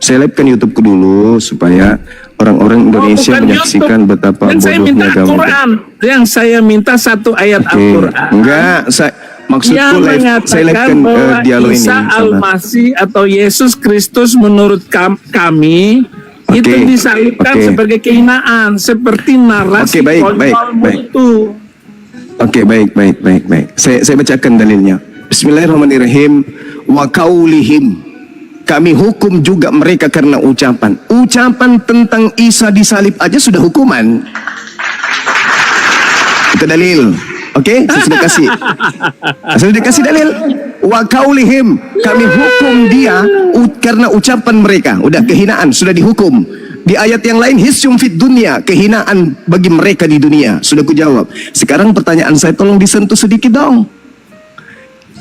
Saya live kan YouTubeku dulu supaya orang-orang Indonesia menyaksikan YouTube. betapa Dan saya minta bodohnya agama. Al-Quran. Yang saya minta satu ayat Al-Quran. Enggak, maksudku yang live, saya live kan bahwa dialog ini. Isa Al-Masih atau Yesus Kristus menurut kami itu disalibkan sebagai kehinaan seperti narasi konyolmu itu. Baik. Saya bacakan dalilnya. Bismillahirrahmanirrahim. Wa qaulihim, kami hukum juga mereka karena ucapan tentang Isa disalib aja sudah hukuman. Itu dalil. Oke, saya sudah kasih dalil. Wa qaulihim, kami hukum dia karena ucapan mereka. Udah kehinaan, sudah dihukum. Di ayat yang lain, hisyum fit dunia, kehinaan bagi mereka di dunia. Sudah kujawab. Sekarang pertanyaan saya tolong disentuh sedikit dong.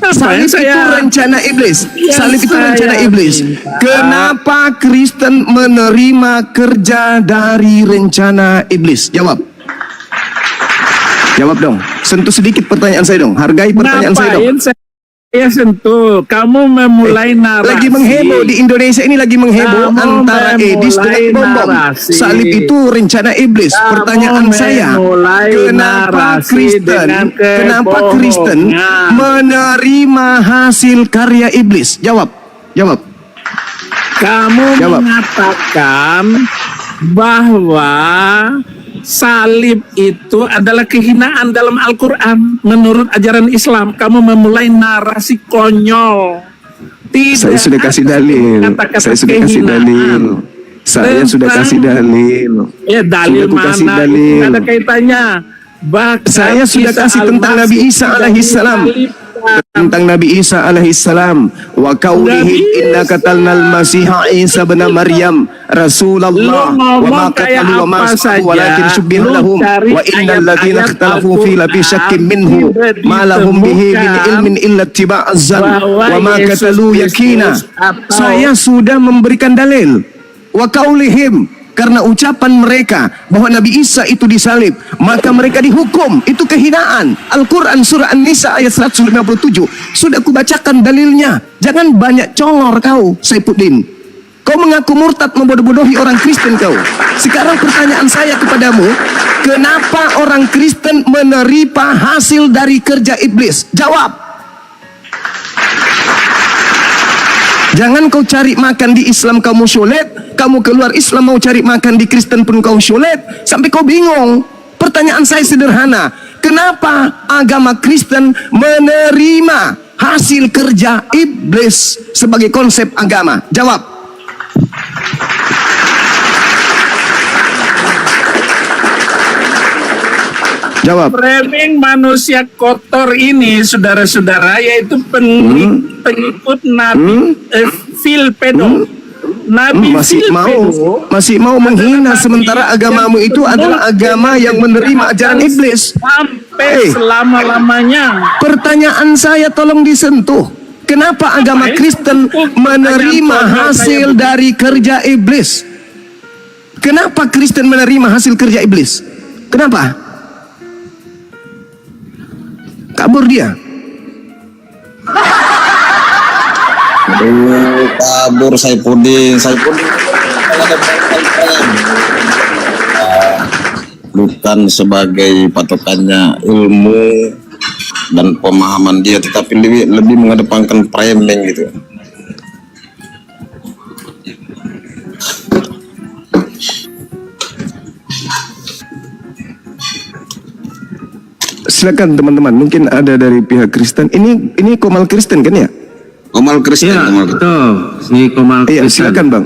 Salib itu rencana iblis. Salib itu rencana iblis. Kenapa Kristen menerima kerja dari rencana iblis? Jawab dong. Sentuh sedikit pertanyaan saya dong. Hargai pertanyaan saya dong. Ya sentuh, kamu memulai narasi. Lagi mengheboh di Indonesia ini, lagi mengheboh antara Edis dengan Bombom. Salib itu rencana iblis. Pertanyaan saya, kenapa Kristen menerima hasil karya iblis? Jawab. Kamu mengatakan bahwa salib itu adalah kehinaan dalam Al-Quran menurut ajaran Islam. Kamu memulai narasi konyol. Saya sudah kasih dalil. Saya sudah kasih dalil. Ya, dalil mana? Tidak ada kaitannya. Saya sudah kasih tentang Nabi Isa alaihissalam. Tentang Nabi Isa alaihissalam. Wa qaulihim inna qatalnal masiha Isa bin Maryam Rasulullah wa ma qatalu wa ma sabu walakin syubbiha lahum wa innal ladzina ikhtalafu fi lafi syakkin minhu ma lahum bihi min ilmin illa ittiba'az zann wa ma qatalu yakina. Saya sudah memberikan dalil. Wa qaulihim, karena ucapan mereka bahwa Nabi Isa itu disalib, maka mereka dihukum. Itu kehinaan. Al-Quran surah An-Nisa ayat 157. Sudah kubacakan dalilnya. Jangan banyak congor kau, Saifuddin. Kau mengaku murtad, membodoh-bodohi orang Kristen kau. Sekarang pertanyaan saya kepadamu, kenapa orang Kristen menerima hasil dari kerja iblis? Jawab. Jangan kau cari makan di Islam kamu syulet, kamu keluar Islam mau cari makan di Kristen pun kau syulet, sampai kau bingung. Pertanyaan saya sederhana, kenapa agama Kristen menerima hasil kerja iblis sebagai konsep agama? Jawab. Framing manusia kotor ini, saudara-saudara, yaitu pengikut Nabi Filpedo. Nabi masih mau menghina, sementara agamamu itu adalah agama yang menerima ajaran iblis sampai selama-lamanya. Pertanyaan saya tolong disentuh. Kenapa agama Kristen menerima hasil dari kerja iblis? Kenapa Kristen menerima hasil kerja iblis? Kenapa? Kabur dia. Aduh, kabur Saifuddin. Bukan sebagai patokannya ilmu dan pemahaman dia, tetapi lebih mengedepankan framing gitu. Silakan teman-teman, mungkin ada dari pihak Kristen. Ini Komal Kristen kan ya? Komal Kristen. Ya, betul. Ini Komal Kristen. Iya, silakan Bang.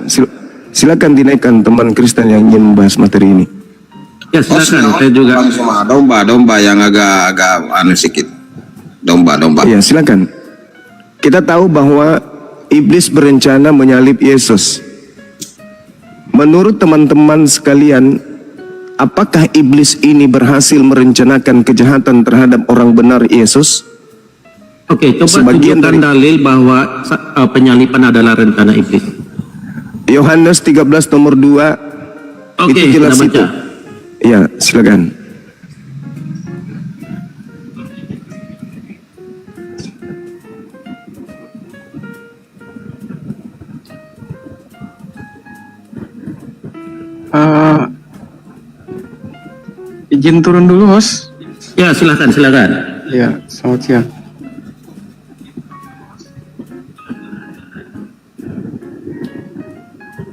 Silakan dinaikkan teman Kristen yang ingin membahas materi ini. Ya, silakan. Saya juga Domba yang agak anu sedikit. Domba. Iya, silakan. Kita tahu bahwa iblis berencana menyalib Yesus. Menurut teman-teman sekalian, apakah iblis ini berhasil merencanakan kejahatan terhadap orang benar Yesus? Oke, coba tunjukkan dalil bahwa penyaliban adalah rencana iblis. Yohanes 13 nomor 2. Oke, itu jelas itu. Ya, silakan. Izin turun dulu, host. Ya, silakan. Ya, selamat siang.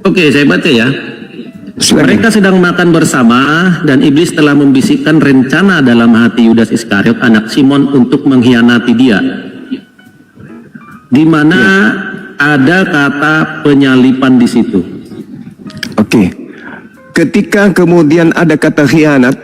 Oke, saya baca ya. Silakan. Mereka sedang makan bersama dan iblis telah membisikkan rencana dalam hati Yudas Iskariot anak Simon untuk mengkhianati dia. Di mana ada kata penyalipan di situ. Oke. Ketika kemudian ada kata khianat,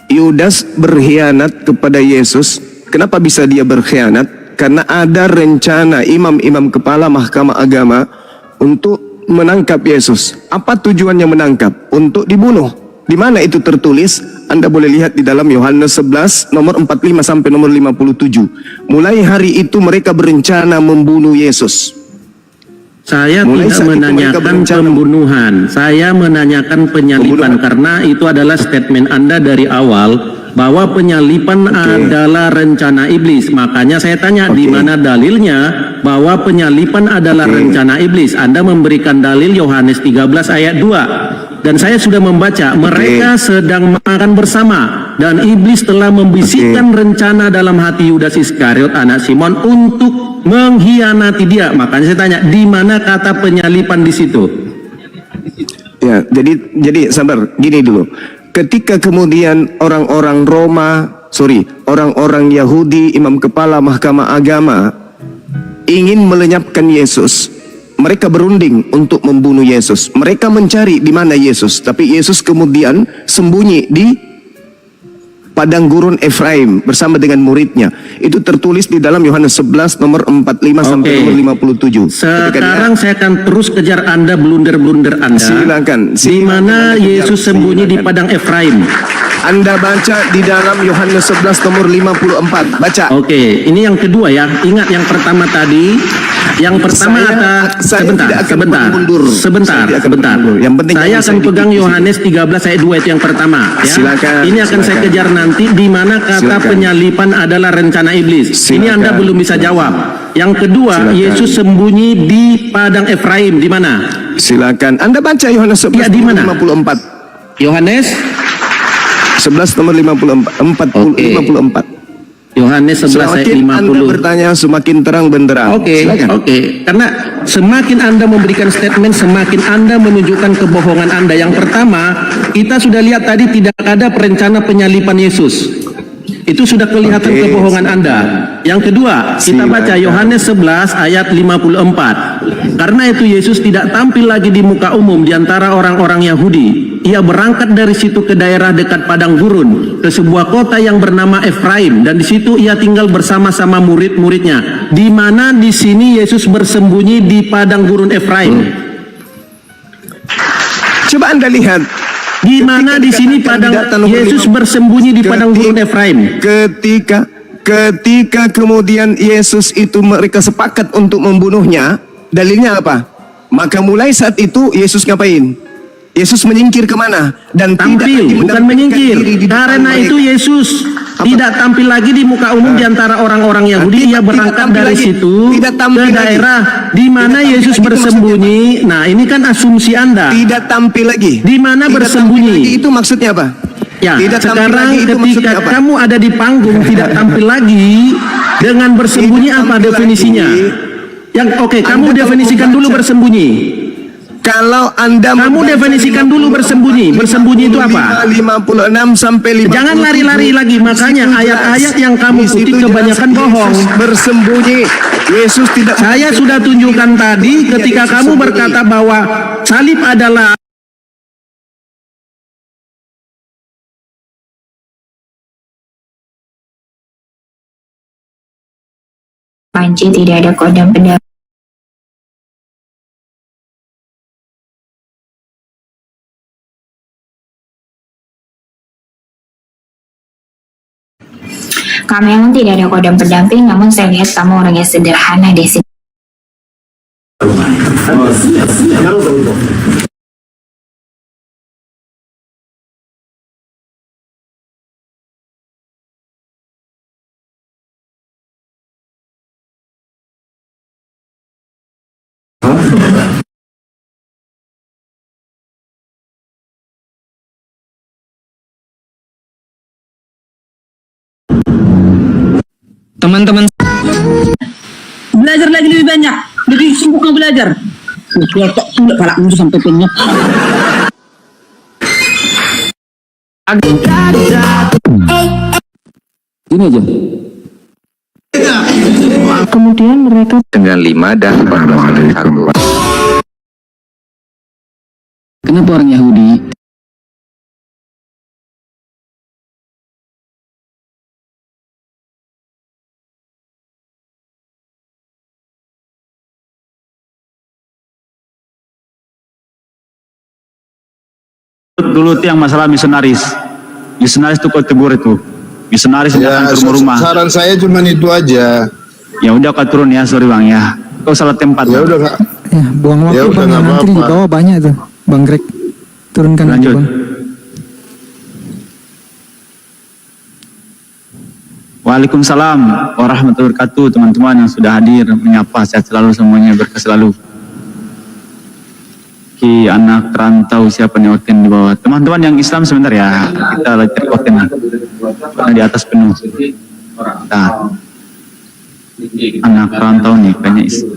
Yudas berkhianat kepada Yesus. Kenapa bisa dia berkhianat? Karena ada rencana imam-imam kepala mahkamah agama untuk menangkap Yesus. Apa tujuannya menangkap? Untuk dibunuh. Di mana itu tertulis? Anda boleh lihat di dalam Yohanes 11 nomor 45 sampai nomor 57. Mulai hari itu mereka berencana membunuh Yesus. Saya Mulai tidak saat itu mereka menanyakan berencana pembunuhan, saya menanyakan penyalipan karena itu adalah statement Anda dari awal bahwa penyalipan adalah rencana iblis. Makanya saya tanya di mana dalilnya bahwa penyalipan adalah rencana iblis. Anda memberikan dalil Yohanes 13 ayat 2. Dan saya sudah membaca mereka sedang makan bersama dan iblis telah membisikkan rencana dalam hati Yudas Iskariot anak Simon untuk mengkhianati dia. Makanya saya tanya di mana kata penyalipan di situ? Ya, jadi sabar, gini dulu. Ketika kemudian orang-orang orang-orang Yahudi, imam kepala mahkamah agama ingin melenyapkan Yesus, mereka berunding untuk membunuh Yesus. Mereka mencari di mana Yesus, tapi Yesus kemudian sembunyi di padang gurun Efraim bersama dengan muridnya. Itu tertulis di dalam Yohanes 11 nomor 45 sampai nomor 57. Sekarang saya akan terus kejar Anda blunder-blunder Anda. Silakan. Di mana Yesus sembunyi di padang Efraim? Anda baca di dalam Yohanes 11 nomor 54. Baca. Oke, ini yang kedua ya. Ingat yang pertama tadi. Yang pertama sebentar. Yang penting saya akan pegang Yohanes 13 ayat 2 itu yang pertama ya. Silakan, ini akan saya kejar nanti di mana kata penyalipan adalah rencana iblis. Ini Anda belum bisa jawab. Yang kedua, Yesus sembunyi di padang Efraim di mana? Silakan. Anda baca Yohanes 11 Ya, di mana? 54. Yohanes 11 nomor 54. Yohanes 11 ayat Semakin Anda 50. bertanya semakin terang benderang. Oke. Karena semakin Anda memberikan statement, semakin Anda menunjukkan kebohongan Anda. Yang pertama, kita sudah lihat tadi tidak ada perencana penyalipan Yesus. Itu sudah kelihatan kebohongan Anda. Yang kedua, kita baca Yohanes 11 ayat 54. Karena itu Yesus tidak tampil lagi di muka umum di antara orang-orang Yahudi. Ia berangkat dari situ ke daerah dekat padang gurun, ke sebuah kota yang bernama Efraim, dan di situ ia tinggal bersama-sama murid-muridnya. Di mana di sini Yesus bersembunyi di padang gurun Efraim? Coba Anda lihat. Di mana di sini padang Yesus bersembunyi di padang gurun Efraim? Ketika kemudian Yesus itu mereka sepakat untuk membunuhnya, dalilnya apa? Maka mulai saat itu Yesus ngapain? Yesus menyingkir kemana? Dan Tampil, bukan menyingkir. Karena itu Yesus tidak tampil lagi di muka umum di antara orang-orang Yahudi. Ia berangkat dari situ ke daerah di mana Yesus bersembunyi. Nah, ini kan asumsi Anda. Tidak tampil lagi. Di mana bersembunyi? Itu maksudnya apa? Ya, sekarang ketika kamu ada di panggung tidak tampil lagi, dengan bersembunyi apa definisinya? Yang oke, kamu definisikan dulu bersembunyi. Kalau Anda kamu definisikan dulu bersembunyi. Bersembunyi itu apa? 56 sampai 57. Jangan lari-lari lagi. Makanya ayat-ayat yang kamu kutip kebanyakan bohong. Bersembunyi. Yesus tidak. Saya sudah tunjukkan tadi ketika kamu berkata bahwa salib adalah Panji tidak ada kodam pendaftar. Kamu memang tidak ada kodam pendamping, namun saya lihat kamu orangnya sederhana, Desi. teman-teman Belajar lagi lebih banyak, lebih sibuk mau belajar. Kelotok sulit palak itu sampai penyok. ini aja. Kemudian mereka dengan 5 dan 14. Kenapa orang Yahudi dulu tuh yang masalah misionaris tuh kau tegur itu misionaris datang ke rumah. Saran saya cuma itu aja. Ya udah kau turun ya, sorry bang ya, kau salah tempat. Ya udah nggak. Ya, buang waktu Ya udah, bang, nggak nanti di apa-apa. bawah banyak tuh. Bang Greg, turunkan aja Lanjut. bang. Waalaikumsalam warahmatullahi wabarakatuh, teman-teman yang sudah hadir menyapa, sehat selalu semuanya, berkah selalu. Ki anak rantau siapa nih Oten di bawah. Teman-teman yang Islam sebentar ya, kita lagi cari Oten karena di atas penuh. Nah, anak rantau nih kayaknya Islam.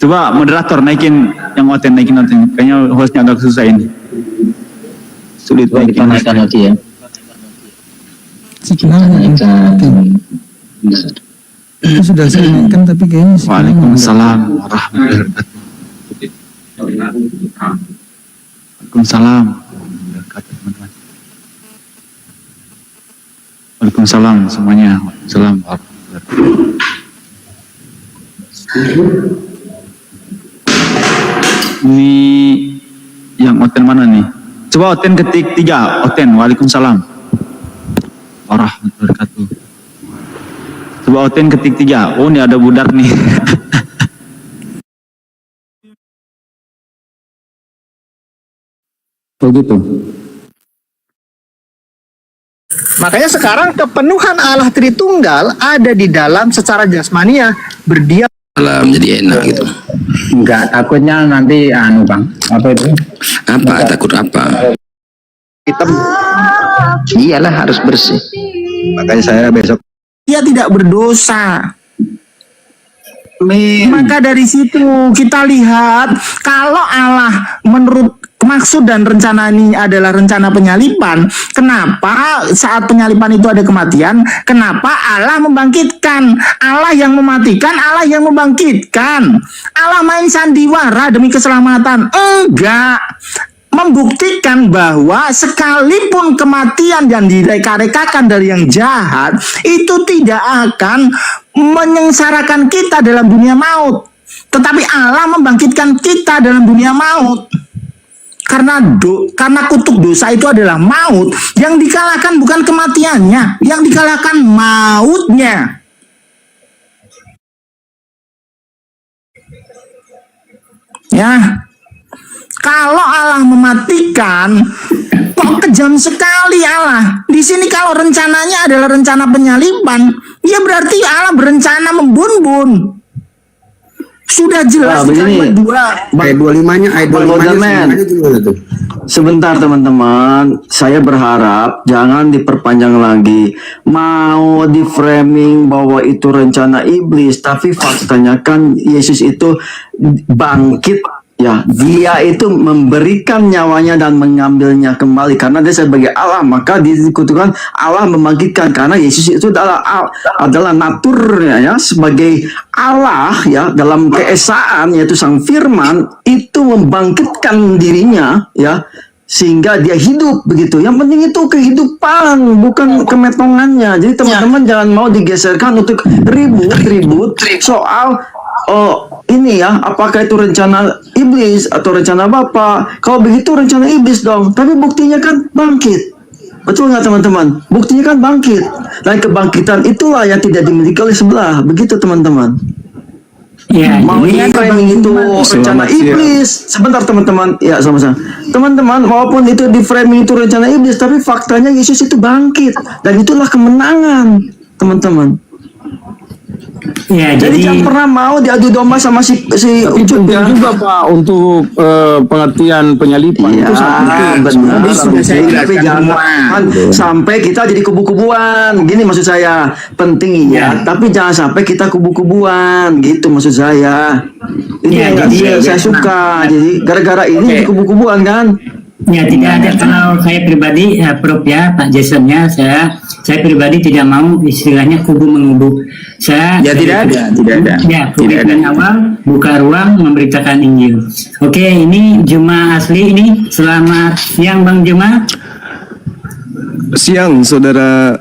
Coba moderator naikin yang Oten, naikin Oten. Kayaknya hostnya agak susah ini. Sulit naikin. naikkan lagi ya? Itu sudah saya naikkan tapi kayaknya sih. Waalaikumsalam warahmatullahi wabarakatuh. Waalaikumsalam warahmatullahi teman-teman. Waalaikumsalam semuanya. Waalaikumsalam warahmatullahi wabarakatuh. Ini yang Oten mana nih? Coba Oten ketik 3. Oten, waalaikumsalam warahmatullahi wabarakatuh. Coba Oten ketik 3. Oh, ini ada budak nih. Begitu. Makanya sekarang kepenuhan Allah Tritunggal ada di dalam secara jasmania berdiam. Alam jadi enak gitu. Enggak, takutnya nanti bang, apa itu? Apa takut apa? Hitam. Iyalah harus bersih. Makanya saya besok Dia tidak berdosa. Maka dari situ kita lihat kalau Allah menurut maksud dan rencana ini adalah rencana penyalipan. Kenapa saat penyalipan itu ada kematian? Kenapa Allah membangkitkan? Allah yang mematikan, Allah yang membangkitkan. Allah main sandiwara demi keselamatan? Enggak. Membuktikan bahwa sekalipun kematian yang direka-rekakan dari yang jahat itu tidak akan menyengsarakan kita dalam dunia maut. Tetapi Allah membangkitkan kita dalam dunia maut. Karena kutuk dosa itu adalah maut. Yang dikalahkan bukan kematiannya, yang dikalahkan mautnya. Ya. Kalau Allah mematikan, kok kejam sekali Allah. Di sini kalau rencananya adalah rencana penyalipan, ya berarti Allah berencana membun-bun. Sudah jelas begini, ayat 25-nya, ayat 25-nya sebentar teman-teman, saya berharap jangan diperpanjang lagi. Mau di framing bahwa itu rencana iblis, tapi faktanya kan Yesus itu bangkit. Ya, dia itu memberikan nyawanya dan mengambilnya kembali karena dia sebagai Allah, maka dikutukan Allah membangkitkan karena Yesus itu adalah naturnya ya sebagai Allah ya dalam keesaan yaitu Sang Firman itu membangkitkan dirinya ya sehingga dia hidup begitu. Yang penting itu kehidupan bukan kemetongannya. Jadi teman-teman jangan mau digeserkan untuk ribut soal ini ya, apakah itu rencana iblis atau rencana Bapa? Kalau begitu rencana iblis dong, tapi buktinya kan bangkit. Betul nggak teman-teman? Buktinya kan bangkit. Dan kebangkitan itulah yang tidak dimiliki oleh sebelah. Begitu teman-teman. Ya, mau framing itu rencana iblis. Sebentar teman-teman, ya sama-sama. Teman-teman, walaupun itu di framing itu rencana iblis, tapi faktanya Yesus itu bangkit dan itulah kemenangan, teman-teman. Ya, Jadi jangan pernah mau diadu domba sama si Ucup ya. juga Pak untuk pengertian penyalipan Iya, itu sangat penting. benar. Sudah saya Tapi jelaskan jangan semua. sampai kita jadi kubu-kubuan. Gini maksud saya. Penting iya, tapi jangan sampai kita kubu-kubuan. Gitu maksud saya. Ini Ya, yang jadi- saya suka. Jadi gara-gara ini jadi kubu-kubuan kan. Ya, tidak ada. Kalau saya pribadi, Prof ya, Pak Jason ya, saya pribadi tidak mau istilahnya kubu mengubu. Ya, tidak ada. Ya, komitmen awal buka ruang memberitakan Injil. Oke, ini Juma Asli ini. Selamat siang Bang Juma. Siang, saudara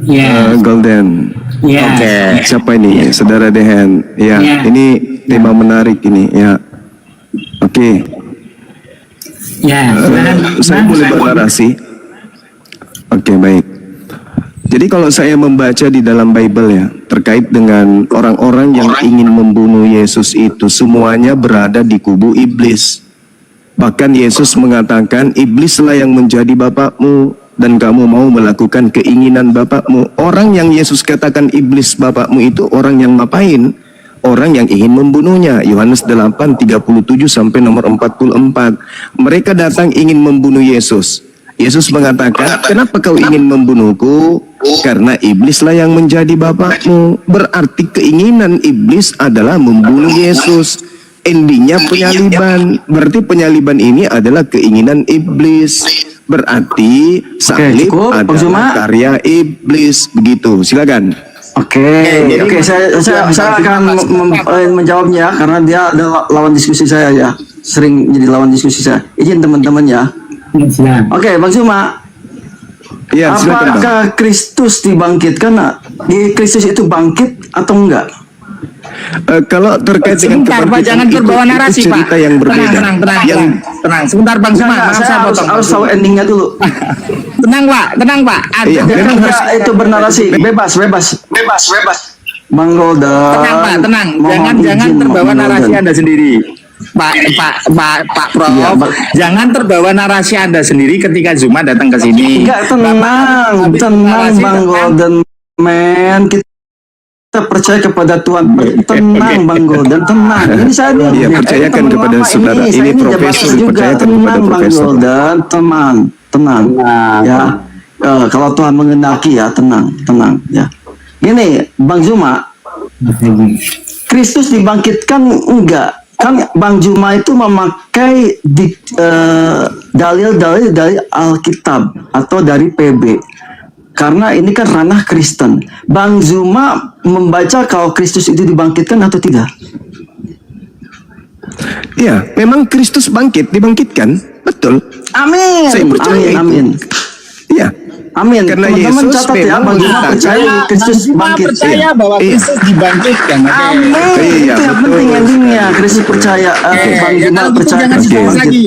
Ya. Golden. Ya. Siapa ini? Saudara Dehen. Ya, Ya. ini tema menarik ini. Ya. Oke. Ya, silakan. Saya Bang. boleh bernarasi? Oke, baik. Jadi kalau saya membaca di dalam Bible ya, terkait dengan orang-orang yang ingin membunuh Yesus itu, semuanya berada di kubu iblis. Bahkan Yesus mengatakan, iblislah yang menjadi bapakmu, dan kamu mau melakukan keinginan bapakmu. Orang yang Yesus katakan iblis bapakmu itu orang yang ngapain? Orang yang ingin membunuhnya. Yohanes 8:37 sampai nomor 44. Mereka datang ingin membunuh Yesus. Yesus mengatakan, kenapa kau ingin membunuhku? Karena iblislah yang menjadi bapakmu. Berarti keinginan iblis adalah membunuh Yesus. Endingnya penyaliban. Berarti penyaliban ini adalah keinginan iblis. Berarti salib cukup, Bang Zuma. adalah karya iblis. Begitu, silakan. Oke, saya akan menjawabnya karena dia adalah lawan diskusi saya ya. Sering jadi lawan diskusi saya. Izin teman-teman ya. Oke, Bang Zuma. Ya, silakan, Bang. Apakah Kristus dibangkitkan? Di Kristus itu bangkit atau enggak? Kalau terkait dengan Sebentar Pak, kebangkitan jangan terbawa itu narasi Pak. cerita yang berbeda. Tenang. Sebentar Bang Zuma, maaf Saya saya potong. harus tahu endingnya dulu. Tenang Pak. Iya, memang harus. Itu bernarasi, bebas. Bang Golden. Tenang. Mohon Jangan izin, terbawa Bang narasi Golden. Anda sendiri. Pak Prof, Iya, jangan terbawa narasi Anda sendiri ketika Zuma datang ke sini. Enggak, tenang Bang Golden Man. Kita percaya kepada Tuhan. Tenang Bang Golden, tenang. Ini saya nih. Iya, percayakan kepada saudara. Ini profesor, percayakan kepada Bang profesor. Golden, tenang. Ya. Kalau Tuhan mengendaki ya, tenang ya. Gini, Bang Zuma. Kristus dibangkitkan enggak? Kan Bang Zuma itu memakai dalil-dalil dari Alkitab atau dari PB. Karena ini kan ranah Kristen. Bang Zuma membaca kalau Kristus itu dibangkitkan atau tidak? Iya, memang Kristus dibangkitkan, betul. Amin. Saya percaya itu. Amin. Iya. Amin. Karena Teman-teman Yesus catat ya, memang Bang Zuma mengatakan- percaya Kristus bangkit. percaya bahwa Iya. Kristus dibangkitkan. Oke. Amin. Iya, Itu yang betul. penting endingnya. Kristus percaya. Bang Zuma Kalau gitu percaya jangan Kristus dibahas bangkit. lagi.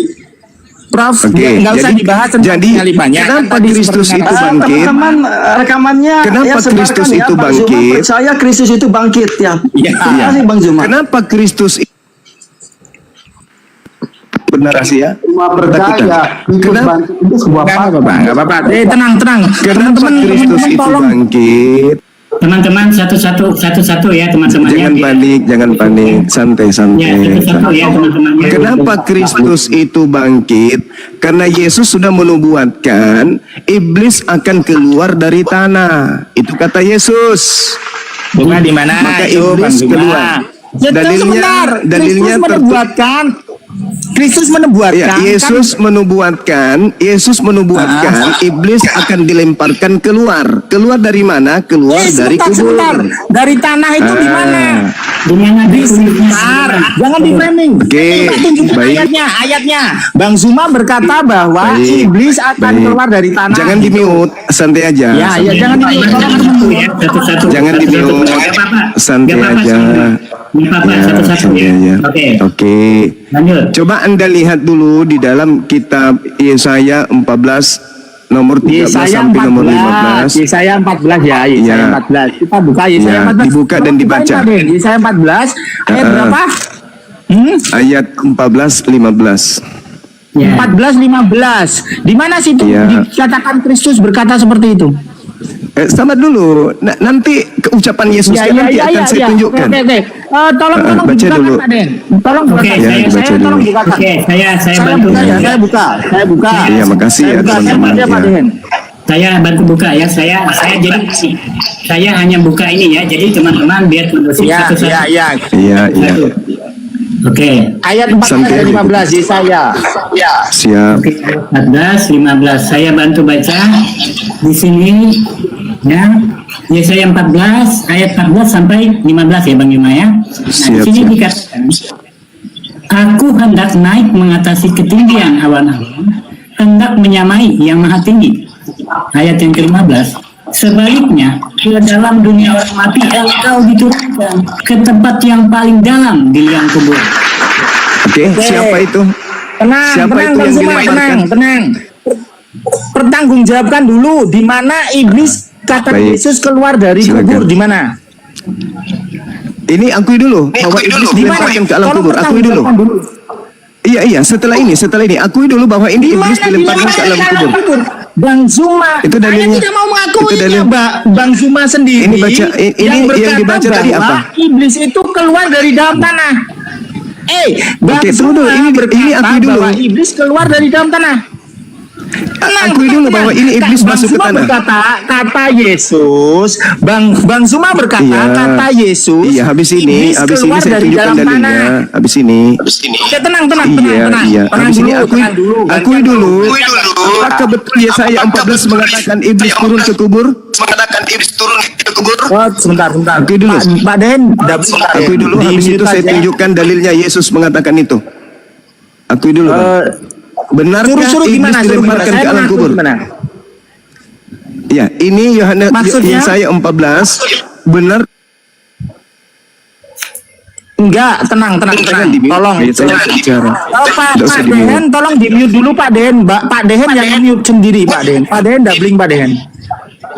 Prof, Oke, nggak usah jadi- dibahas tentang jadi, penyalibannya. kenapa Tadi Kristus seperti itu narasi. bangkit? Teman-teman rekamannya Kenapa ya, sebarkan Kristus ya, itu Bang Zuma bangkit? percaya Kristus itu bangkit ya. Terima kasih Bang Zuma. Kenapa Kristus bernarasi ya? Kenapa? Nggak apa-apa. Tenang. Kenapa Kristus itu bangkit? Teman-teman satu-satu ya teman-teman. Jangan panik, santai. Ya, satu-satu ya teman-teman. Kenapa Kristus itu bangkit? Karena Yesus sudah menubuatkan iblis akan keluar dari tanah. Itu kata Yesus. Bunga di mana? Maka Itu, Bang iblis Zuma. keluar. Ya, Dalilnya Kristus menubuatkan. Ya, Yesus menubuatkan iblis akan dilemparkan keluar. Keluar dari mana? Keluar dari kubur. Sebentar. Dari tanah itu di mana? Sebentar. Jangan di framing. Oke, Tunjukkan baik. ayatnya. Bang Zuma berkata bahwa Baik, iblis akan baik. keluar dari tanah. Jangan di mute, santai aja. Ya, jangan di mute. Satu-satu. Jangan di mute, santai aja. Satu-satu ya. Oke. Lanjut. Coba Anda lihat dulu di dalam kitab Yesaya 14 nomor 13 Yesaya sampai nomor 14. 15. Yesaya 14 ya, Yesaya Ya. 14. Kita buka Yesaya Ya, 14. dibuka dan dibaca. Yesaya 14 ayat berapa? Ayat 14-15. 14-15. Di mana situ Ya. dikatakan Kristus berkata seperti itu? Sabar dulu. Nanti ucapan Yesusnya nanti akan saya tunjukkan. Oke. Tolong baca bukakan, dulu. Pak Den. Tolong Oke, bukakan. saya baca dulu. Tolong bukakan. Oke, saya bantu. buka ya, saya buka. Iya, makasih ya teman-teman. Saya Pak Ya. Den. Saya bantu buka ya. Saya jadi saya hanya buka ini ya. Jadi teman-teman biar kondusif Ya. Iya. Oke. Ayat 14 dan 15 Yesaya. Siap. Oke, 14, 15. Saya bantu baca di sini ya. Yesaya 14 ayat 14 sampai 15 ya Bang Yuma ya. Nah, di Siap, sini siap. dikatakan, aku hendak naik mengatasi ketinggian awan-awan, hendak menyamai yang maha tinggi. Ayat yang ke-15. Sebaliknya, ke dalam dunia orang mati engkau diturunkan ke tempat yang paling dalam di liang kubur. Oke, siapa itu? Tenang, Siapa tenang, itu Bang yang Zuma, dilemparkan? tenang. Pertanggungjawabkan dulu di mana iblis kata Baik. Yesus keluar dari Silakan. kubur, di mana? Ini akui dulu bahwa iblis Di mana? dilemparkan ke alam Tolong kubur. Akui dulu. pertanggungjawabkan dulu. Iya, setelah ini akui dulu bahwa ini Di mana iblis dilemparkan ke alam kubur. Bang Zuma, Itu dalilnya. saya tidak mau Itu mengakuinya, dalil. Bang Zuma sendiri Ini baca ini yang dibaca tadi bahwa apa? iblis itu keluar dari dalam tanah. Bang Oke, tunggu dulu. Zuma Ini berkata akui dulu. bahwa iblis keluar dari dalam tanah. Akui dulu bahwa ini iblis Bang masuk ke Zuma tanah. berkata, kata Yesus, Bang Zuma berkata, Iya. kata Yesus, Iya, habis ini iblis saya keluar dari tunjukkan dalam dalilnya. tanah. Habis ini. Oke, tenang. Iya. Habis ini akui dulu. Gantian Apakah betul Yesaya 14 mengatakan iblis turun ke kubur? Oh, sebentar. Akui dulu. Pak Den, Akui dulu. Habis itu saya tunjukkan dalilnya Yesus mengatakan itu. Akui dulu. Bang. Benarkah Suruh iblis gimana? dilemparkan ke alam kubur? Ya, ini Maksudnya? Yesaya 14 benar. Enggak, tenang. Tolong. Saya bicara. Pak Tidak usah di-mute. Dehen, tolong di-mute dulu Pak Den. Pak Dehen yang mute sendiri Pak Den. Pak Dehen doubling Pak Dehen.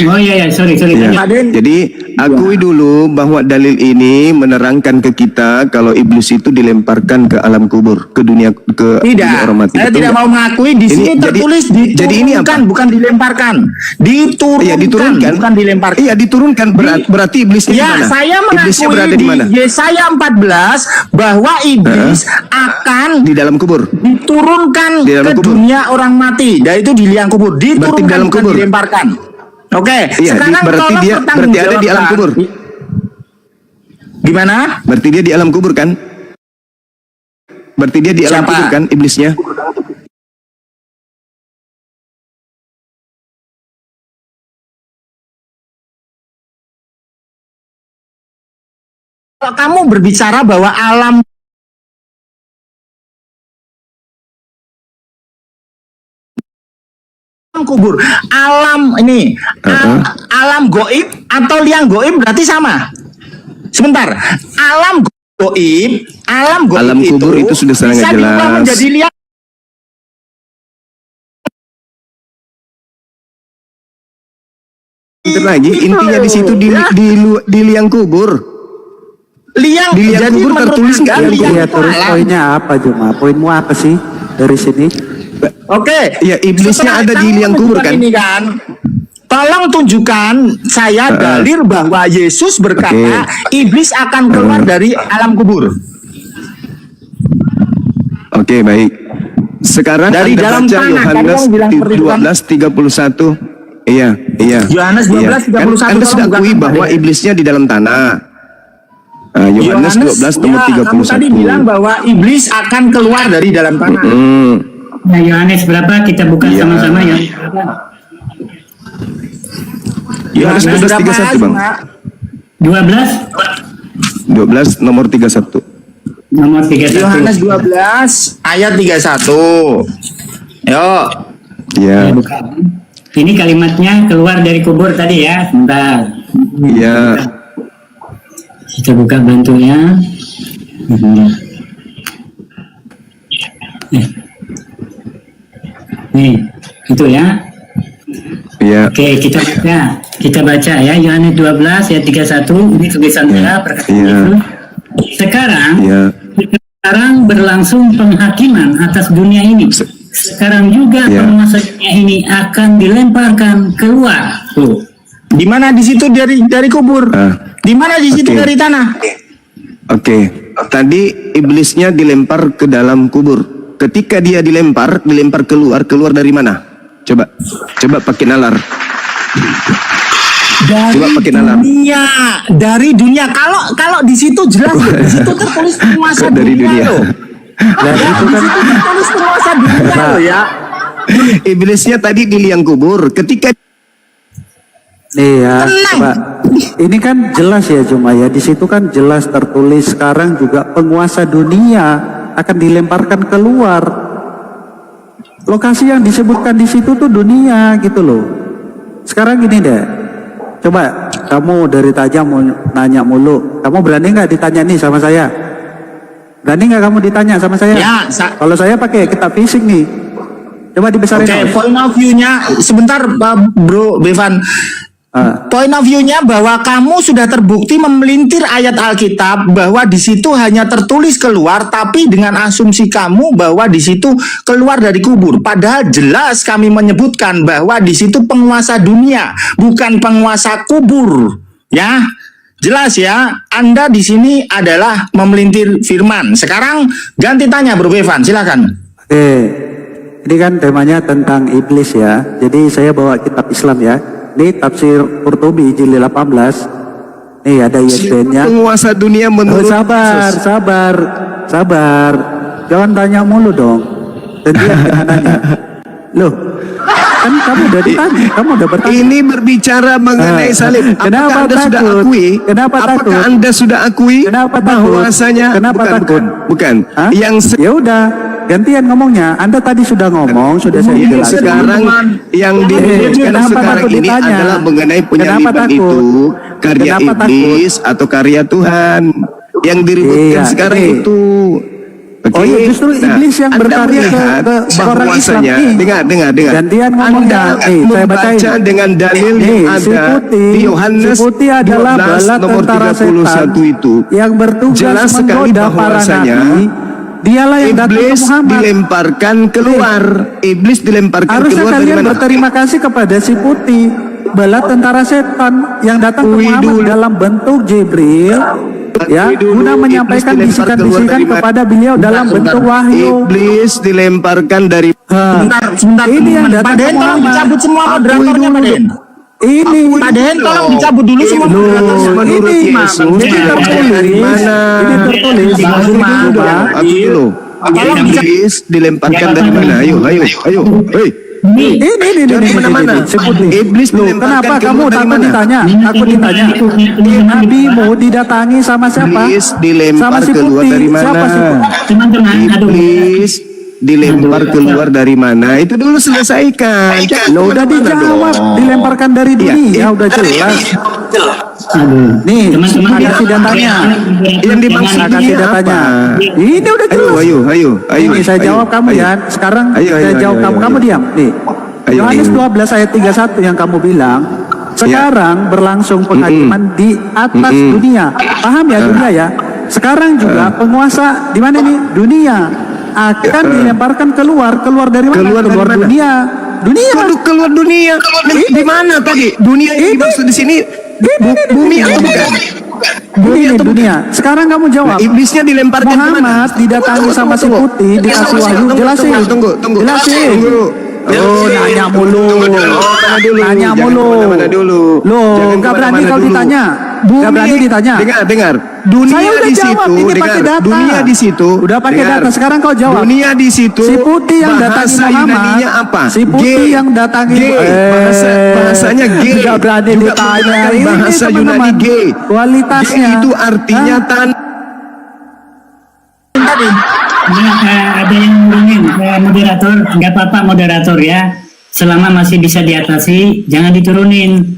Oh iya, sorry. Ya, Pak Den. jadi akui dulu bahwa dalil ini menerangkan ke kita kalau iblis itu dilemparkan ke alam kubur, ke dunia dunia orang mati. Saya Betul tidak nggak? mau mengakui di sini tertulis diturunkan, jadi ini apa? bukan dilemparkan. Diturunkan, bukan dilemparkan. Iya, diturunkan berarti iblisnya di Ya, mana? saya Iblisnya berada mengakui di mana? di Yesaya 14 bahwa iblis akan Di dalam kubur. diturunkan Di dalam ke kubur. dunia orang mati. Dan itu di liang kubur. Diturunkan, dalam bukan kubur. dilemparkan. Oke, Iya, sekarang berarti tolong berarti ada di alam kubur. Gimana? Berarti dia di alam kubur kan? Berarti dia di alam Siapa? kubur kan iblisnya? Kalau kamu berbicara bahwa alam kubur, alam ini, alam goib atau liang goib berarti sama. Sebentar, alam goib, alam Kubur itu sudah sangat bisa diubah jelas. menjadi liang. Bentar lagi intinya di situ di liang kubur. Liang, Di liang jadi kubur menurut tertulis Anda, nggak? liang Iya, itu terus alam. poinnya apa Juma? Poinmu apa sih dari sini? Oke. Ya, iblisnya Setelah ada di kamu liang kubur menunjukkan kan? Ini kan. Tolong tunjukkan saya dalil bahwa Yesus berkata iblis akan keluar dari alam kubur. Oke, baik. Sekarang Dari Anda dalam baca tanah, Yohanes kan kamu bilang seperti itu kan? 12:31. Iya. Yohanes 12:31 Anda sudah tolong akui bukakan, bahwa Pak. iblisnya di dalam tanah. Yohanes 12 nomor ya, kamu tadi bilang 31. bahwa iblis akan keluar dari dalam tanah. Nah, Yohanes berapa? Kita buka Iya. sama-sama ya. Yohanes 12:31, Bang. 12 12 nomor 31. nomor 31. Yohanes 12 ayat 31. Yuk. Ya. Ini kalimatnya keluar dari kubur tadi ya. Sebentar. Ya. Kita buka bantunya. Nih, itu ya. Ya. Oke, kita baca ya Yohanes 12 ayat 31. Ini tulisan saya perkataan Yesus. Sekarang berlangsung penghakiman atas dunia ini. Sekarang juga penguasa dunia ini akan dilemparkan keluar. Tuh. Di mana di situ dari kubur? Di mana di situ dari tanah? Oke. Tadi iblisnya dilempar ke dalam kubur. Ketika dia dilempar keluar dari mana? Coba pakai nalar. Dari dunia. Kalau di situ jelas loh, di situ tertulis penguasa dari dunia. loh. Di situ tertulis penguasa dunia loh ya. Iblisnya tadi di liang kubur. Ketika Nih ya, coba. Ini kan jelas ya cuma ya. Di situ kan jelas tertulis sekarang juga penguasa dunia akan dilemparkan keluar. Lokasi yang disebutkan di situ tuh dunia gitu loh. Sekarang gini deh. Coba kamu dari tadi mau nanya mulu. Kamu berani nggak ditanya nih sama saya? Berani nggak kamu ditanya sama saya? Ya, kalau saya pakai kitab fisik nih. Coba dibesarin. Oke, point of view-nya sebentar Bro Bevan. Point of view-nya bahwa kamu sudah terbukti memelintir ayat Alkitab bahwa di situ hanya tertulis keluar, tapi dengan asumsi kamu bahwa di situ keluar dari kubur. Padahal jelas kami menyebutkan bahwa di situ penguasa dunia, bukan penguasa kubur. Ya, jelas ya. Anda di sini adalah memelintir firman. Sekarang ganti tanya Bro Bevan, silakan. Oke, ini kan temanya tentang iblis ya. Jadi saya bawa kitab Islam ya. Ini tafsir Qurtubi jilid 18. Nih ada ISBN-nya. Penguasa dunia menurut sabar. Jangan tanya mulu dong. Dan dia nanya. Loh, kan kamu udah ditanya, kamu udah bertanya. Ini berbicara mengenai salib. Kenapa Anda sudah akui? Apakah Anda sudah akui? Kenapa bahwasanya Kenapa takut? Bukan. Yang ya udah, gantian ngomongnya. Anda tadi sudah ngomong, sudah saya jelaskan. Sekarang yang dijelaskan sekarang ini ditanya? adalah mengenai penyaliban itu karya iblis atau karya Tuhan yang diributkan sekarang itu. Oh iya, justru iblis yang berkarya ke orang Islam nih. Dengar. Gantian ngomongnya. Saya bacain dengan dalil yang ada di Yohanes 12 nomor 31 itu. Yang bertugas menggoda para nabi. Dialah yang datang ke Muhammad. Dilemparkan keluar. Iblis dilemparkan harusnya keluar dari kalian mana? Berterima kasih kepada si putih, bala tentara setan yang datang ke Muhammad dalam bentuk Jibril. Ya, guna menyampaikan bisikan-bisikan kepada beliau dalam bentuk wahyu. Iblis dilemparkan dari Sebentar. Ini yang datang Pak ke Den, tolong Muhammad. dicabut semua moderatornya Pak Den. Ini Pak Den, tolong dicabut dulu semua moderatornya. menurut Yesus ini tertulis dari mana? Ini tertulis Aku dulu. Iblis dilemparkan dari mana? Ayo. Hei. Ini Dari mana-mana. Iblis kenapa kamu takut ditanya? Aku ditanya. Nabimu didatangi sama siapa? Iblis dilempar Sama si keluar putih. dari mana? Siapa si putih? Teman-teman, Iblis dilempar keluar dari mana? Itu dulu selesaikan. Lo udah dijawab, dilemparkan dari dunia, udah jelas. Nih, teman-teman, kasih datanya. Yang dimaksud Kasih datanya. Ini udah jelas. Ayo. Ini saya jawab kamu ya. Sekarang saya jawab kamu. Kamu diam. Nih. Yohanes 12 ayat 31 yang kamu bilang. Sekarang berlangsung penghakiman di atas dunia. Paham ya dunia ya? Sekarang juga penguasa di mana nih? Dunia akan dilemparkan keluar dari mana? Keluar dunia. Keluar dunia. Di mana tadi? Dunia yang dimaksud di sini bumi atau bukan? Ini dunia. Sekarang kamu jawab. Iblisnya dilemparkan Muhammad didatangi sama si putih, dikasih wahyu. Jelasin. Tunggu. Jelasin. Oh, nanya mulu. Nanya mulu. Loh, nggak berani kalau ditanya. Nggak berani ditanya. Dengar. Dunia saya udah di jawab, situ. ini pakai data. Dunia di situ. Udah pakai data. Sekarang kau jawab. Dunia di situ. Si putih yang datangi Muhammad. Yunaninya apa? Si putih yang datangi. Bahasanya G. Nggak berani ditanya. Ini bahasa teman-teman. Yunani G. Kualitasnya. G itu artinya Tadi. Ada yang ngurungin moderator, nggak apa-apa moderator ya. Selama masih bisa diatasi, jangan diturunin.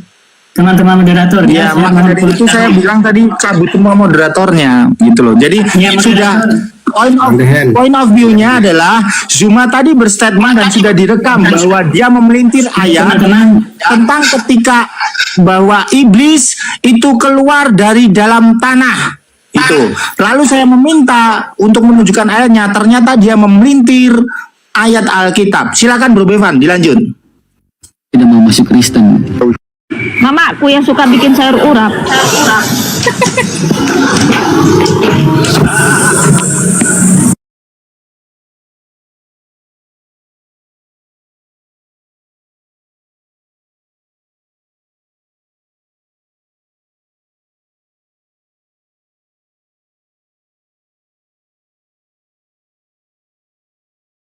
Teman-teman moderator Ya, maka dari itu saya bilang tadi cabut semua moderatornya gitu loh. Jadi Ya, sudah point of view-nya adalah Zuma tadi berstatement dan sudah direkam bahwa dia memelintir ayat tentang ketika bahwa iblis itu keluar dari dalam tanah. Itu. Lalu saya meminta untuk menunjukkan ayatnya, ternyata dia memelintir ayat Alkitab. Silakan Bro Bevan, dilanjut. Tidak mau masuk Kristen. Mamaku yang suka bikin sayur urap.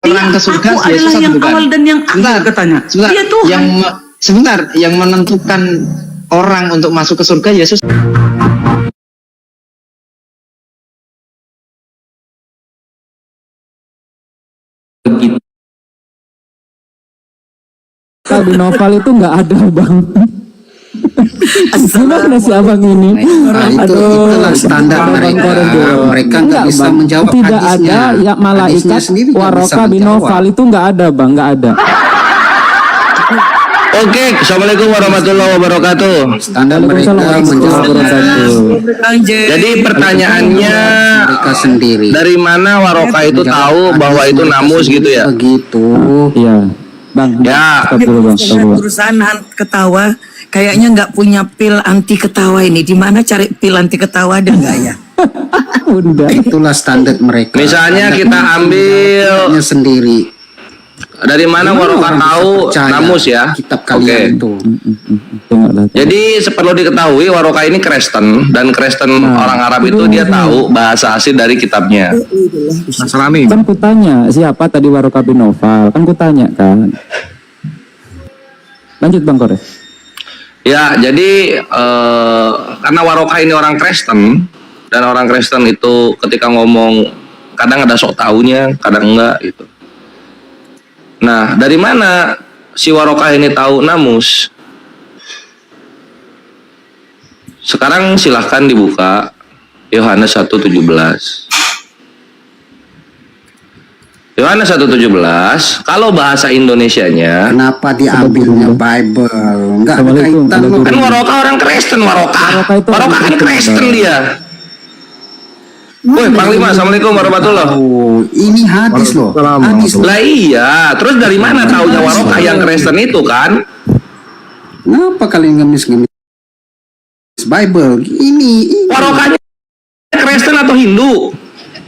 Orang ke surga Aku Yesus adalah yang bukan? awal dan yang akhir katanya. Sebentar, Dia Tuhan. sebentar, yang menentukan orang untuk masuk ke surga Yesus. Di novel itu nggak ada bang. Gimana sih abang ini? Itulah standar mereka. Mereka nggak bisa menjawab tidak hadisnya. ada ya malaikat waroka binofal itu nggak ada bang, nggak ada. Oke, assalamualaikum warahmatullahi wabarakatuh. Standar mereka menjawab. Jadi pertanyaannya, Mereka sendiri. dari mana waroka itu tahu bahwa itu namus gitu ya? Begitu. Iya, bang. Ya. Stop dulu bang. Stop dulu. Perusahaan ketawa kayaknya nggak punya pil anti ketawa ini. Di mana cari pil anti ketawa, ada nggak ya? Itulah standar mereka. Misalnya kita ambil sendiri. dari mana waroka tahu namus ya? Oke. Jadi perlu diketahui waroka ini Kristen, dan Kristen orang Arab itu dia tahu bahasa asli dari kitabnya. Nasrani. Kan kutanya siapa tadi waroka binofal, kan kutanya kan. Lanjut bang Kores. Ya, jadi karena waroka ini orang Kristen, dan orang Kristen itu ketika ngomong kadang ada sok taunya, kadang enggak gitu. Nah, dari mana si waroka ini tahu namus? Sekarang silahkan dibuka Yohanes 1:17. Yohanes 1:17, kalau bahasa Indonesianya, kenapa diambilnya Bible? Enggak ada kaitan loh. Kan waroka orang Kristen, waroka kan Kristen dia. Woi, Panglima, assalamualaikum warahmatullahi wabarakatuh. Ini hadis loh. Hadis. Lah iya, terus dari mana taunya waroka yang Kristen itu kan? Kenapa kalian ngemis-ngemis Bible? Ini warokanya Kristen atau Hindu?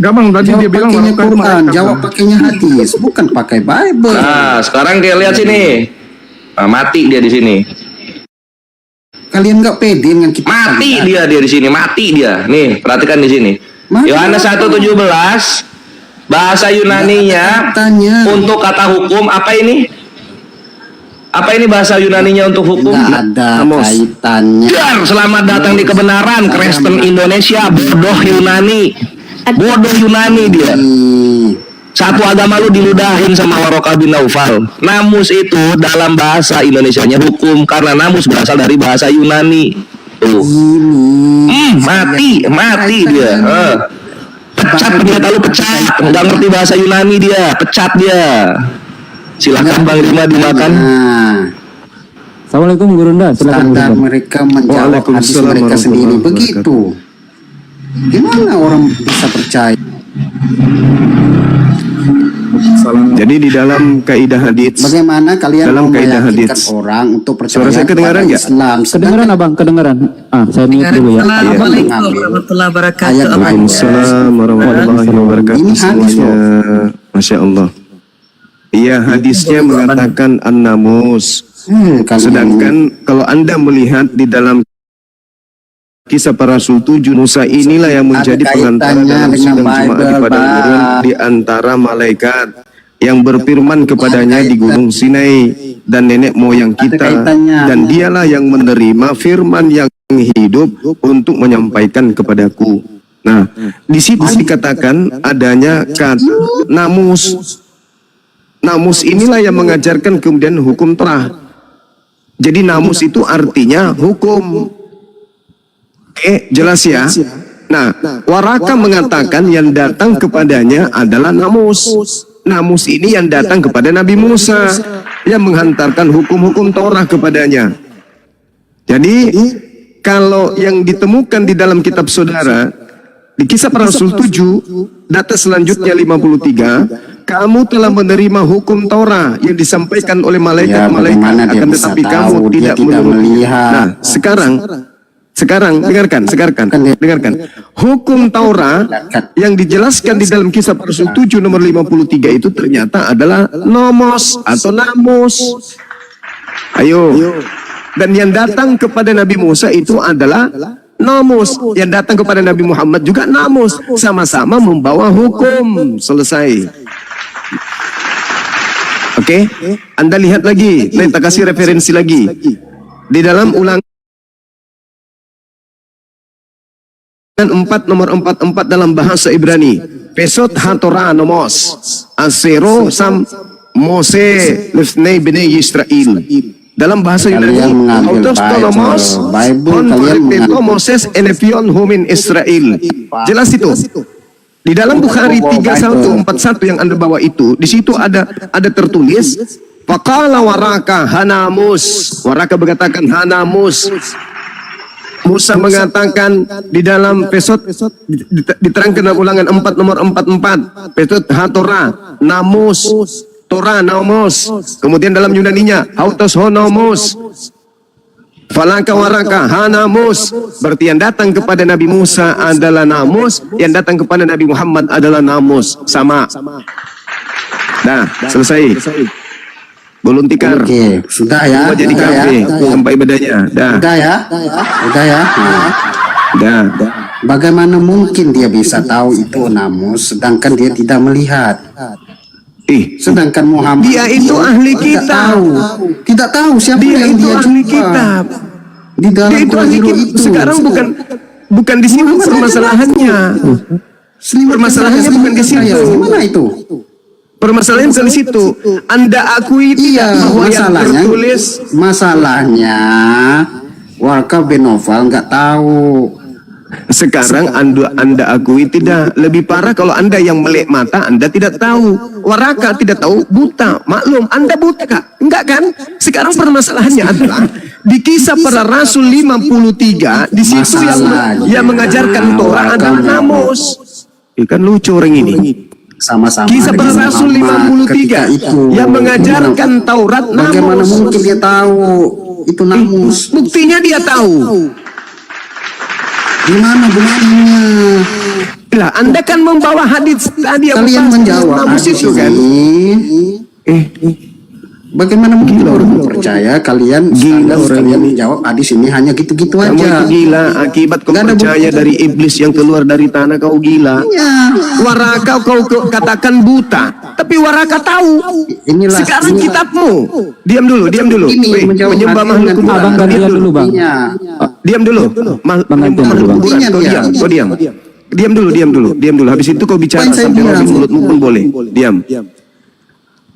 Enggak bang, tadi dia bilang waroka Quran, jawab pakainya hadis, bukan pakai Bible. Nah, sekarang kita lihat sini. Nah, mati dia di sini. Kalian nggak pede dengan kita. Mati dia di sini, mati dia. Nih, perhatikan di sini. Yohanes 1:17, bahasa Yunaninya untuk kata hukum apa ini? Apa ini bahasa Yunaninya untuk hukum? Nggak ada kaitannya. Biar selamat datang di kebenaran, Kristen Indonesia, bodoh Yunani. Bodoh Yunani dia. Satu agama lu diludahin sama waroka bin Naufal. Namus itu dalam bahasa Indonesianya hukum, karena namus berasal dari bahasa Yunani. Tuh. Mati dia. Pecat ternyata lu pecat. Nggak ngerti bahasa Yunani dia, pecat dia. Silakan Bang Rima dimakan. Assalamualaikum Gurunda. Standar mereka menjawab hadis mereka sendiri begitu. Gimana orang bisa percaya? Jadi di dalam kaidah hadits, bagaimana kalian dalam kaidah meyakinkan hadits orang untuk percaya suara saya kedengaran nggak? Islam? Kedengaran abang, kedengaran. Saya mute dulu ya. Assalamualaikum warahmatullahi wabarakatuh. Waalaikumsalam warahmatullahi wabarakatuh semuanya. Masya Allah. Iya, hadisnya mengatakan an-namus. Sedangkan kalau Anda melihat di dalam Kisah Para Rasul 7, Musa inilah yang menjadi pengantara dalam sidang Jumat di padang gurun di antara malaikat yang berfirman kepadanya di Gunung Sinai dan nenek moyang kita, dan dialah yang menerima firman yang hidup untuk menyampaikan kepadaku. Nah, di situ dikatakan adanya kata namus. Namus inilah yang mengajarkan kemudian hukum Torah. Jadi namus itu artinya hukum. Oke, jelas ya. Nah, waraka mengatakan yang datang kepadanya adalah namus. Namus ini yang datang kepada Nabi Musa, yang menghantarkan hukum-hukum Torah kepadanya. Jadi, kalau yang ditemukan di dalam kitab saudara, di Kisah Para Rasul 7, data selanjutnya 53, kamu telah menerima hukum Taurat yang disampaikan oleh malaikat-malaikat, bagaimana dia akan bisa tetapi tahu? kamu Dia tidak tidak menuruti. melihat. Nah, sekarang dengarkan. Hukum Taurat yang dijelaskan di dalam Kisah Para Rasul 7 nomor 53 itu ternyata adalah nomos atau namus. Ayo. Dan yang datang kepada Nabi Musa itu adalah namus. Yang datang kepada Nabi Muhammad juga namus. Sama-sama membawa hukum. Selesai. Oke? Anda lihat lagi. Kita kasih referensi lagi. Di dalam Ulangan 4 nomor 44 dalam bahasa Ibrani. Pesot hatora nomos. Asero sam Mose lefnei bnei Israel. Dalam bahasa Yunani, autos tonomos hon repeto Moses enepion homin Israel. Jelas itu. Di dalam Bukhari 3141 yang Anda bawa itu, di situ ada tertulis faqala waraka hanamus. Waraka berkatakan hanamus. Musa mengatakan di dalam Pesot diterangkan dalam Ulangan 4 nomor 44. Pesot hatora namus. Torah namus. Kemudian dalam Yunaninya autos honomos. Falaka waraka hanamus. Berarti yang datang kepada Nabi Musa adalah namus, yang datang kepada Nabi Muhammad adalah namus. Sama. Dah, selesai. Belum tikar. Oke, sudah ya. Jadi kafe sampai ibadahnya. Dah. Udah ya. Dah. Bagaimana mungkin dia bisa tahu itu namus sedangkan dia tidak melihat? Sedangkan Muhammad dia itu ahli kitab. Tidak tahu siapa yang dia ahli jumpa. kitab. Di dalam dia itu ahli kitab. itu. Sekarang bukan di situ permasalahannya. Permasalahannya bukan di situ. Mana itu? Permasalahannya bukan di situ. Anda akui tidak bahwa yang tertulis. Masalahnya Warka bin Nawfal nggak tahu. Sekarang anda akui tidak. Lebih parah kalau Anda yang melek mata, Anda tidak tahu. Waraka tidak tahu, buta. Maklum, Anda buta kak? Enggak kan? Sekarang permasalahannya adalah di Kisah Para Rasul 53, di situ yang mengajarkan Torah adalah namus. Ikan lucu orang ini. Sama-sama. Kisah Para Rasul 53 itu yang mengajarkan Taurat namus. Bagaimana mungkin dia tahu itu namus? Buktinya dia tahu. Gimana buktinya? Lah, Anda kan membawa hadis tadi yang kalian menjawab hadis itu kan? Bagaimana mungkin orang percaya kalian menjawab hadis ini hanya gitu-gitu aja? Kamu itu gila, akibat kau percaya dari iblis yang keluar dari tanah, kau gila. Waraka kau katakan buta, tapi Waraka tahu. Sekarang kitabmu. Diam dulu. Menyembah makhluk kuburan. Gantian dulu, Bang. Diam dulu. Makhluk kuburan, kau diam. Diam dulu. Habis itu kau bicara sampai habis mulutmu pun boleh. Diam.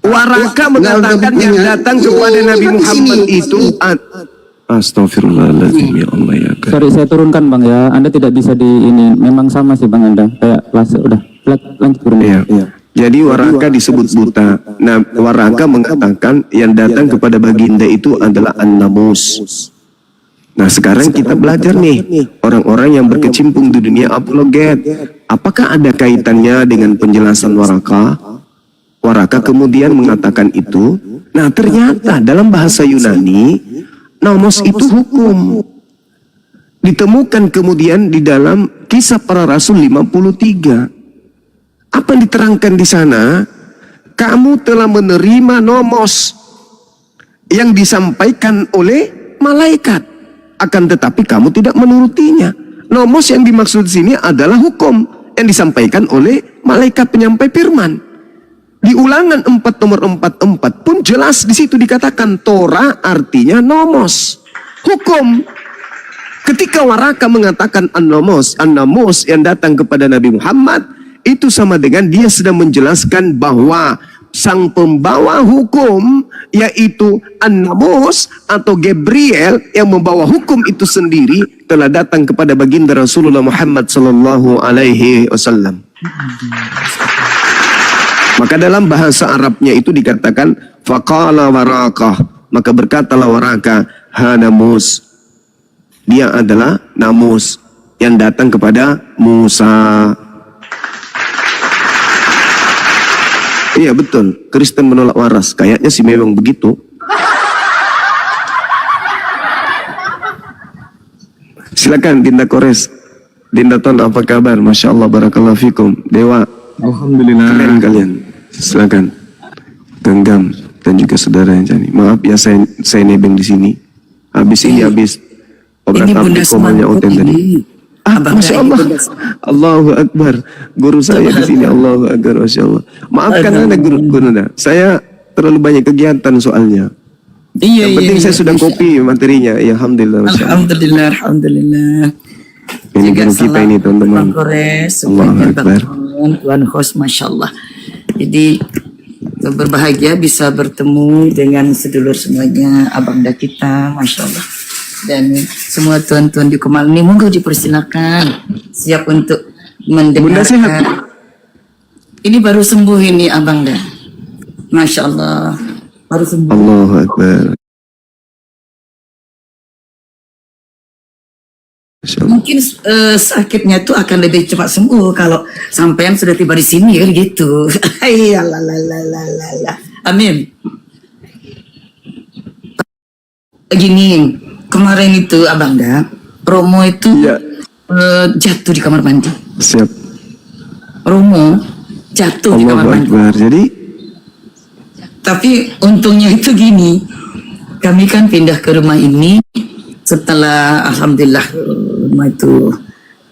Waraka mengatakan yang datang kepada Nabi Muhammad itu Astagfirullahaladzim, ya Allah ya. Sorry, saya turunkan Bang ya. Anda tidak bisa di ini. Memang sama sih Bang Anda. Kayak udah lanjut turun. Iya. Jadi Waraka disebut buta. Nah, Waraka mengatakan yang datang kepada baginda itu adalah An-Namus. Nah, sekarang kita belajar nih orang-orang yang berkecimpung di dunia apologet. Apakah ada kaitannya dengan penjelasan Waraka? Waraka kemudian mengatakan itu. Nah, ternyata dalam bahasa Yunani, nomos itu hukum. Ditemukan kemudian di dalam Kisah Para Rasul 53. Apa yang diterangkan di sana? Kamu telah menerima nomos yang disampaikan oleh malaikat. Akan tetapi kamu tidak menurutinya. Nomos yang dimaksud di sini adalah hukum yang disampaikan oleh malaikat penyampai firman. Di Ulangan 4 nomor 44 pun jelas di situ dikatakan Torah artinya nomos, hukum. Ketika Waraka mengatakan an-namus yang datang kepada Nabi Muhammad, itu sama dengan dia sedang menjelaskan bahwa sang pembawa hukum yaitu an-namus atau Gabriel yang membawa hukum itu sendiri telah datang kepada baginda Rasulullah Muhammad sallallahu alaihi wasallam. Maka dalam bahasa Arabnya itu dikatakan faqala Waraka, maka berkatalah Waraka hanamus, dia adalah namus yang datang kepada Musa. Iya betul, Kristen menolak waras. Kayaknya sih memang begitu. Silakan Dinda Kores. Dinda Ton, apa kabar? Masya Allah, barakallahu fikum. Dewa, Alhamdulillah. keren kalian. Silakan. Genggam dan juga saudara yang jani. Maaf ya saya nebeng di sini. Habis ini habis obrak Ini Bunda abdi komalnya Semangat Oten tadi. ini. Abang Masya Rai, Allah. Bunda Semangat. Allahu Akbar. Guru saya di sini. Allahu Akbar. Masya Allah. Maafkan Anda guru Anda. Saya terlalu banyak kegiatan soalnya. Iya, Yang penting saya sudah copy materinya. Ya, alhamdulillah. Masya Allah. Alhamdulillah, alhamdulillah. Ini Juga guru kita salam ini teman-teman. Bang Kores, Allahu semuanya Akbar. Bang Tuan host, Masya Allah. Jadi berbahagia bisa bertemu dengan sedulur semuanya, abangda kita, Masya Allah. Dan semua tuan-tuan di Komal ini, monggo dipersilakan, siap untuk Bunda sehat. mendengarkan. Ini baru sembuh ini abangda, Masya Allah, baru sembuh. Allahu Akbar. Masya Allah. Mungkin sakitnya itu akan lebih cepat sembuh kalau sampean sudah tiba di sini kan gitu. Amin. Gini, kemarin itu abangda, Romo itu jatuh di kamar mandi. Siap. Romo jatuh di kamar Allahu mandi. Akbar. Jadi Tapi untungnya itu gini, kami kan pindah ke rumah ini setelah alhamdulillah rumah itu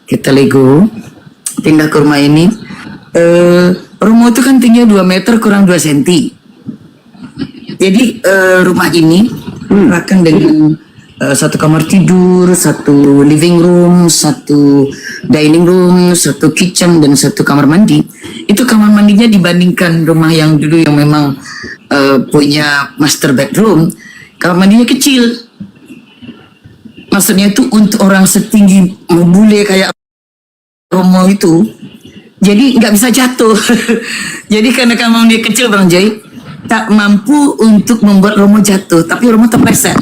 kita lego pindah ke rumah ini. Rumah itu kan tingginya 2 meter kurang 2 senti. Jadi rumah ini akan dengan satu kamar tidur, satu living room, satu dining room, satu kitchen dan satu kamar mandi. Itu kamar mandinya dibandingkan rumah yang dulu yang memang punya master bedroom, kamar mandinya kecil. Maksudnya itu untuk orang setinggi bule kayak Romo itu, jadi nggak bisa jatuh. Jadi karena kamar mandi kecil Bang Jai, tak mampu untuk membuat Romo jatuh, tapi Romo terpleset.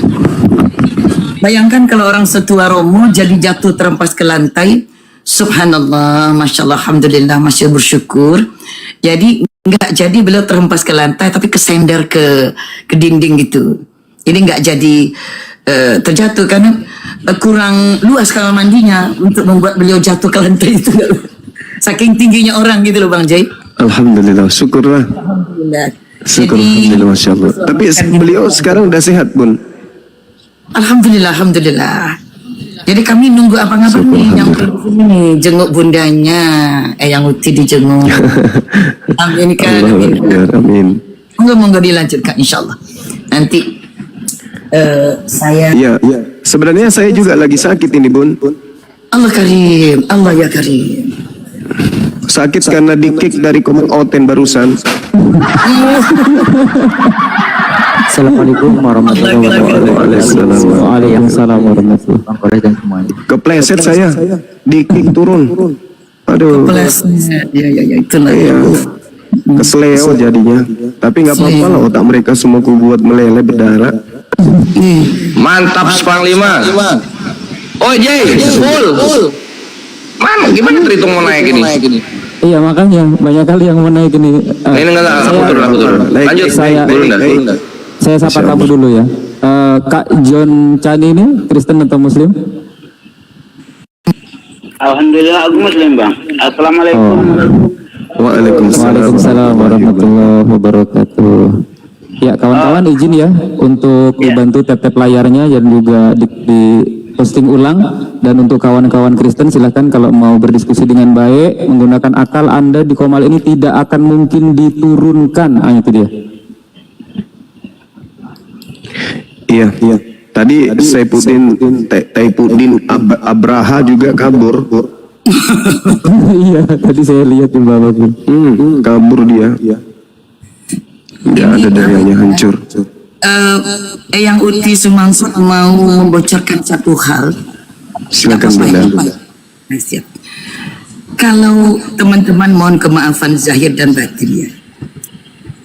Bayangkan kalau orang setua Romo jadi jatuh terempas ke lantai, subhanallah, masya Allah, alhamdulillah, masih bersyukur. Jadi nggak jadi beliau terhempas ke lantai, tapi kesender ke dinding gitu. Ini nggak jadi terjatuh karena kurang luas kamar mandinya untuk membuat beliau jatuh ke lantai itu. Saking tingginya orang gitu loh Bang Jai. alhamdulillah, syukurlah. Alhamdulillah. Syukur, Jadi, alhamdulillah, Masya Allah. Tapi beliau sekarang udah sehat, Bun. alhamdulillah, alhamdulillah. Jadi kami nunggu abang-abang nih yang di sini nih, jenguk bundanya, yang Uti dijenguk. Amin kan, Allahu amin. Akbar, amin. Monggo dilanjutkan insyaallah. Nanti saya Iya, iya. Sebenarnya saya juga lagi sakit ini, Bun. Allah Karim, Allah ya Karim. Sakit karena di-kick dari Komang Oten barusan. Assalamualaikum warahmatullahi wabarakatuh. Waalaikumsalam warahmatullahi wabarakatuh dan semuanya. Kepleset saya. Di-kick turun. Aduh. Kepleset. Ya itulah. Iya. Kesleo jadinya. Tapi nggak apa-apa lah, otak mereka semua ku buat meleleh berdarah. Mantap Panglima. Oh Jay, full. Mana gimana terhitung mau naik ini? Iya makanya banyak kali yang mau naik ini. Ini enggak aku turun. Lanjut turun. Saya sapa kamu dulu ya. Kak John Chani ini Kristen atau Muslim? Alhamdulillah aku Muslim Bang. Assalamualaikum. Waalaikumsalam warahmatullahi wabarakatuh. Ya kawan-kawan izin ya untuk bantu tap-tap layarnya dan juga di posting ulang, dan untuk kawan-kawan Kristen silahkan kalau mau berdiskusi dengan baik menggunakan akal Anda di Komal ini tidak akan mungkin diturunkan. Itu dia. Iya, iya. Tadi Saifuddin Abraha juga kabur. Iya, tadi saya lihat di bawah. Kabur dia. Dia ada dayanya hancur. Yang Uti Sumangsut mau membocorkan satu hal. Silakan Bunda. Nah, siap. Kalau teman-teman mohon kemaafan zahir dan batin ya.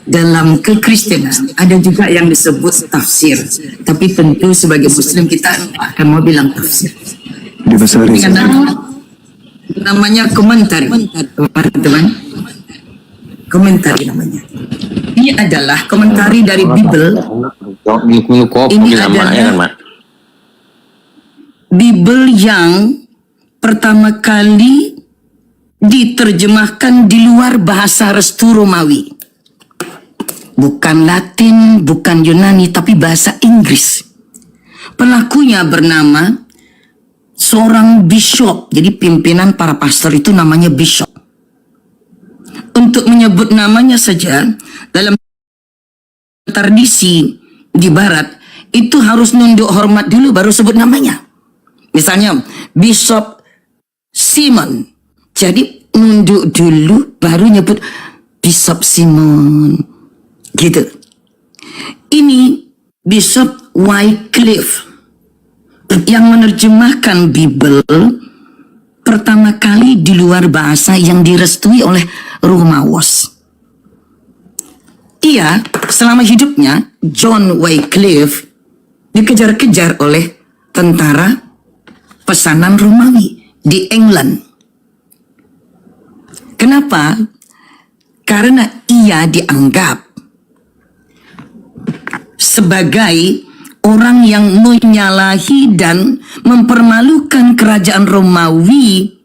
Dalam kekristenan ada juga yang disebut tafsir. Tapi tentu sebagai muslim kita akan mau bilang tafsir. Dibesari. Namanya komentar, teman-teman. Komentar namanya. Ini adalah komentari dari Bible. Ini adalah Bible yang pertama kali diterjemahkan di luar bahasa restu Romawi. Bukan Latin, bukan Yunani, tapi bahasa Inggris. Pelakunya bernama seorang bishop. Jadi pimpinan para pastor itu namanya bishop. Untuk menyebut namanya saja, dalam tradisi di barat, itu harus nunduk hormat dulu baru sebut namanya. Misalnya, Bishop Simon. Jadi, nunduk dulu baru nyebut Bishop Simon. Gitu. Ini Bishop Wycliffe yang menerjemahkan Bible pertama kali di luar bahasa yang direstui oleh Romawas. Ia, selama hidupnya, John Wycliffe, dikejar-kejar oleh tentara pesanan Romawi di England. Kenapa? Karena ia dianggap sebagai orang yang menyalahi dan mempermalukan kerajaan Romawi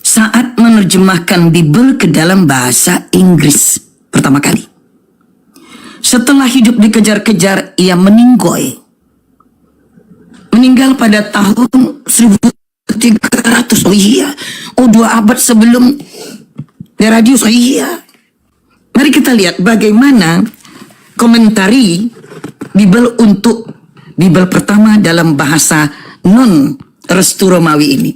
saat menerjemahkan Bible ke dalam bahasa Inggris pertama kali. Setelah hidup dikejar-kejar, ia meninggal pada tahun 1300. Oh iya, 2 abad sebelum Herodias. Oh iya. Mari kita lihat bagaimana komentari Bible untuk Bible pertama dalam bahasa non restu Romawi ini.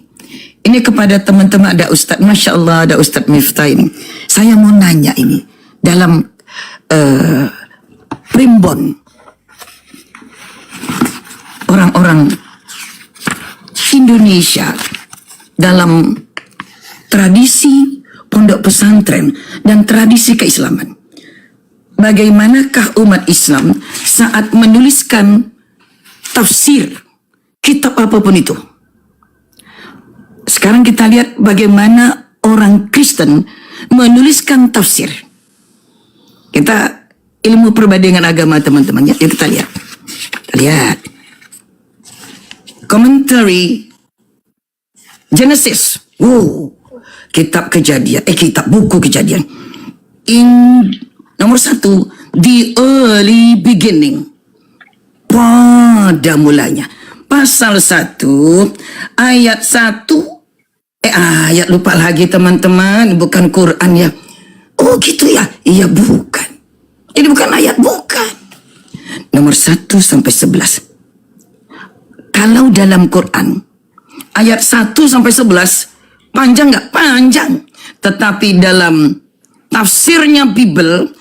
Ini kepada teman-teman, ada Ustadz, Masya Allah, ada Ustadz Miftah ini. Saya mau nanya ini, dalam primbon, orang-orang Indonesia dalam tradisi pondok pesantren dan tradisi keislaman, bagaimanakah umat Islam saat menuliskan tafsir kitab apapun itu? Sekarang kita lihat bagaimana orang Kristen menuliskan tafsir. Kita ilmu perbandingan agama teman-teman, ya kita lihat. Kita lihat. Commentary Genesis. Kitab Kejadian, kitab buku Kejadian. Nomor 1, the early beginning. Pada mulanya. Pasal 1, ayat 1. Ayat lupa lagi teman-teman, bukan Quran ya. Oh gitu ya? Iya bukan. Jadi bukan ayat, bukan. Nomor 1 sampai 11. Kalau dalam Quran, ayat 1 sampai 11, panjang nggak? Panjang. Tetapi dalam tafsirnya Bible,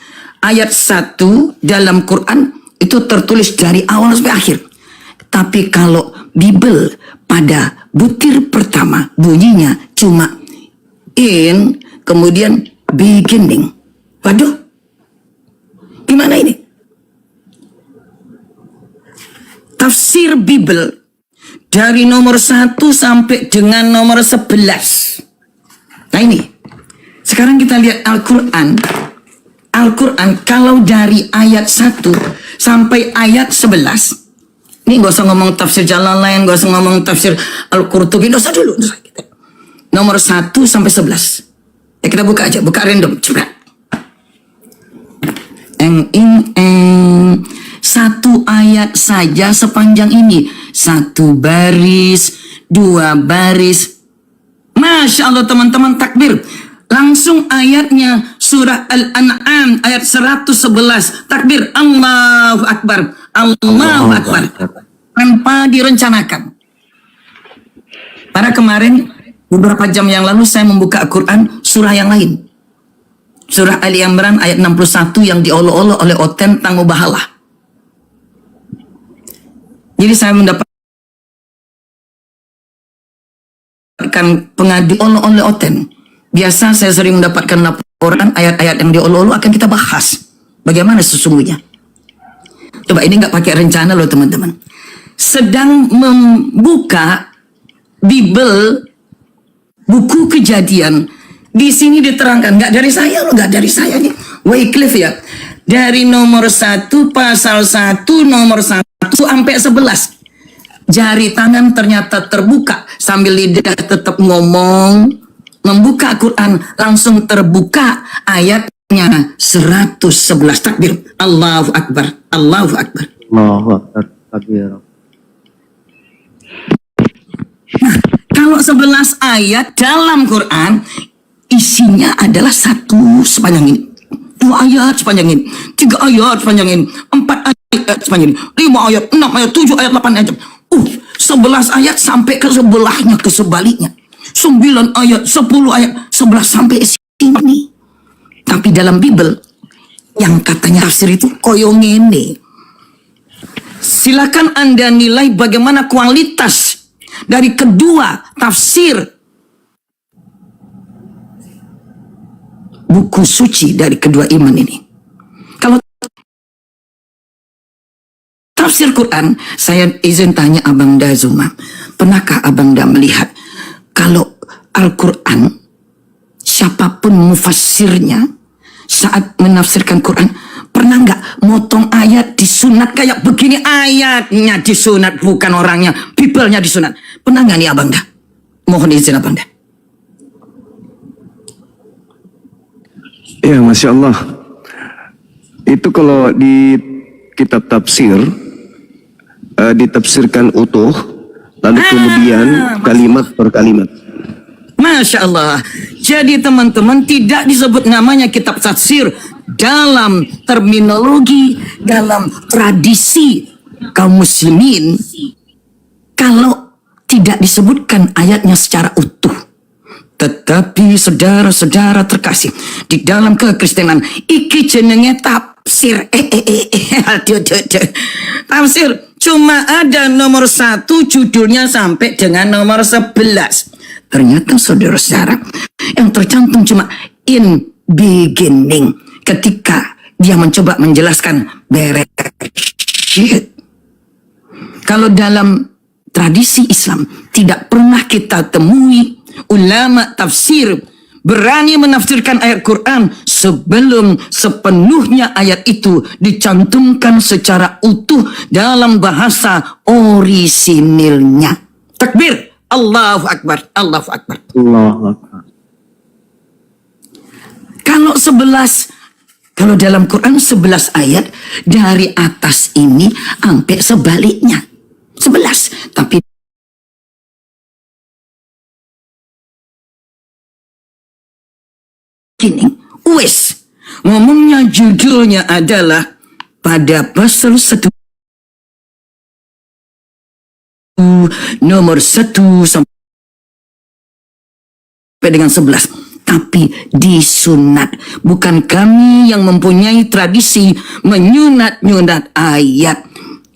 ayat 1 dalam Quran, itu tertulis dari awal sampai akhir. Tapi kalau Bible pada butir pertama, bunyinya cuma in, kemudian beginning. Waduh, gimana ini? Tafsir Bible dari nomor 1 sampai dengan nomor 11. Nah ini, sekarang kita lihat Al-Quran. Al-Quran kalau dari ayat 1 sampai ayat 11. Ini gak usah ngomong tafsir Jalalain, gak usah ngomong tafsir Al-Qurtubi, gak usah dulu. Nomor 1 sampai 11. Ya kita buka aja, buka random, coba. Satu ayat saja sepanjang ini. 1 baris, 2 baris. Masya Allah teman-teman, takbir. Langsung ayatnya surah Al-An'am ayat 111. Takbir, Allahu Akbar. Allahu Akbar. Tanpa direncanakan. Pada kemarin, beberapa jam yang lalu saya membuka Al-Quran surah yang lain. Surah Ali Imran ayat 61 yang diolok-olok oleh Oten Tangguh Bahala. Jadi saya mendapatkan pengadu oleh Oten. Biasa saya sering mendapatkan laporan ayat-ayat yang diolok-olok akan kita bahas. Bagaimana sesungguhnya. Coba ini nggak pakai rencana loh teman-teman. Sedang membuka Bible, buku Kejadian. Di sini diterangkan, nggak dari saya loh, nggak dari saya nih. Wycliffe ya. Dari nomor 1, pasal 1, nomor 1 sampai 11. Jari tangan ternyata terbuka, sambil lidah tetap ngomong. Membuka Quran, langsung terbuka ayatnya 111. Takbir. Allahu Akbar. Allahu Akbar. Allahu Akbar. Takbir. Nah, kalau 11 ayat dalam Quran, isinya adalah 1 sepanjang ini, 2 ayat sepanjang ini, 3 ayat sepanjang ini, 4 ayat sepanjang ini, 5 ayat, 6 ayat, 7 ayat, 8 ayat. 11 ayat sampai ke sebelahnya, ke sebaliknya. 9 ayat, 10 ayat, 11 sampai sini. Tapi dalam Bible, yang katanya tafsir itu koyo ngene. Silakan Anda nilai bagaimana kualitas dari kedua tafsir buku suci dari kedua iman ini. Kalau tafsir Quran, saya izin tanya Abang Dazuma, pernahkah Abang Da melihat kalau Al-Quran, siapapun mufassirnya saat menafsirkan Quran, pernah nggak motong ayat disunat kayak begini? Ayatnya disunat, bukan orangnya, Bible-nya disunat. Pernah nggak nih Abang Da? Mohon izin Abang Da. Ya, Masya Allah. Itu kalau di kitab tafsir, ditafsirkan utuh, lalu kemudian kalimat per kalimat. Masya Allah. Jadi teman-teman, tidak disebut namanya kitab tafsir dalam terminologi, dalam tradisi kaum muslimin, kalau tidak disebutkan ayatnya secara utuh. Tetapi saudara-saudara terkasih, di dalam kekristenan iki jenenge tafsir. Tafsir cuma ada nomor 1, judulnya sampai dengan nomor 11. Ternyata saudara-saudara, yang tercantum cuma in beginning. Ketika dia mencoba menjelaskan Bereshit. Kalau dalam tradisi Islam tidak pernah kita temui ulama tafsir berani menafsirkan ayat Quran sebelum sepenuhnya ayat itu dicantumkan secara utuh dalam bahasa orisinilnya. Takbir. Allahu Akbar. Allahu Akbar. Allahu Akbar. Kalau dalam Quran 11 ayat, dari atas ini sampai sebaliknya 11. Tapi gini, wes ngomongnya, judulnya adalah pada pasal 1 nomor 1 sampai dengan 11. Tapi disunat. Bukan kami yang mempunyai tradisi menyunat-nyunat ayat.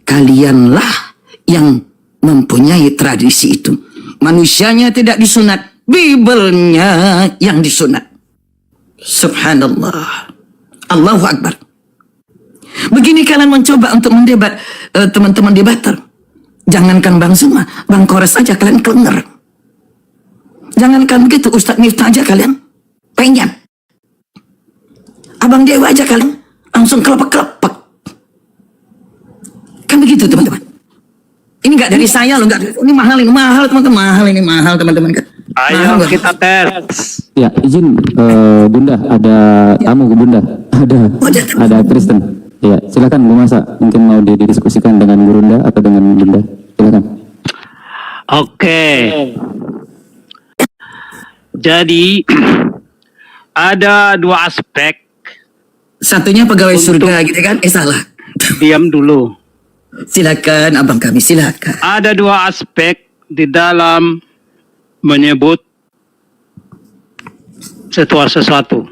Kalianlah yang mempunyai tradisi itu. Manusianya tidak disunat, Bible-nya yang disunat. Subhanallah. Allahu Akbar. Begini kalian mencoba untuk mendebat teman-teman debater. Jangankan Bang Zuma, Bang Kores aja kalian kelenger. Jangankan begitu, Ustadz Miftah aja kalian pengen. Abang Dewa aja kalian langsung kelepek-kelepek. Kan begitu teman-teman. Ini nggak dari saya loh, nggak. Ini mahal teman-teman, mahal teman-teman kan. Ayo kita tes. Ya, izin Bunda, ada tamu Bunda, ada Kristen. Ya, silakan Bu Masa, mungkin mau didiskusikan dengan Bunda atau dengan Bunda. Silakan. Oke. Jadi ada 2 aspek. Satunya pegawai surga gitu kan? Salah. Diam dulu. Silakan abang kami, silakan. Ada 2 aspek di dalam menyebut sesuatu.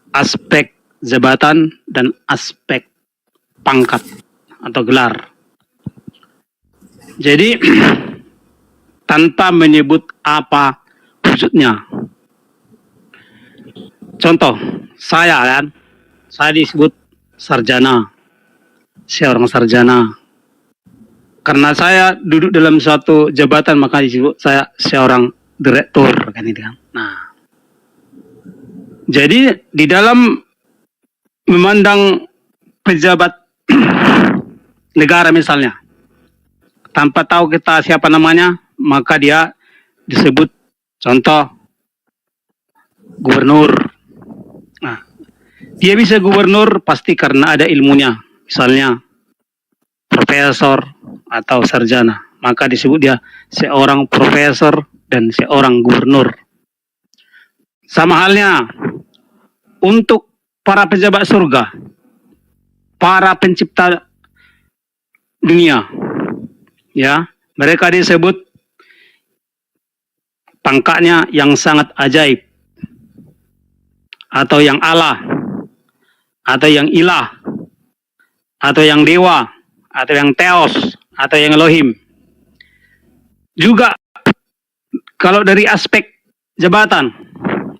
Aspek jabatan dan aspek pangkat atau gelar. Jadi tanpa menyebut apa wujudnya. Contoh, saya disebut sarjana. Saya orang sarjana. Karena saya duduk dalam suatu jabatan, maka disebut saya seorang direktur, kan itu kan. Nah, jadi di dalam memandang pejabat negara misalnya, tanpa tahu kita siapa namanya, maka dia disebut contoh gubernur. Nah, dia bisa gubernur pasti karena ada ilmunya, misalnya profesor atau sarjana, maka disebut dia seorang profesor dan seorang gubernur. Sama halnya untuk para pejabat surga, para pencipta dunia, ya, mereka disebut pangkatnya yang sangat ajaib, atau yang Allah, atau yang ilah, atau yang dewa, atau yang teos, atau yang Elohim. Juga kalau dari aspek jabatan,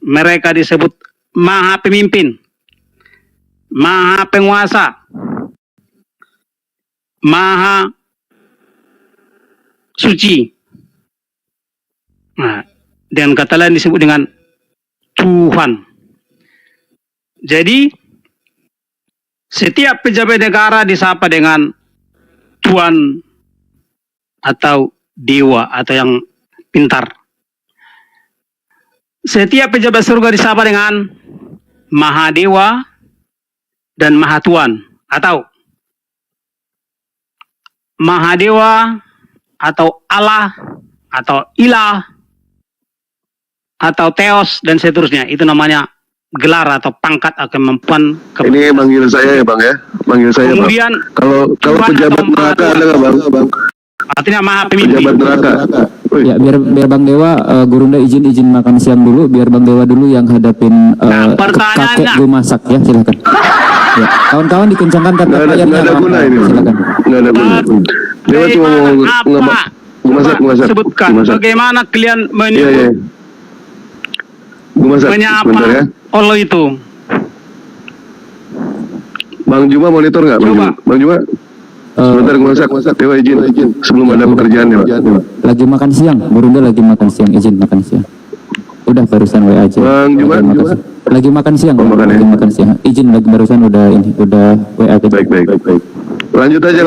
mereka disebut maha pemimpin, maha penguasa, maha suci. Nah, dan kata lain disebut dengan Tuhan. Jadi setiap pejabat negara disapa dengan Tuan atau dewa atau yang pintar. Setiap pejabat surga disapa dengan Mahadewa dan Mahatuan, atau Mahadewa atau Allah atau ilah atau teos dan seterusnya. Itu namanya gelar atau pangkat atau kemampuan. Ini manggil saya ya Bang ya, manggil saya Kemudian, Bang. Kalau pejabat neraka ada nggak Bang? Artinya maha pemimpin. Pejabat neraka. Ya, biar Bang Dewa, Gurunda izin makan siang dulu, biar Bang Dewa dulu yang hadapin kakek gue masak ya, silakan. Ya, kawan-kawan dikencangkan kata layarnya. Nggak ada guna ini. Silakan. Nggak ada guna. Dewa cuma mau masak. Sebutkan bagaimana kalian menyapa ya. Allah itu. Bang Juma monitor nggak? Bang Juma. Sebentar gue masak. Dewa izin sebelum ada pekerjaan ya Pak. Lagi makan siang, Gurunda lagi makan siang, izin makan siang. Udah barusan WA aja. Bang Juma. Lagi makan siang, lagi makan siang. Izin lagi barusan udah WA aja. Baik. Lanjut aja.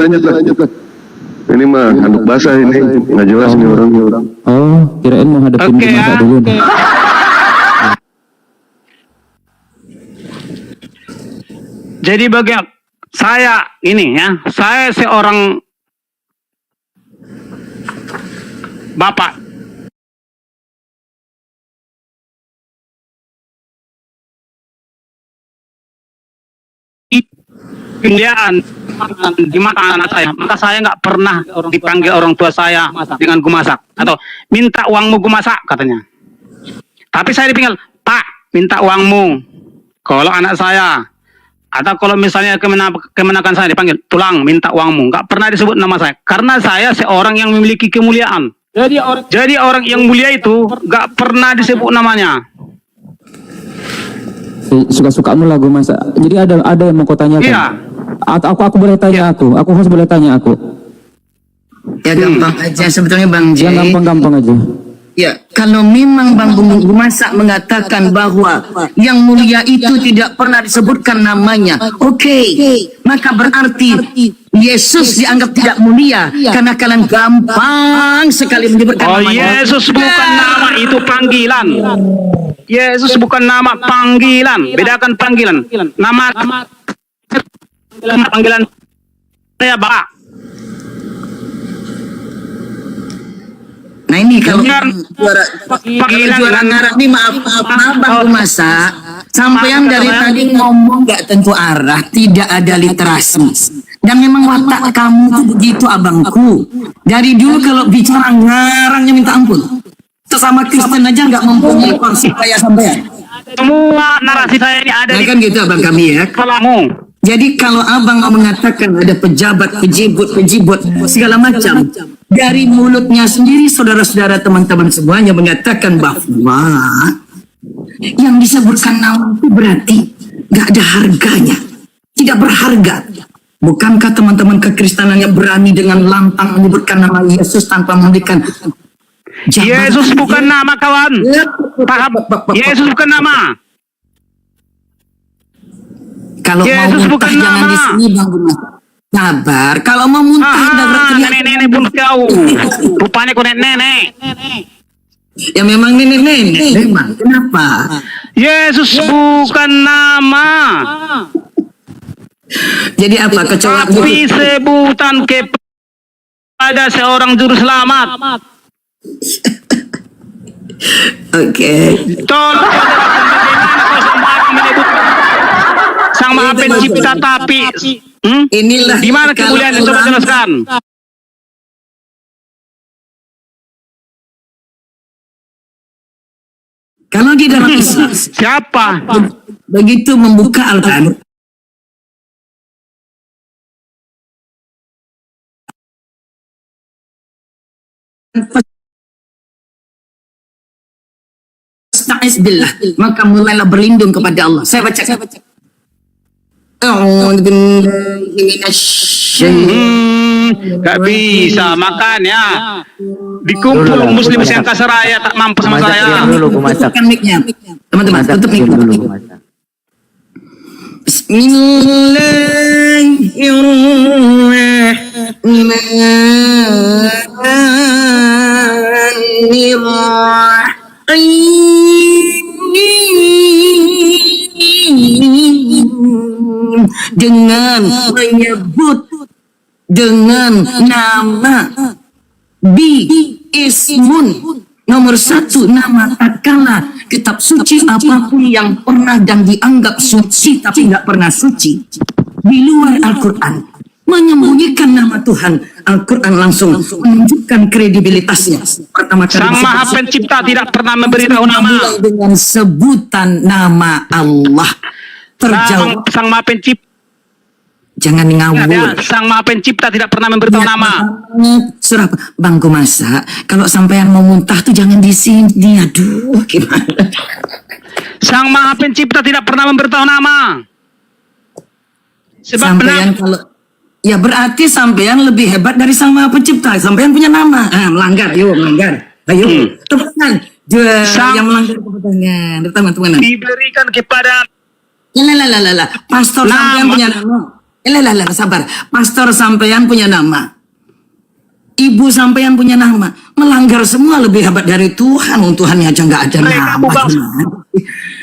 Ini mah handuk basah ini, nggak jelas nih orang. Oh, kirain mau hadapin gue masak dulu. Jadi bagi saya ini ya, saya seorang bapak. Kemuliaan di mata anak saya, maka saya nggak pernah dipanggil orang tua saya dengan gumasak atau minta uangmu gumasak katanya. Tapi saya dipanggil Pak, minta uangmu. Kalau anak saya, atau kalau misalnya kemenakan saya dipanggil tulang, minta uangmu. Nggak pernah disebut nama saya, karena saya seorang yang memiliki kemuliaan. Jadi orang yang mulia itu nggak pernah disebut namanya. Suka-sukamu lagu masa. Jadi ada yang mau kau tanyakan. Iya. Atau aku boleh tanya aku harus boleh tanya aku. Ya gampang aja sebetulnya Bang J. Ya gampang aja. Ya, kalau memang Bang Gumasak mengatakan bahwa yang mulia itu tidak pernah disebutkan namanya, oke, maka berarti Yesus dianggap tidak mulia karena kalian gampang sekali menyebutkan namanya. Yesus bukan nama, itu panggilan. Yesus bukan nama, panggilan. Bedakan panggilan. Nama panggilan saya Bapak. Nah ini kalau juara ngarang ini maaf Bang Gumasak, sampai yang dari tadi ngomong nggak tentu arah, tidak ada literasi. Dan memang watak kamu tuh begitu abangku. Dari dulu kalau bicara ngarangnya minta ampun. Sesama Kristen aja nggak mempunyai konsep kayak sampean. Semua narasi saya ini ada. Nah, kan gitu abang kami ya. Jadi kalau abang mengatakan ada pejabat, pejibut, segala macam, dari mulutnya sendiri saudara-saudara teman-teman semuanya mengatakan bahwa yang disebutkan nama itu berarti nggak ada harganya, tidak berharga. Bukankah teman-teman kekristenan yang berani dengan lantang menyebutkan nama Yesus tanpa memberikan Yesus bukan nama kawan. Paham? Yesus bukan nama. Kalau mau muntah jangan di sini Bang Gumas. Sabar, kalau mau muntah nenek-nenek pun kau. Rupanya kau nenek-nenek. Ya memang nenek-nenek. Memang. Kenapa? Yesus bukan nama. Jadi apa kecoa? Tapi sebutan kepada seorang juru selamat. Oke. Tolong menyebut Sang Maha Pencipta tapi inilah di mana kemuliaan itu? Coba jelaskan. Kalau di dalam Islam siapa begitu membuka Al-Quran Billah, maka mulailah berlindung kepada Allah. Saya baca. Gak bisa, makanya dikumpul muslim yang kasaraya tak mampu sama saya. Tutupkan mic-nya. Teman-teman, tutup mic. Dengan menyebut dengan nama ismun nomor 1 nama tatkala kitab suci apapun yang pernah dan dianggap suci tapi nggak pernah suci di luar Al-Quran menyembunyikan nama Tuhan, Al-Quran langsung menunjukkan kredibilitasnya. Pertama kali Sang Maha Pencipta tidak pernah memberitahu nama dengan sebutan nama Allah. Terjawab Sang Maha Pencipta. Jangan ngawur. Sang Maha Pencipta tidak pernah memberitahu nama. Surah Bang Gumasa, kalau sampean mau muntah tuh jangan di sini. Aduh, gimana? Sang Maha Pencipta tidak pernah memberitahu nama. Sebab sampean kalau ya berarti sampean lebih hebat dari Sang Maha Pencipta. Sampean punya nama. Melanggar, yuk melanggar. Ayo, tepuk tangan. Yang melanggar tepuk tangan. Teman-teman. Diberikan kepada Pastor sampean punya nama. Sabar. Pastor sampean punya nama. Ibu sampean punya nama. Melanggar semua lebih hebat dari Tuhan. Tuhannya aja nggak ada nama.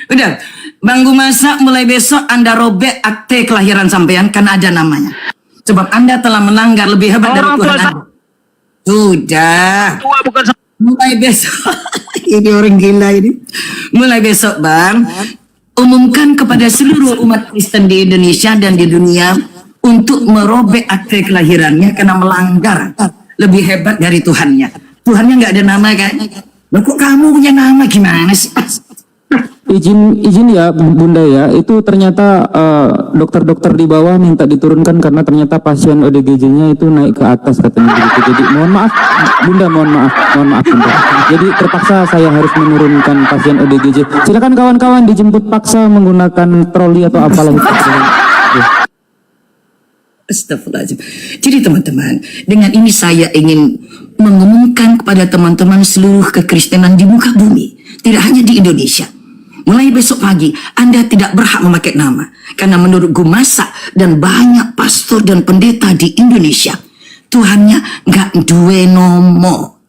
Udah, Bang Gumasa, mulai besok Anda robek akte kelahiran sampean karena ada namanya. Sebab Anda telah melanggar lebih hebat dari Tuhan Anda. Sudah. Mulai besok. Ini orang gila ini. Mulai besok, Bang. Umumkan kepada seluruh umat Kristen di Indonesia dan di dunia untuk merobek akte kelahirannya karena melanggar lebih hebat dari Tuhannya. Tuhannya nggak ada nama kan? Loh, kok kamu punya nama gimana sih? Izin ya Bunda ya, itu ternyata dokter-dokter di bawah minta diturunkan karena ternyata pasien ODGJ-nya itu naik ke atas katanya begitu. Jadi mohon maaf Bunda, mohon maaf Bunda. Jadi terpaksa saya harus menurunkan pasien ODGJ. Silakan kawan-kawan dijemput paksa menggunakan troli atau apalah itu. Astagfirullahaladzim. Jadi teman-teman, dengan ini saya ingin mengumumkan kepada teman-teman seluruh kekristenan di muka bumi, tidak hanya di Indonesia. Mulai besok pagi, Anda tidak berhak memakai nama. Karena menurut Gumasa dan banyak pastor dan pendeta di Indonesia, Tuhannya nggak duwe nomo.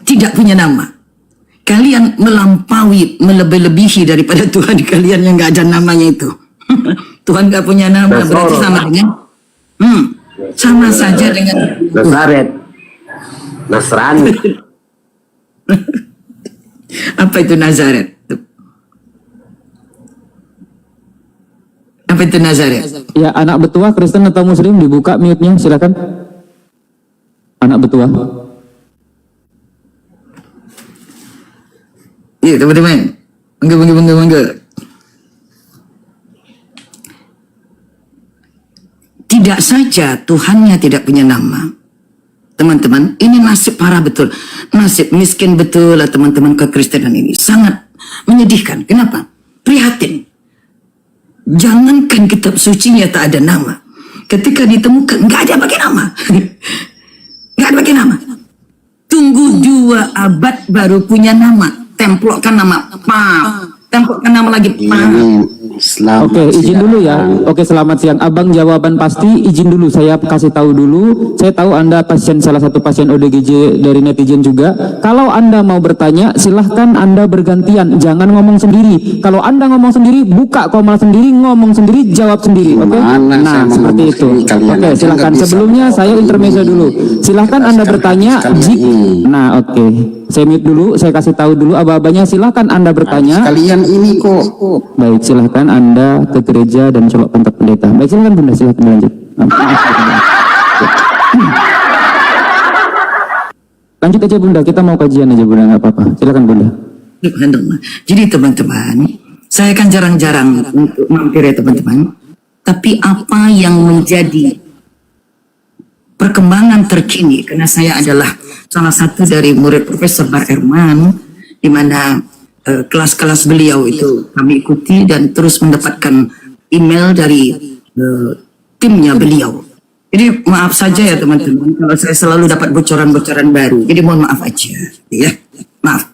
Tidak punya nama. Kalian melampaui, melebih-lebihi daripada Tuhan kalian yang nggak ada namanya itu. Tuhan nggak punya nama, berarti sama dengan sama saja dengan Nazaret, Nasrani. Apa itu Nazaret? Apa itu Nazaret? Ya, anak betua Kristen atau Muslim dibuka mute-nya, silakan. Anak betua. Iya teman-teman, bangga. Tidak saja Tuhannya tidak punya nama. Teman-teman, ini nasib parah betul. Nasib miskin betul lah teman-teman kekristenan ini. Sangat menyedihkan. Kenapa? Prihatin. Jangankan kitab sucinya tak ada nama. Ketika ditemukan, nggak ada pakai nama. Nggak ada pakai nama. Tunggu 2 abad baru punya nama. Templokkan nama. Templokkan nama lagi. Oke, izin dulu ya. Oke, selamat siang. Abang jawaban pasti, izin dulu. Saya kasih tahu dulu. Saya tahu Anda salah satu pasien ODGJ dari netizen juga. Kalau Anda mau bertanya, silahkan Anda bergantian. Jangan ngomong sendiri. Kalau Anda ngomong sendiri, buka komal sendiri, ngomong sendiri, jawab sendiri. Oke? Nah, seperti itu. Oke, silahkan. Sebelumnya saya intermezzo dulu. Silahkan Anda bertanya. Nah, oke. Saya mute dulu. Saya kasih tahu dulu aba-abanya. Silahkan Anda bertanya. Kalian ini kok. Baik, silahkan Anda ke gereja dan sholat tempat pendeta. Baik, silahkan Bunda, silahkan lanjut. Lanjut aja Bunda, kita mau kajian aja Bunda, nggak apa-apa. Silahkan Bunda. Jadi teman-teman, saya kan jarang-jarang untuk mampir ya teman-teman. Tapi apa yang menjadi perkembangan terkini, karena saya adalah salah satu dari murid Profesor Bar Erman, di mana kelas-kelas beliau itu kami ikuti dan terus mendapatkan email dari timnya beliau. Jadi maaf saja ya teman-teman kalau saya selalu dapat bocoran-bocoran baru. Jadi mohon maaf aja, ya. Maaf.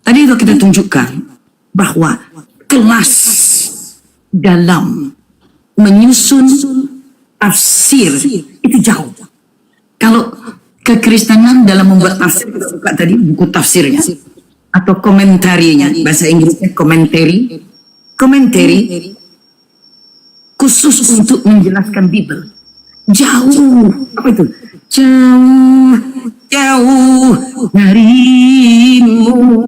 Tadi itu kita tunjukkan bahwa kelas dalam menyusun tafsir itu jauh. Kalau kekristenan dalam membuat tafsir, kita buka tadi buku tafsirnya atau komentarinya, bahasa Inggrisnya commentary khusus untuk menjelaskan Bible. Jauh, apa itu? Jauh darimu.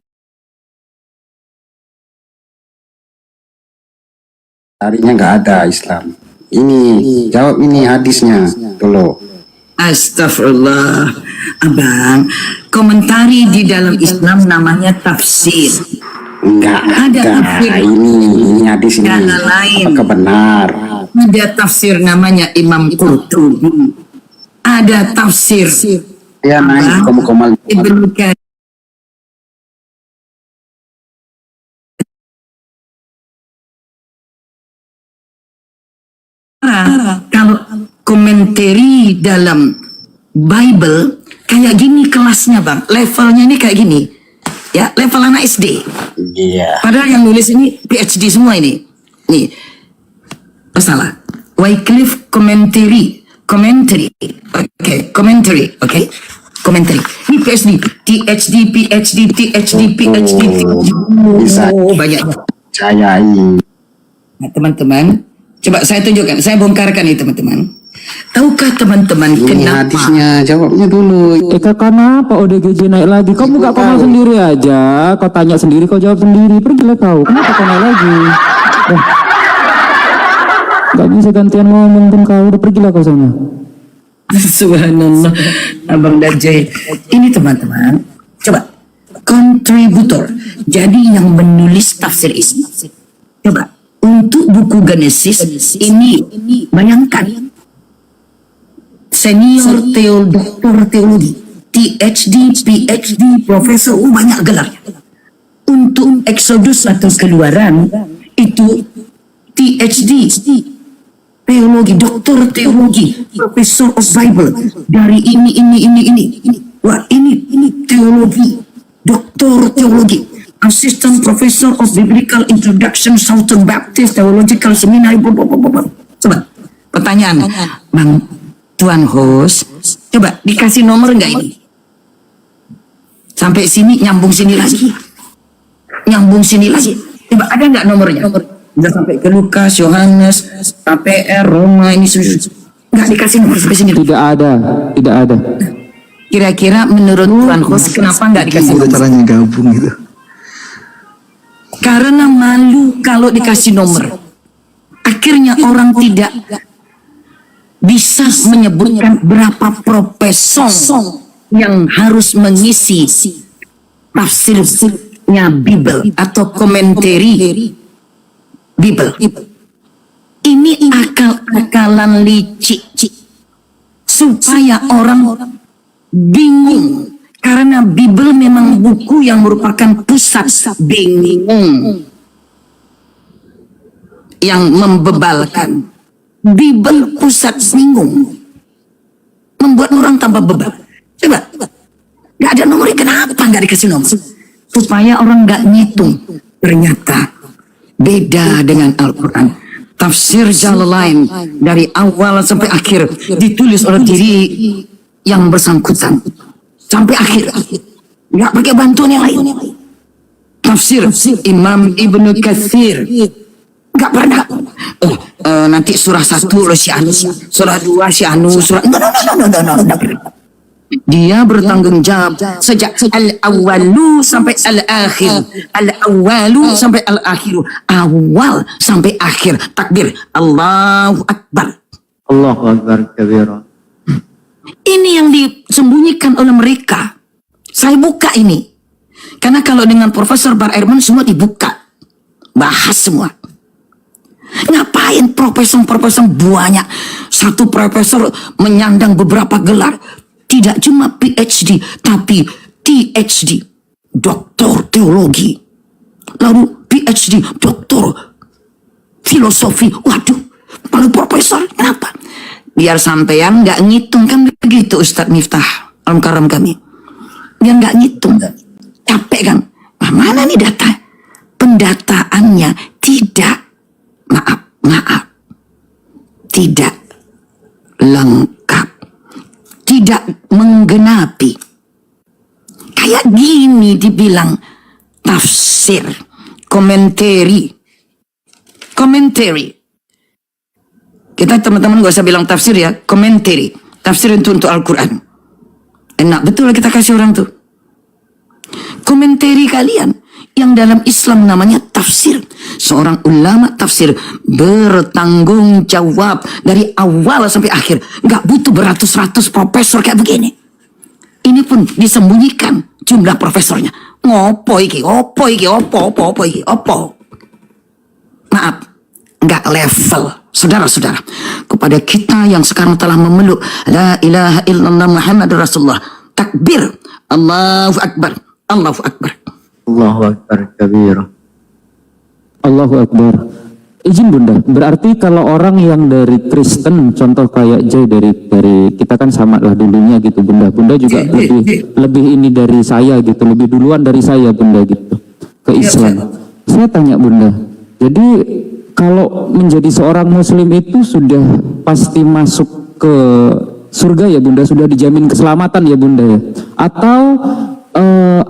Tadinya nggak ada Islam. Ini jawab ini hadisnya dulu. Astagfirullah, abang. Komentari di dalam Islam namanya tafsir. Enggak ada tafsir. Ini hadis ini. Lain. Apakah benar? Ada tafsir namanya Imam Qurtubi. Ada tafsir. Ya naik komal. Ibnu Katsir. Kalau komentari dalam Bible kayak gini kelasnya bang, levelnya ini kayak gini, ya level anak SD. Iya. Padahal yang nulis ini PhD semua ini. Nih, salah. Wycliffe commentary, oke, commentary. Ini PhD, PhD. Bisa. Banyaknya. Saya ini. Nah, teman-teman. Coba saya tunjukkan, saya bongkarkan nih teman-teman. Tahukah teman-teman kenapa? Hadisnya jawabnya dulu. Eka kenapa ODGJ naik lagi? Kau buka komal sendiri aja. Kau tanya sendiri, kau jawab sendiri. Pergilah kau. Kenapa kau naik lagi? Gak bisa gantian ngomong pun kau. Udah pergilah kau sana. Subhanallah, Abang Dajjal. Ini teman-teman. Coba, kontributor. Jadi yang menulis tafsir ini. Coba. Untuk buku Genesis ini bayangkan senior doktor teologi, PhD, profesor, banyak gelarnya. Untuk Exodus atau Keluaran itu PhD, teologi, doktor teologi, profesor of Bible dari ini. Wah ini teologi, doktor teologi. Assistant Professor of Biblical Introduction Southern Baptist Theological Seminary. Coba pertanyaan, Bang Tuan Host, coba dikasih nomor nggak ini? Sampai sini nyambung sini lagi. Coba ada nggak nomornya? Udah sampai ke Lukas, Yohanes, KPR, Roma ini nggak dikasih nomor sampai sini? Tidak ada. Kira-kira menurut Tuan Host kenapa nggak dikasih nomor? Caranya gabung gitu. Karena malu kalau dikasih nomor. Akhirnya orang tidak bisa menyebutkan berapa profesor yang harus mengisi tafsirnya Bible atau komentari Bible. Ini akal-akalan licik supaya orang bingung. Karena Bible memang buku yang merupakan pusat bingung, yang membebalkan. Bible pusat bingung, membuat orang tambah bebal. Coba, nggak ada nomornya, kenapa nggak dikasih nomor? Supaya orang nggak ngitung. Ternyata Beda dengan Al-Quran. Tafsir Jalalain dari awal sampai akhir ditulis oleh diri yang bersangkutan sampai akhir, nggak pakai bantuan yang lain. Tafsir Imam Ibnu Katsir nggak pernah. Nanti surah 1 oleh si Anu, surah 2 si Anu, surah no. Dia bertanggung jawab sejak al-awwalu sampai al-akhir, al-awwalu sampai al-akhiru, awal sampai akhir. Takbir, Allahu Akbar. Allahu Akbar kabira. Ini yang disembunyikan oleh mereka. Saya buka ini, karena kalau dengan Profesor Bar Airman semua dibuka, bahas semua. Ngapain profesor banyak? Satu profesor menyandang beberapa gelar. Tidak cuma PhD, tapi THD, doktor teologi. Lalu PhD, doktor filosofi. Waduh, lalu profesor, kenapa? Biar sampean nggak ngitung, kan begitu Ustadz Miftah Al-Mukarram kami. Biar nggak ngitung, capek kan? Mana nih data? Pendataannya tidak, maaf, tidak lengkap, tidak menggenapi. Kayak gini dibilang tafsir, komentari. Kita teman-teman gak usah bilang tafsir ya, komentari. Tafsir untuk Al-Quran. Enak betul kita kasih orang tuh. Komentari kalian yang dalam Islam namanya tafsir. Seorang ulama tafsir bertanggung jawab dari awal sampai akhir. Gak butuh beratus-ratus profesor kayak begini. Ini pun disembunyikan jumlah profesornya. Opo iki. Maaf, gak level. Saudara-saudara, kepada kita yang sekarang telah memeluk la ilaha illallah Muhammadur Rasulullah, takbir, Allahu Akbar, Allahu Akbar. Allahu Akbar kabir. Allahu Akbar. Izin Bunda, berarti kalau orang yang dari Kristen, contoh kayak Jay dari kita kan sama lah dulunya gitu Bunda. Bunda juga lebih ini dari saya gitu, lebih duluan dari saya Bunda gitu ke Islam. Saya tanya Bunda, jadi kalau menjadi seorang Muslim itu sudah pasti masuk ke surga ya Bunda, sudah dijamin keselamatan ya Bunda ya? Atau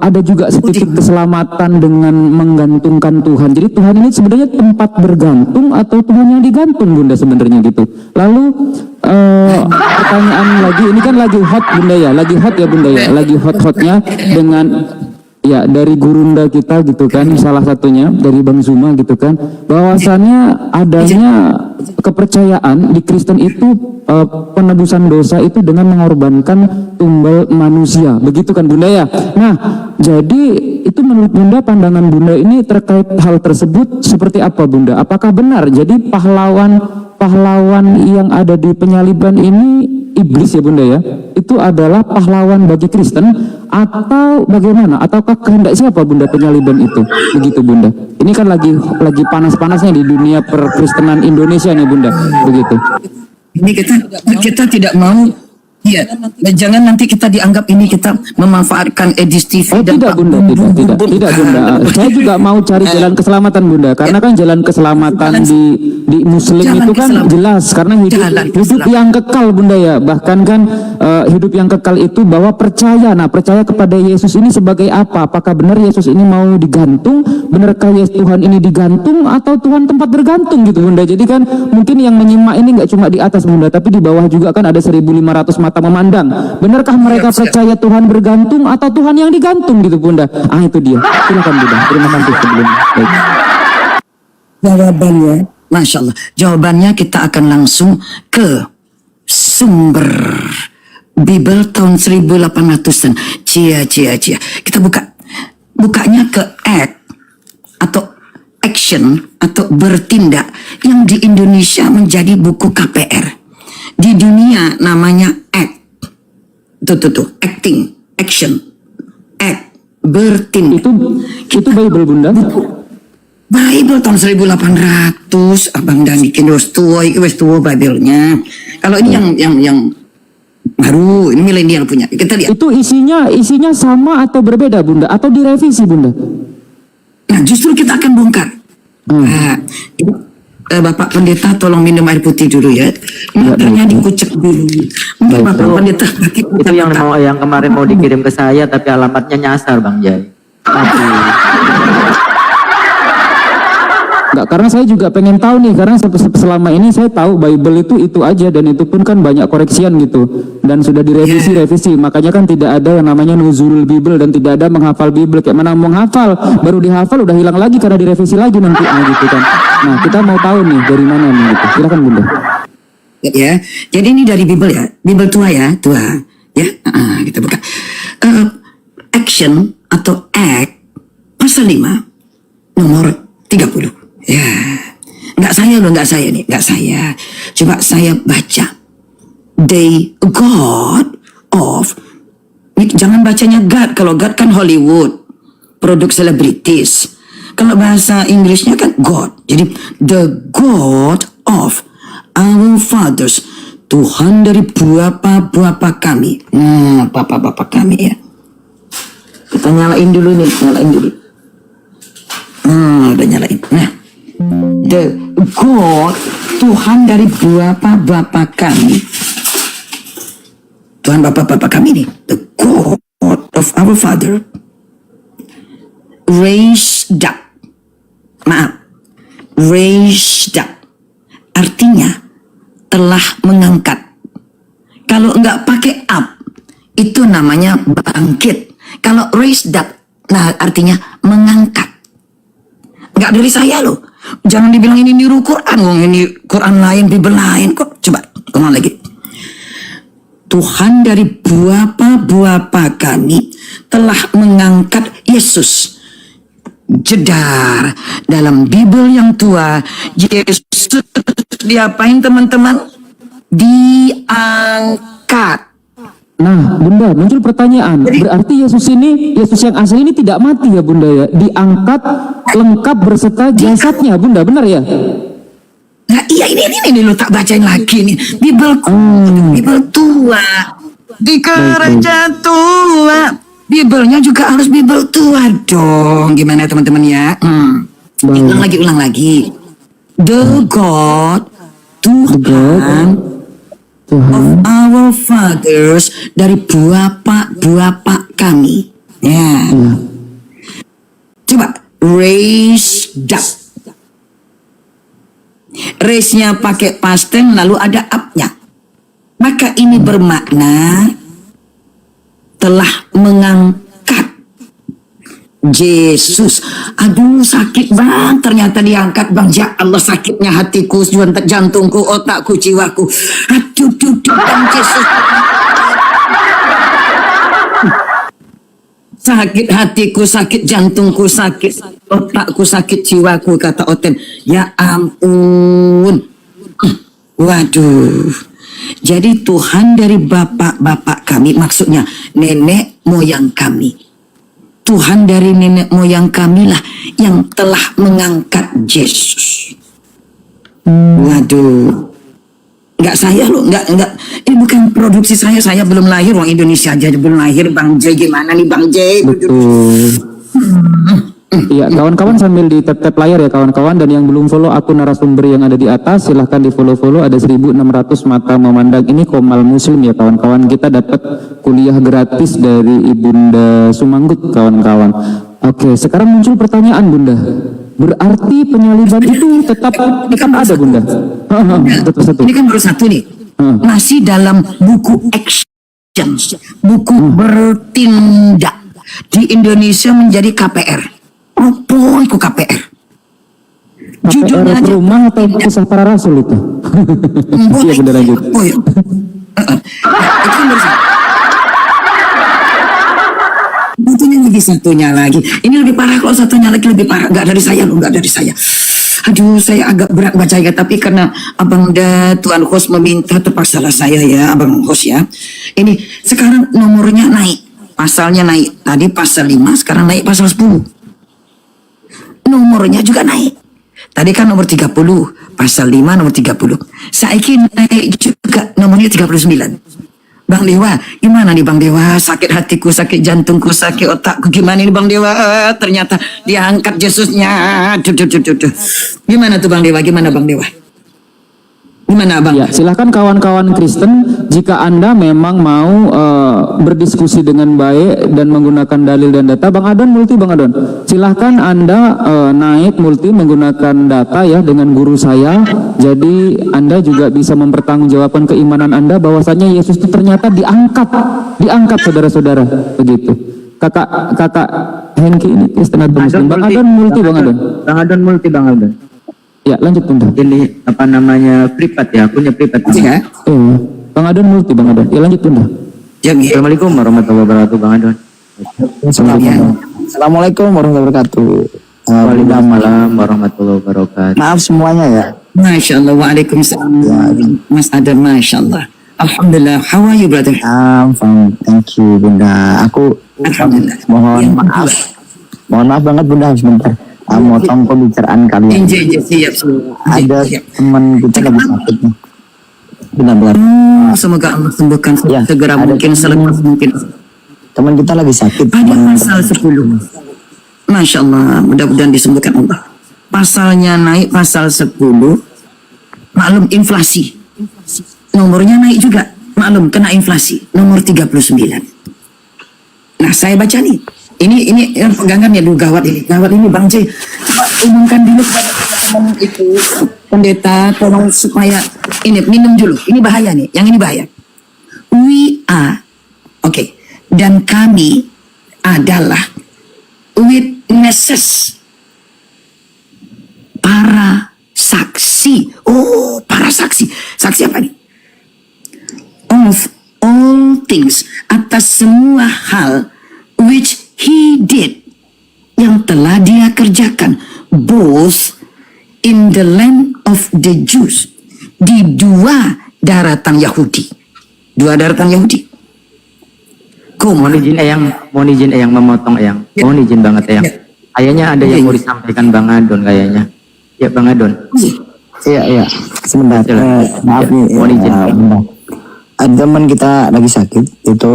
ada juga sedikit keselamatan dengan menggantungkan Tuhan? Jadi Tuhan ini sebenarnya tempat bergantung atau Tuhan yang digantung Bunda sebenarnya gitu? Lalu pertanyaan lagi, ini kan lagi hot Bunda ya, lagi hot ya Bunda ya, lagi hot-hotnya dengan ya dari gurunda kita gitu kan, salah satunya dari Bang Zuma gitu kan, bahwasannya adanya kepercayaan di Kristen itu penebusan dosa itu dengan mengorbankan tumbal manusia, begitu kan Bunda ya. Nah, jadi itu menurut Bunda, pandangan Bunda ini terkait hal tersebut seperti apa Bunda? Apakah benar jadi pahlawan yang ada di penyaliban ini iblis ya Bunda ya, itu adalah pahlawan bagi Kristen atau bagaimana? Ataukah kehendak siapa Bunda penyaliban itu? Begitu Bunda. Ini kan lagi panas-panasnya di dunia perkristenan Indonesia nih Bunda, begitu. Ini kita tidak mau, ya, jangan nanti kita dianggap ini kita memanfaatkan Edis TV dan tidak Bunda, tidak Bunda. Saya juga mau cari jalan keselamatan Bunda, karena kan jalan keselamatan di Muslim itu kan jelas, karena hidup yang kekal Bunda ya. Bahkan kan hidup yang kekal itu bahwa percaya kepada Yesus ini sebagai apa? Apakah benar Yesus ini mau digantung? Benarkah Tuhan ini digantung atau Tuhan tempat bergantung gitu Bunda? Jadi kan mungkin yang menyimak ini nggak cuma di atas Bunda, tapi di bawah juga kan ada 1.500 mata memandang. Benarkah mereka percaya Tuhan bergantung atau Tuhan yang digantung gitu Bunda? Itu dia. Silakan Bunda. Terima kasih sebelumnya. Jawabannya, Masya Allah. Jawabannya kita akan langsung ke sumber Bible tahun 1800-an. Cia. Kita bukanya ke act atau action atau bertindak yang di Indonesia menjadi buku KPR. Di dunia namanya act. Tuh, acting, action, act, bertindak. Itu Bible Bunda? Bible tahun 1800, Abang Danikin wis tua Bible-nya. Kalau ini yang baru, ini milenial punya. Kita lihat. Itu isinya sama atau berbeda Bunda? Atau direvisi Bunda? Nah, justru kita akan bongkar. Bapak Pendeta tolong minum air putih dulu ya. Matanya dikucek dulu. Mungkin Bapak Pendeta pakai Itu yang kemarin mau dikirim ke saya tapi alamatnya nyasar Bang Jai. Enggak, karena saya juga pengen tahu nih, karena selama ini saya tahu Bible itu aja, dan itu pun kan banyak koreksian gitu, dan sudah direvisi, makanya kan tidak ada yang namanya nuzulul Bible dan tidak ada menghafal Bible. Kayak mana mau menghafal, baru dihafal udah hilang lagi karena direvisi lagi nanti gitu kan. Nah kita mau tahu nih dari mana nih gitu. Silakan Bunda. Ya, jadi ini dari Bible ya, Bible tua ya, kita buka. Action atau act pasal 5 nomor 30. Ya, nggak saya. Coba saya baca. They God of, jangan bacanya God. Kalau God kan Hollywood, produk selebritis. Kalau bahasa Inggrisnya kan God. Jadi the God of our fathers, Tuhan dari bapak-bapak kami. Bapak-bapak kami ya. Kita nyalain dulu. Udah nyalain. Nah, the God, Tuhan dari bapak-bapak kami. Tuhan bapak-bapak kami nih. The God of our father raised up. Artinya telah mengangkat. Kalau enggak pakai up, itu namanya bangkit. Kalau raised up, nah artinya mengangkat. Enggak dari saya loh. Jangan dibilang ini niru Quran. Ini Quran lain, Bible lain kok. Coba, ulang lagi. Tuhan dari bapak-bapak kami telah mengangkat Yesus. Jedar. Dalam Bible yang tua, Yesus diapain teman-teman? Diangkat. Nah, Bunda, muncul pertanyaan. Berarti Yesus yang asli ini tidak mati ya, Bunda ya? Diangkat lengkap berserta jasadnya, Bunda, benar ya? Nah, iya ini lo tak bacain lagi nih. Bible tua. Di gereja tua. Biblenya juga harus Bible tua dong. Gimana teman-teman ya? Ulang lagi. The God, Tuhan of our fathers, dari bapak-bapak kami. Ya. Coba raised up. Raise-nya pakai past tense lalu ada up-nya. Maka ini bermakna telah mengangkat Yesus. Aduh sakit bang, ternyata diangkat bang. Ya Allah, sakitnya hatiku, jantungku, otakku, jiwaku. Aduh bang Yesus. Sakit hatiku, sakit jantungku, sakit otakku, sakit jiwaku, kata Oten. Ya ampun. Waduh. Jadi Tuhan dari bapak-bapak kami, maksudnya nenek moyang kami. Tuhan dari nenek moyang kami lah yang telah mengangkat Yesus. Waduh. Enggak saya loh, enggak. Ini bukan produksi saya belum lahir, orang Indonesia aja belum lahir. Bang J gimana nih Bang J? Betul. Iya, kawan-kawan sambil di tap layar ya kawan-kawan, dan yang belum follow akun narasumber yang ada di atas silahkan di follow, ada 1.600 mata memandang. Ini Komal Muslim ya kawan-kawan, kita dapat kuliah gratis dari Ibunda Sumanggut kawan-kawan. Oke, sekarang muncul pertanyaan Bunda, berarti penyaliban itu tetap ada Bunda? Ini kan baru satu nih, masih dalam buku action, buku bertindak. Di Indonesia menjadi KPR. Apa itu KPR? Judulnya aja rumah atau kisah para rasul itu? Iya benar lanjut. Butuhnya lagi satunya lagi. Ini lebih parah, kalau satunya lagi lebih parah. Enggak dari saya loh, enggak dari saya. Aduh, saya agak berat bacanya, tapi karena Abang Tuan host meminta, terpaksalah saya ya, Abang host ya. Ini sekarang nomornya naik, pasalnya naik. Tadi pasal 5, sekarang naik pasal 10. Nomornya juga naik. Tadi kan nomor 30, pasal 5 nomor 30. Saiki naik juga nomornya 39. Bang Dewa, gimana nih Bang Dewa? Sakit hatiku, sakit jantungku, sakit otakku. Gimana nih Bang Dewa? Ternyata diangkat Yesusnya. Gimana tuh Bang Dewa? Gimana Bang Dewa? Gimana Bang? Ya, silakan kawan-kawan Kristen, jika Anda memang mau berdiskusi dengan baik dan menggunakan dalil dan data. Bang Adon multi, Bang Adon. Silahkan Anda naik multi menggunakan data ya dengan guru saya. Jadi Anda juga bisa mempertanggungjawabkan keimanan Anda bahwasanya Yesus itu ternyata diangkat saudara-saudara, begitu. Kakak Hengki ini Kristen atau Muslim. Bang Adon multi, Bang Adon. Bang Adon multi, Bang Adon. Ya, lanjut Bunda. Ini apa namanya privat ya, punya privat. Ya. Bang Adon multi, Bang Adon. Ya, lanjut Bunda. Assalamualaikum warahmatullahi wabarakatuh, Bang Adon. Assalamualaikum warahmatullahi wabarakatuh. Waalaikumsalam warahmatullahi wabarakatuh. Maaf semuanya ya. Masya Allah, waalaikumsalam. Mas Adam, Masya Allah. Alhamdulillah, how are you brother? Fine, thank you Bunda. Aku mohon maaf. Mohon maaf banget Bunda sebentar. Motong pembicaraan kalian. Siap. Ada teman kita lagi sakit nih. Benar-benar. Semoga Allah sembuhkan segera mungkin, selepas mungkin. Teman kita lagi sakit. Pada pasal 10. Masya Allah, mudah-mudahan disembuhkan Allah. Pasalnya naik, pasal 10. Maklum inflasi. Nomornya naik juga. Maklum kena inflasi. Nomor 39. Nah, saya baca nih. Ini yang pegangan ya, gawat ini Bang J. Coba umumkan dulu kepada teman-teman itu, pendeta, tolong supaya ini minum dulu. Ini bahaya nih, yang ini bahaya. We are, dan kami adalah witnesses, para saksi. Oh, para saksi. Saksi apa nih? Of all things, atas semua hal which he did, yang telah dia kerjakan, both in the land of the Jews, di dua daratan Yahudi. Mohon izin Eyang memotong Eyang. Mohon izin banget Eyang. Kayaknya ada yang mau disampaikan Bang Adon kayaknya. Ya Bang Adon. Iya. Sebentar. Maaf nih. Mohon izin. Ada teman kita lagi sakit, itu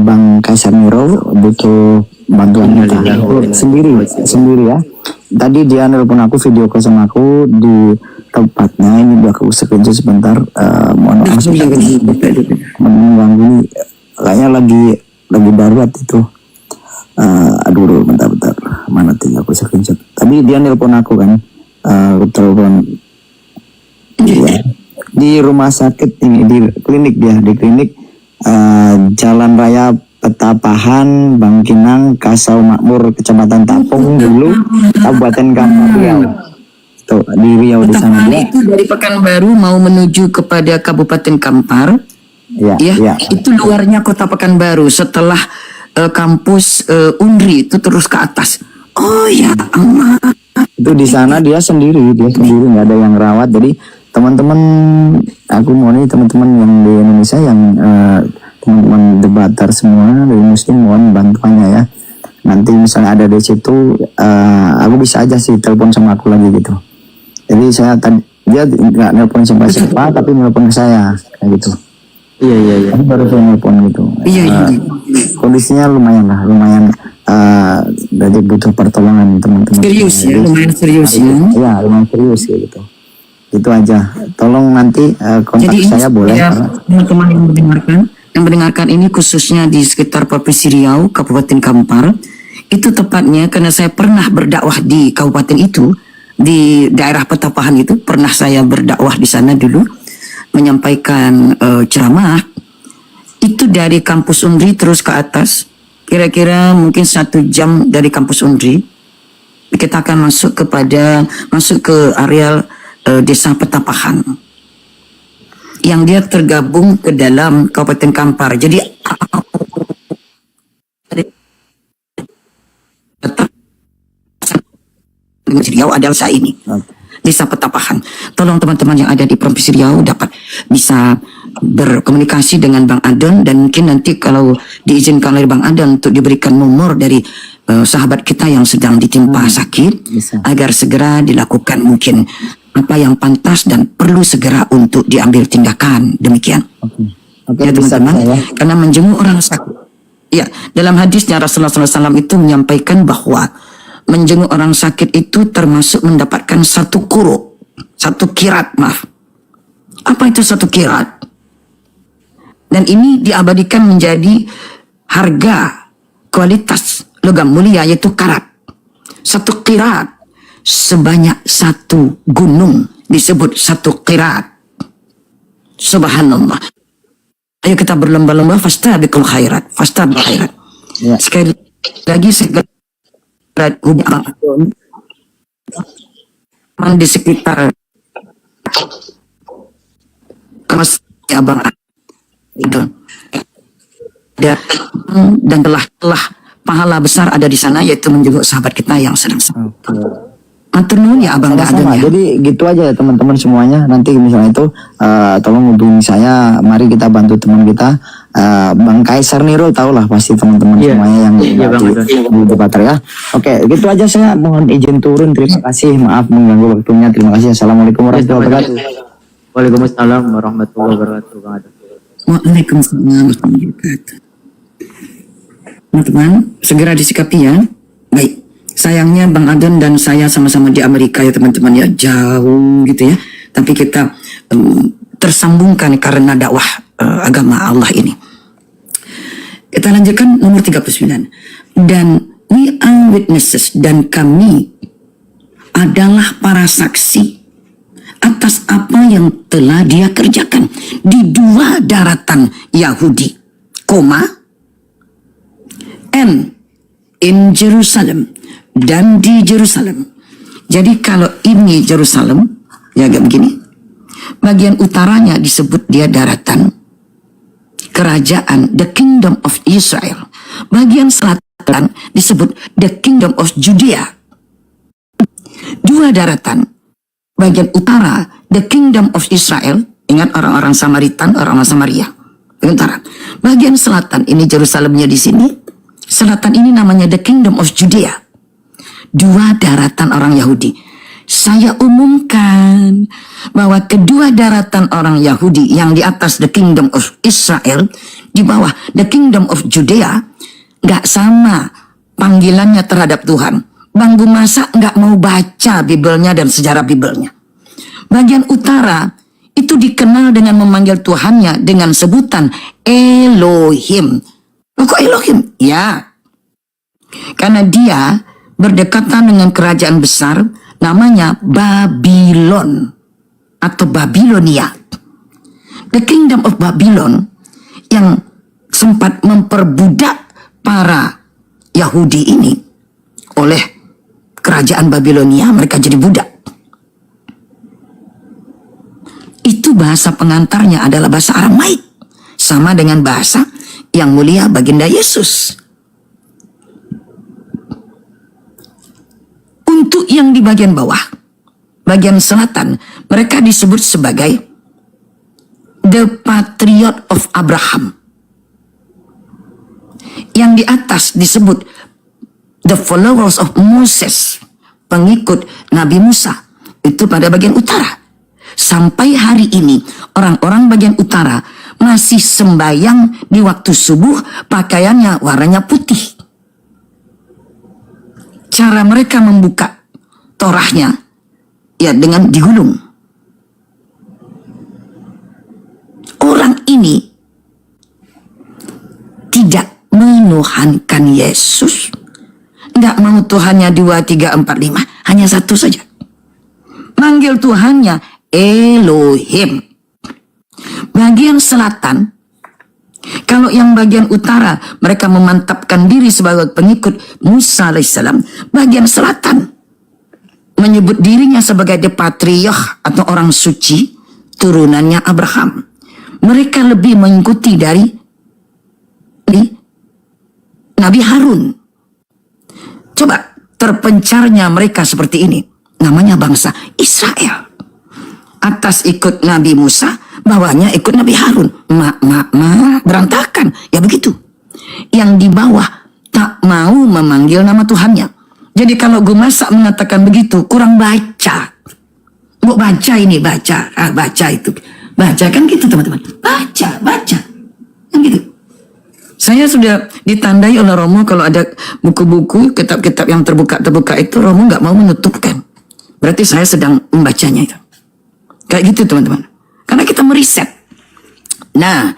Bang Kaisar Miro butuh bantuan kita sendiri ya. Tadi dia nelpon aku, video call sama aku di tempatnya. Ini udah aku sekejap sebentar. Mohon maaf mengganggu. Kayaknya lagi darurat itu. Aduh, bentar. Mana tuh aku sekejap. Tadi dia nelpon aku kan. Telepon. Di rumah sakit ini, di klinik Jalan Raya Petapahan, Bangkinang, Kasau Makmur, Kecamatan Tapung dulu, Kabupaten Kampar Riau. Tuh di Riau di sana dia. Itu dari Pekanbaru mau menuju kepada Kabupaten Kampar. Ya. Itu luarnya kota Pekanbaru setelah kampus Unri itu terus ke atas. Oh ya Allah. Itu di sana dia sendiri nggak ada yang rawat. Jadi teman-teman, aku mau nih teman-teman yang di Indonesia, yang teman-teman debater semua dari Muslim, mohon bantuannya ya. Nanti misalnya ada di situ, aku bisa aja sih telepon sama aku lagi gitu. Jadi saya dia nggak nelpon siapa tapi nelpon ke saya kayak gitu. Iya. Aku baru saya nelpon gitu. Iya. Kondisinya lumayan jadi butuh pertolongan teman-teman. Serius ya, lumayan serius ya. Iya, lumayan serius ya gitu. Itu aja. Tolong nanti kontak saya boleh. Teman-teman yang mendengarkan ini khususnya di sekitar Provinsi Riau, Kabupaten Kampar, itu tepatnya karena saya pernah berdakwah di kabupaten itu, di daerah Petapahan itu pernah saya berdakwah di sana dulu, menyampaikan ceramah. Itu dari kampus Unri terus ke atas, kira-kira mungkin 1 jam dari kampus Unri, kita akan masuk ke areal desa Petapahan yang dia tergabung ke dalam Kabupaten Kampar. Jadi Riau adalah saya ini, desa Petapahan. Tolong teman-teman yang ada di Provinsi Riau bisa berkomunikasi dengan Bang Adon, dan mungkin nanti kalau diizinkan oleh Bang Adon untuk diberikan nomor dari sahabat kita yang sedang ditimpa sakit, agar segera dilakukan mungkin apa yang pantas dan perlu segera untuk diambil tindakan. Demikian. ya teman-teman, karena menjenguk orang sakit. Ya, dalam hadisnya Rasulullah SAW itu menyampaikan bahwa menjenguk orang sakit itu termasuk mendapatkan satu kirat, maaf. Apa itu satu kirat? Dan ini diabadikan menjadi harga kualitas logam mulia, yaitu karat. Satu kirat sebanyak satu gunung disebut satu kirat. Subhanallah. Ayo kita berlomba-lomba fastabiqul khairat, fastabiqul khairat. Ya. Sekali lagi segera di sekitar kemas Abang itu dan telah pahala besar ada di sana, yaitu menjenguk sahabat kita yang sedang sakit. Matur nuwun ya Abang Gadun ya. Jadi gitu aja ya teman-teman semuanya. Nanti misalnya itu tolong hubungi saya. Mari kita bantu teman kita Bang Kaisar Nirul, tahulah pasti teman-teman semuanya yang di Bater ya. Oke, gitu aja, saya mohon izin turun. Terima kasih, maaf mengganggu waktunya. Terima kasih. Assalamualaikum warahmatullahi wabarakatuh. Waalaikumsalam warahmatullahi wabarakatuh. Waalaikumsalam warahmatullahi wabarakatuh. Teman-teman, segera disikapi ya. Baik. Sayangnya Bang Adon dan saya sama-sama di Amerika ya teman-teman ya, jauh gitu ya. Tapi kita tersambungkan karena dakwah agama Allah ini. Kita lanjutkan nomor 39. Dan we are witnesses, dan kami adalah para saksi atas apa yang telah dia kerjakan di dua daratan Yahudi, and in Jerusalem, dan di Jerusalem. Jadi kalau ini Jerusalem, ya agak begini. Bagian utaranya disebut dia daratan kerajaan, the kingdom of Israel. Bagian selatan disebut the kingdom of Judea. Dua daratan. Bagian utara, the kingdom of Israel. Ingat orang-orang Samaritan, orang-orang Samaria. Utara. Bagian selatan, ini Jerusalemnya di sini. Selatan ini namanya the kingdom of Judea. Dua daratan orang Yahudi. Saya umumkan bahwa kedua daratan orang Yahudi yang di atas the kingdom of Israel, di bawah the kingdom of Judea, gak sama panggilannya terhadap Tuhan. Bang Gumasa gak mau baca Bibelnya dan sejarah Bibelnya. Bagian utara itu dikenal dengan memanggil Tuhannya dengan sebutan Elohim. Kok Elohim? Ya, karena dia berdekatan dengan kerajaan besar namanya Babylon atau Babilonia. The kingdom of Babylon yang sempat memperbudak para Yahudi ini. Oleh kerajaan Babilonia mereka jadi budak. Itu bahasa pengantarnya adalah bahasa Aramaik, sama dengan bahasa yang mulia baginda Yesus. Untuk yang di bagian bawah, bagian selatan, mereka disebut sebagai the patriot of Abraham. Yang di atas disebut the followers of Moses, pengikut Nabi Musa. Itu pada bagian utara. Sampai hari ini, orang-orang bagian utara masih sembahyang di waktu subuh, pakaiannya warnanya putih. Cara mereka membuka Torahnya ya dengan digulung. Orang ini tidak menuhankan Yesus, nggak mau Tuhannya 2, 3, 4, 5, hanya satu saja. Manggil Tuhannya Elohim. Bagian selatan, kalau yang bagian utara mereka memantapkan diri sebagai pengikut Musa alaihissalam, bagian selatan menyebut dirinya sebagai the patriarch atau orang suci, turunannya Abraham. Mereka lebih mengikuti dari Nabi Harun. Coba terpencarnya mereka seperti ini. Namanya bangsa Israel. Atas ikut Nabi Musa, bawahnya ikut Nabi Harun. Berantakan. Ya begitu. Yang di bawah tak mau memanggil nama Tuhannya. Jadi kalau Gumasa mengatakan begitu, kurang baca. Mau baca ini, baca. Baca itu. Baca kan gitu teman-teman. Baca. Saya sudah ditandai oleh Romo kalau ada buku-buku, kitab-kitab yang terbuka itu Romo nggak mau menutupkan. Berarti saya sedang membacanya itu. Kayak gitu teman-teman. Karena kita meriset. Nah,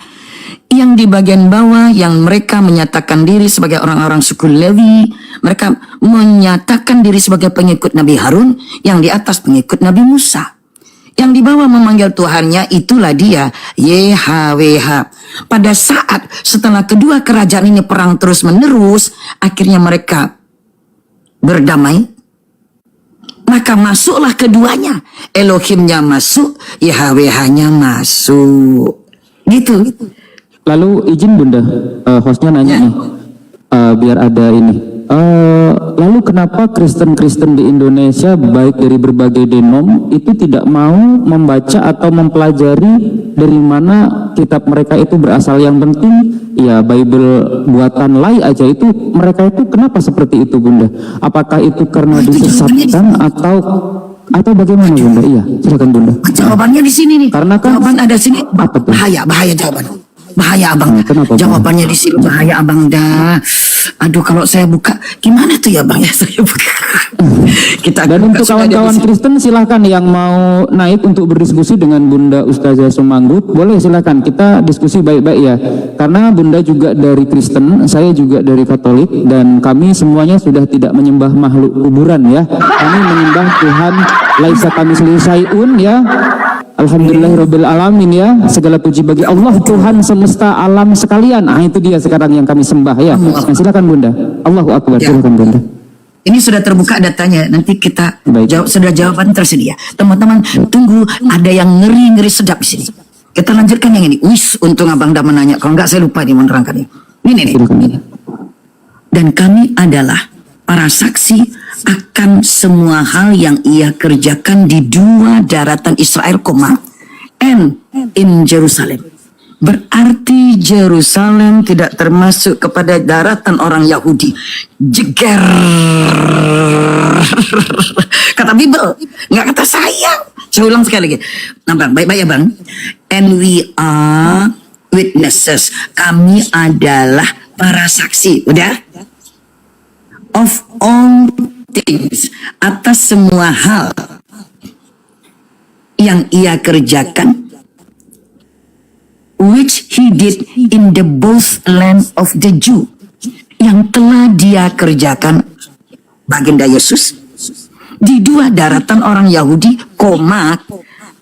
yang di bagian bawah yang mereka menyatakan diri sebagai orang-orang suku Lewi, mereka menyatakan diri sebagai pengikut Nabi Harun, yang di atas pengikut Nabi Musa. Yang di bawah memanggil Tuhannya, itulah dia, YHWH. Pada saat setelah kedua kerajaan ini perang terus-menerus, akhirnya mereka berdamai. Maka masuklah keduanya. Elohimnya masuk, YHWH-nya masuk. Gitu. Lalu izin Bunda, hostnya nanya nih, biar ada ini. Lalu kenapa Kristen-Kristen di Indonesia baik dari berbagai denom itu tidak mau membaca atau mempelajari dari mana kitab mereka itu berasal? Yang penting ya Bible buatan Lai aja itu, mereka itu kenapa seperti itu Bunda? Apakah itu karena disesatkan atau bagaimana Bunda? Iya, silakan Bunda. Jawabannya di sini nih. Karena kan jawaban ada sini. Bahaya jawaban. Bahaya abang. Jawabannya di sini bahaya abang dah. Aduh kalau saya buka gimana tuh ya bang ya saya buka. Dan untuk kawan-kawan Kristen silahkan yang mau naik untuk berdiskusi dengan Bunda Ustazah Sumanggut, boleh silahkan, kita diskusi baik-baik ya. Karena Bunda juga dari Kristen, saya juga dari Katolik, dan kami semuanya sudah tidak menyembah makhluk kuburan ya. Kami menyembah Tuhan Laisa Kamislihi Syai'un ya. Alhamdulillahirabbil alamin ya. Segala puji bagi Allah Tuhan semesta alam sekalian. Ah itu dia sekarang yang kami sembah ya. Nah, silakan Bunda. Allahu Akbar. Ya. Silakan Bunda. Ini sudah terbuka datanya. Nanti kita jawab, sudah jawaban tersedia. Teman-teman tunggu, ada yang ngeri-ngeri sedap di sini. Kita lanjutkan yang ini. Wis, untung abang dah menanya. Kalau enggak saya lupa nih menerangkannya. Ini nih. Dan kami adalah para saksi akan semua hal yang ia kerjakan di dua daratan Israel, and in Jerusalem. Berarti Jerusalem tidak termasuk kepada daratan orang Yahudi. Jeger. Kata Bible, nggak kata saya. Saya ulang sekali lagi. Nah bang, baik-baik ya bang. And we are witnesses. Kami adalah para saksi. Udah? Of all things, atas semua hal yang ia kerjakan, which he did in the both land of the Jew, yang telah dia kerjakan baginda Yesus di dua daratan orang Yahudi,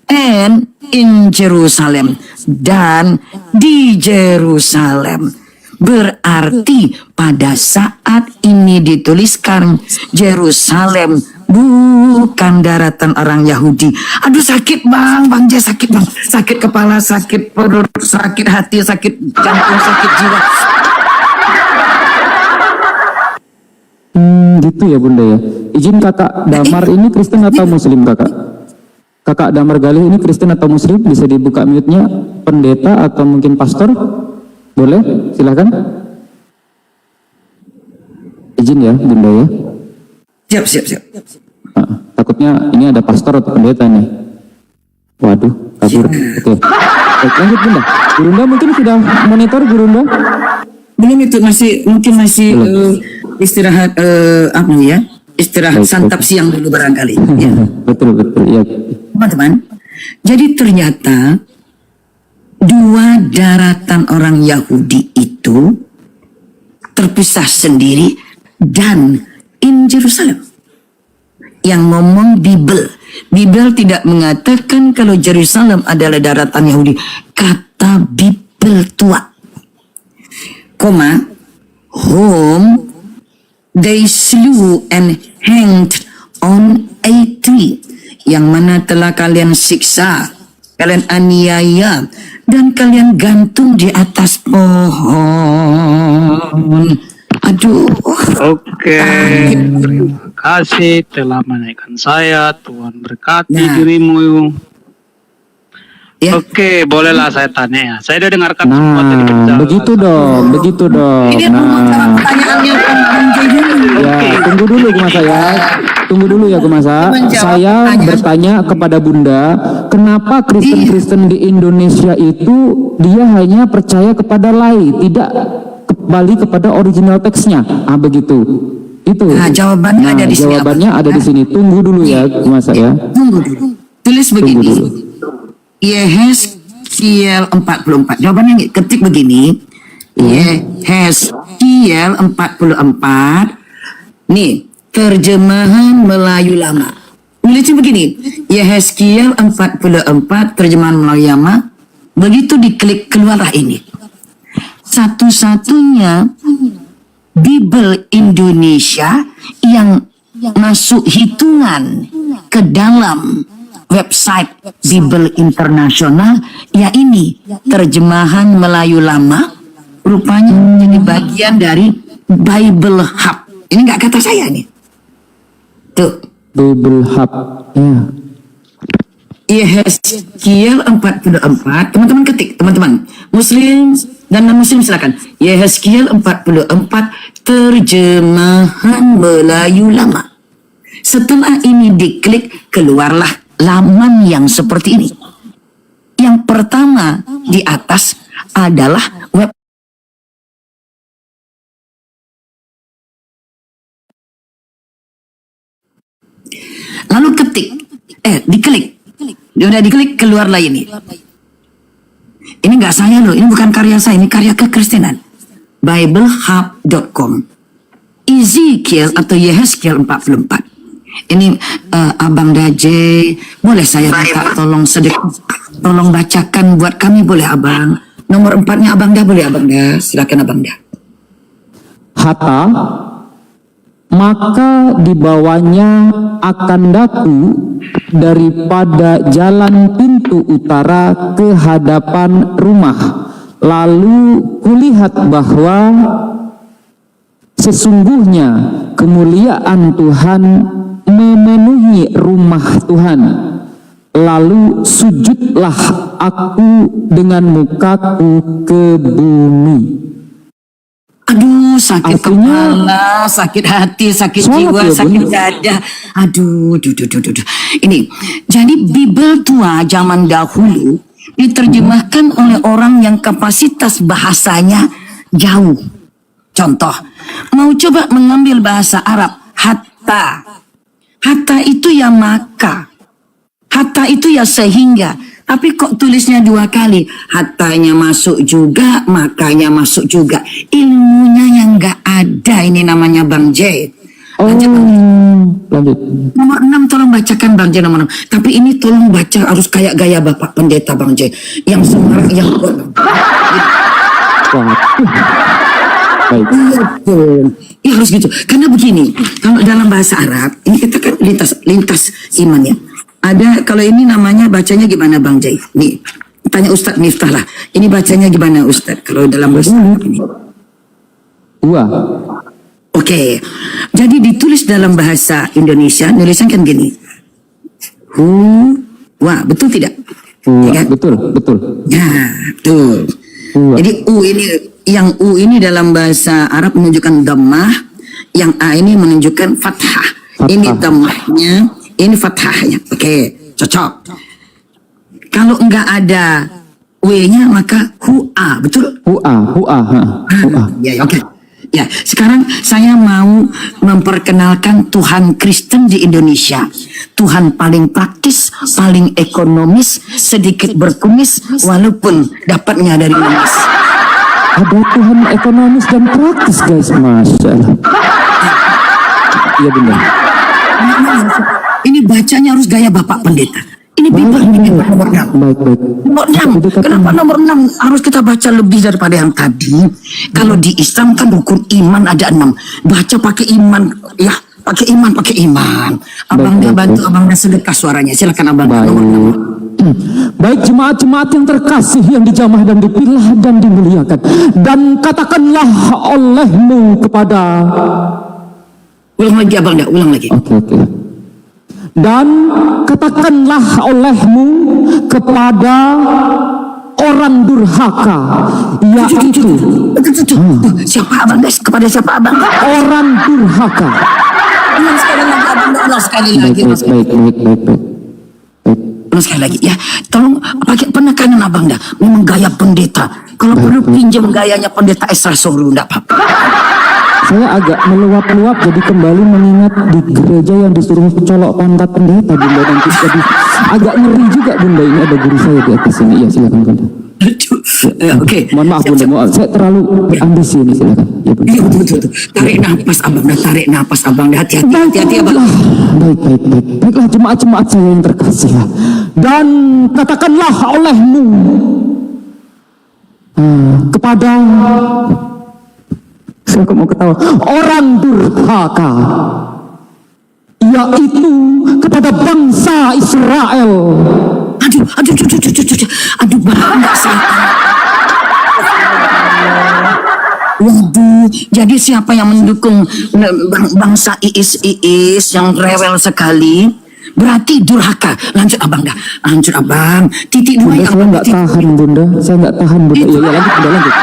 and in Jerusalem, dan di Jerusalem. Berarti pada saat ini dituliskan Jerusalem bukan daratan orang Yahudi. Aduh sakit bang Jay sakit bang. Sakit kepala, sakit perut, sakit hati, sakit jantung, sakit jiwa. Gitu ya Bunda ya. Izin kakak Damar ini Kristen atau Muslim kakak? Kakak Damar Galih ini Kristen atau Muslim? Bisa dibuka mute-nya, pendeta atau mungkin pastor? Boleh, silakan. Izin ya, Bunda ya. Siap. Takutnya ini ada pastor atau pendeta nih. Waduh, kabur. Oke. Baik, lanjut Bunda. Bunda mungkin sudah monitor Bunda? Belum itu mungkin masih istirahat apa ya? Istirahat santap siang dulu barangkali. Ya. Betul ya. Teman-teman, jadi ternyata dua daratan orang Yahudi itu terpisah sendiri dan in Jerusalem. Yang ngomong Bible. Bible tidak mengatakan kalau Jerusalem adalah daratan Yahudi. Kata Bible tua. Whom they slew and hanged on a tree. Yang mana telah kalian siksa, kalian aniaya, dan kalian gantung di atas pohon. Aduh. Oke. Terima kasih telah menaikkan saya. Tuhan berkati dirimu. Ya. Oke, bolehlah saya tanya ya. Saya udah dengarkan semua tadi bicara. Begitu dong. Ya, tunggu dulu Kumasa. Saya bertanya kepada Bunda, kenapa Kristen-Kristen di Indonesia itu dia hanya percaya kepada Lai, tidak kembali kepada original teksnya. Begitu. Itu. Nah, jawabannya ada di sini. Jawabannya ada di sini. Tunggu dulu ya, Mas ya. Tunggu dulu. Tulis begini. Yehezkiel 44. Jawabannya ketik begini. Yehezkiel 44. Nih, terjemahan Melayu lama. Nulisnya begini. Yehezkiel 44 terjemahan Melayu lama. Begitu diklik keluarlah ini. Satu-satunya Bible Indonesia yang masuk hitungan ke dalam website Bible Internasional, ya ini terjemahan Melayu lama, rupanya menjadi bagian dari Bible Hub. Ini nggak kata saya nih. Tuh. Bible Hub. Ya. Yehezkiel 44, teman-teman ketik, teman-teman Muslim dan non-Muslim silakan. Yehezkiel 44 terjemahan Melayu lama. Setelah ini diklik, keluarlah laman yang seperti ini. Yang pertama di atas adalah web. Lalu ketik, diklik. Udah diklik, keluarlah ini. Ini nggak saya loh, ini bukan karya saya, ini karya kekristenan. Biblehub.com. Ezekiel atau Yehezkiel 44. Ini Abang Daje, boleh saya minta tolong tolong bacakan buat kami, boleh Abang? Nomor 4-nya Abang Dah, boleh Abang Dah? Silakan Abang Dah. Hatta, maka dibawanya akan daku daripada jalan pintu utara ke hadapan rumah. Lalu kulihat bahwa sesungguhnya kemuliaan Tuhan memenuhi rumah Tuhan. Lalu sujudlah aku dengan mukaku ke bumi. Aduh, sakit kepala, sakit hati, sakit jiwa, sakit dada. Aduh. Ini, jadi Bible tua zaman dahulu diterjemahkan oleh orang yang kapasitas bahasanya jauh. Contoh, mau coba mengambil bahasa Arab, hatta. Hatta itu ya maka. Hatta itu ya sehingga. Tapi kok tulisnya 2 kali? Hattanya masuk juga, makanya masuk juga. Ilmunya yang nggak ada, ini namanya Bang J. Lanjut. Nomor 6 tolong bacakan Bang J nomor 6. Tapi ini tolong baca harus kayak gaya Bapak Pendeta Bang J. Yang semarang, yang kuat. Baik. Ya harus gitu. Karena begini, kalau dalam bahasa Arab, ini kita kan lintas iman ya. Ada, kalau ini namanya bacanya gimana Bang Jai? Nih, tanya Ustadz Miftah lah. Ini bacanya gimana Ustadz? Kalau dalam bahasa Arab ini. Oke. Jadi ditulis dalam bahasa Indonesia, nulisan kan gini. Wah, betul tidak? Ya, betul. Ya, betul. Jadi yang U ini dalam bahasa Arab menunjukkan dhammah, yang A ini menunjukkan fathah. Ini dhammahnya, ini fathahnya. Oke, cocok. Kalau enggak ada W-nya maka hua, betul? Hua. Ya, oke. Ya, sekarang saya mau memperkenalkan Tuhan Kristen di Indonesia. Tuhan paling praktis, paling ekonomis, sedikit berkumis, walaupun dapatnya dari emas. Ada Tuhan ekonomis dan praktis, guys, Masya Allah. Iya benar. Ini bacanya harus gaya Bapak Pendeta. Ini Bible nomor 6. Nomor 6. Kenapa nomor 6 harus kita baca lebih daripada yang tadi? Kalau di Islam kan rukun iman ada 6. Baca pakai iman, ya. Pakai iman. Abang dia bantu, abang dia sedekah suaranya. Silakan abang. Nomor 6. Baik jemaat-jemaat yang terkasih, yang dijamah dan dipilah dan dimuliakan. Dan katakanlah olehmu kepada... Ulang lagi abang dah, ulang lagi. Oke. Dan katakanlah olehmu kepada orang durhaka, yaitu siapa abang guys? Kepada siapa abang? Orang durhaka. Ulang sekali lagi abang, ulang sekali lagi. Baik. Ulang sekali lagi ya. Tolong pakai penekanan abang dah. Memang gaya pendeta. Kalau perlu pinjam gayanya pendeta Esra Soro, enggak apa-apa. Saya agak meluap-luap jadi kembali mengingat di gereja yang disuruh colok pantat pendeta bunda, nanti jadi agak ngeri juga bunda. Ini ada guru saya di atas sini. Ya silakan bunda. Oke. Mohon maaf bunda, mohon. Saya terlalu berambisi ini, silakan. Ya, bunda. Iya betul. Tarik nafas abang dah, tarik nafas abang dah. Hati-hati abang. Baik. Baiklah jemaat-jemaat saya yang terkasih ya. Dan katakanlah olehmu kepada, saya kok mau ketawa, orang durhaka, yaitu kepada bangsa Israel. Aduh, banyak saya. Waduh, jadi siapa yang mendukung bangsa Iis yang rewel sekali? Berarti durhaka. Lanjut abang dah. Lanjut abang. Titik dua bunda, saya nggak tahan bunda. Saya nggak tahan bunda. Iya lanjut bunda, lanjut.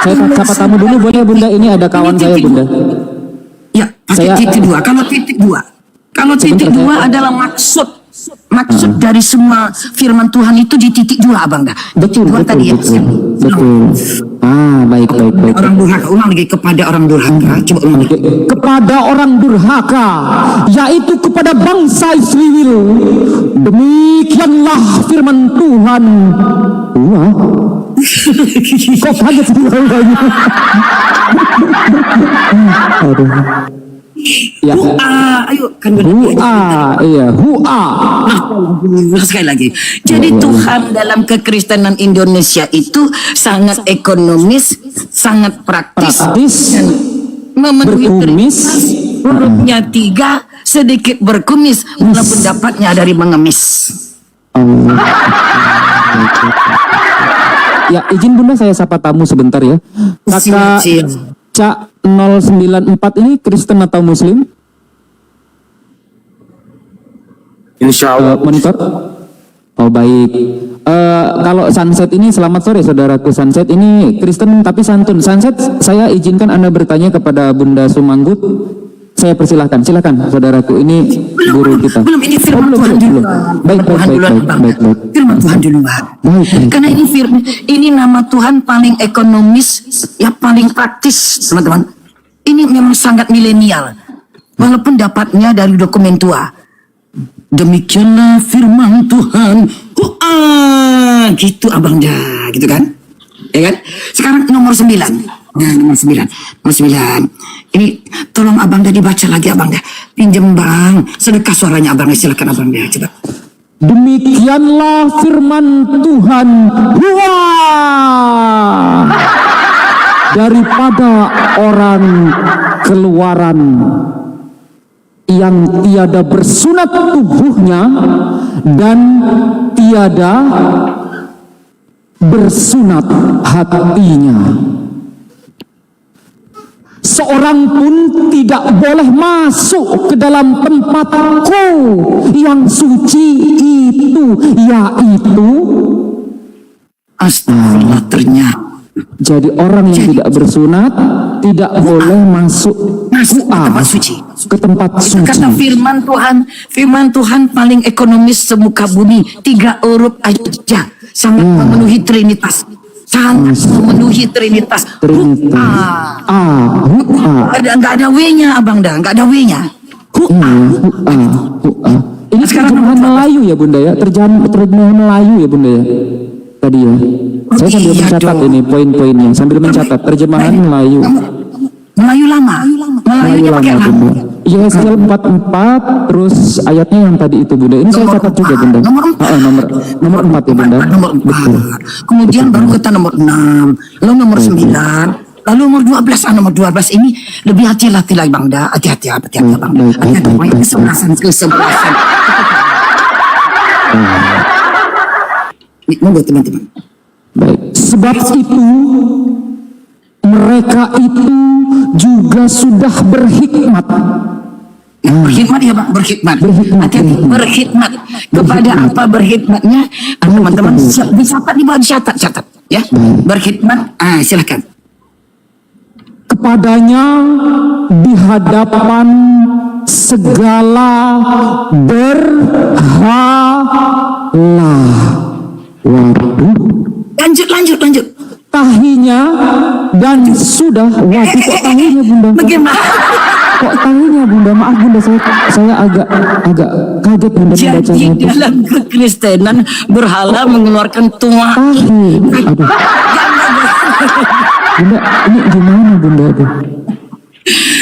Saya sapa tamu dulu boleh bunda, ini ada kawan saya bunda. Ya, pakai titik dua. Kalau titik dua adalah maksud dari semua firman Tuhan itu di titik dua abang dah. Betul. Baik. Orang durhaka, ulang lagi, kepada orang durhaka. Coba ulang lagi. Kepada orang durhaka, yaitu kepada bangsa Israel. Demikianlah firman Tuhan. Wah. Kok kaget sih orang-orangnya? Aduh. Ya. Ayo kan sekali lagi. Jadi Tuhan dalam kekristenan Indonesia itu sangat ekonomis, sangat praktis. Dan memenuhi berkumis. Hurufnya 3, sedikit berkumis, walaupun dapatnya dari mengemis. Ya, izin bunda saya sapa tamu sebentar ya. Kakak Cak 094 ini Kristen atau Muslim? Insya Allah. Monitor. Oh baik. Kalau Sunset ini, selamat sore saudaraku. Sunset ini Kristen tapi santun. Sunset, saya izinkan Anda bertanya kepada Bunda Sumanggut. Saya persilahkan. Silakan saudaraku, ini guru kita. Belum, ini firman Tuhan dulu. Baik. Firman Tuhan dulu, Bang. Karena ini nama Tuhan paling ekonomis, ya paling praktis, teman-teman. Ini memang sangat milenial. Walaupun dapatnya dari dokumen tua. Demikianlah firman Tuhan. Gitu abang dah, gitu kan? Ya kan? Sekarang nomor 9. Nah, nomor 9. Ini tolong abang dah dibaca lagi abang dah. Pinjem bang. Sedekah suaranya abang dah. Silakan abang dah. Coba. Demikianlah firman Tuhan. Daripada orang Keluaran yang tiada bersunat tubuhnya dan tiada bersunat hatinya. Seorang pun tidak boleh masuk ke dalam tempatku yang suci itu, yaitu astagfirullah. Ternyata jadi orang yang tidak bersunat tidak boleh masuk ke tempat suci. Ke tempat suci. Kata firman Tuhan paling ekonomis semuka bumi, 3 huruf aja, sangat memenuhi Trinitas. Memenuhi Trinitas. Nggak ada W-nya abang dah, nggak ada W-nya. Ini terjemahan Melayu ya bunda ya, terjemahan Melayu ya bunda ya. Tadi ya, saya sambil mencatat ini poin-poinnya, sambil mencatat terjemahan Melayu. Melayu lama. Melayunya pakai lama. Yesaya 44 terus ayatnya yang tadi itu bunda. Ini saya catat juga bunda. Nomor 4 ya bunda. Nomor 4. Betul. Kemudian baru kita nomor 6, lalu nomor 9, lalu nomor 12. Nomor 12 ini lebih hati-hati lagi bang dah. Hati-hati bang. Hati-hati. Kesebelasan. Monggo teman-teman. Baik. Sebab itu mereka itu juga sudah berhikmat. Berkhidmat ya Pak, berkhidmat. Hati-hati, berkhidmat. Kepada apa berkhidmatnya? Teman-teman dicatat, dicatat ya. Berkhidmat, silakan. Kepadanya di hadapan segala berhala. Waduh. Lanjut. Tahinya dan sudah. Waduh, kok tahinya Bunda? Bagaimana? Kok tahinya Bunda? Maaf Bunda, saya agak kaget Bunda membacanya. Jadi dalam kekristenan berhala mengeluarkan tuah. Aduh. Bunda, ini gimana Bunda? Aduh.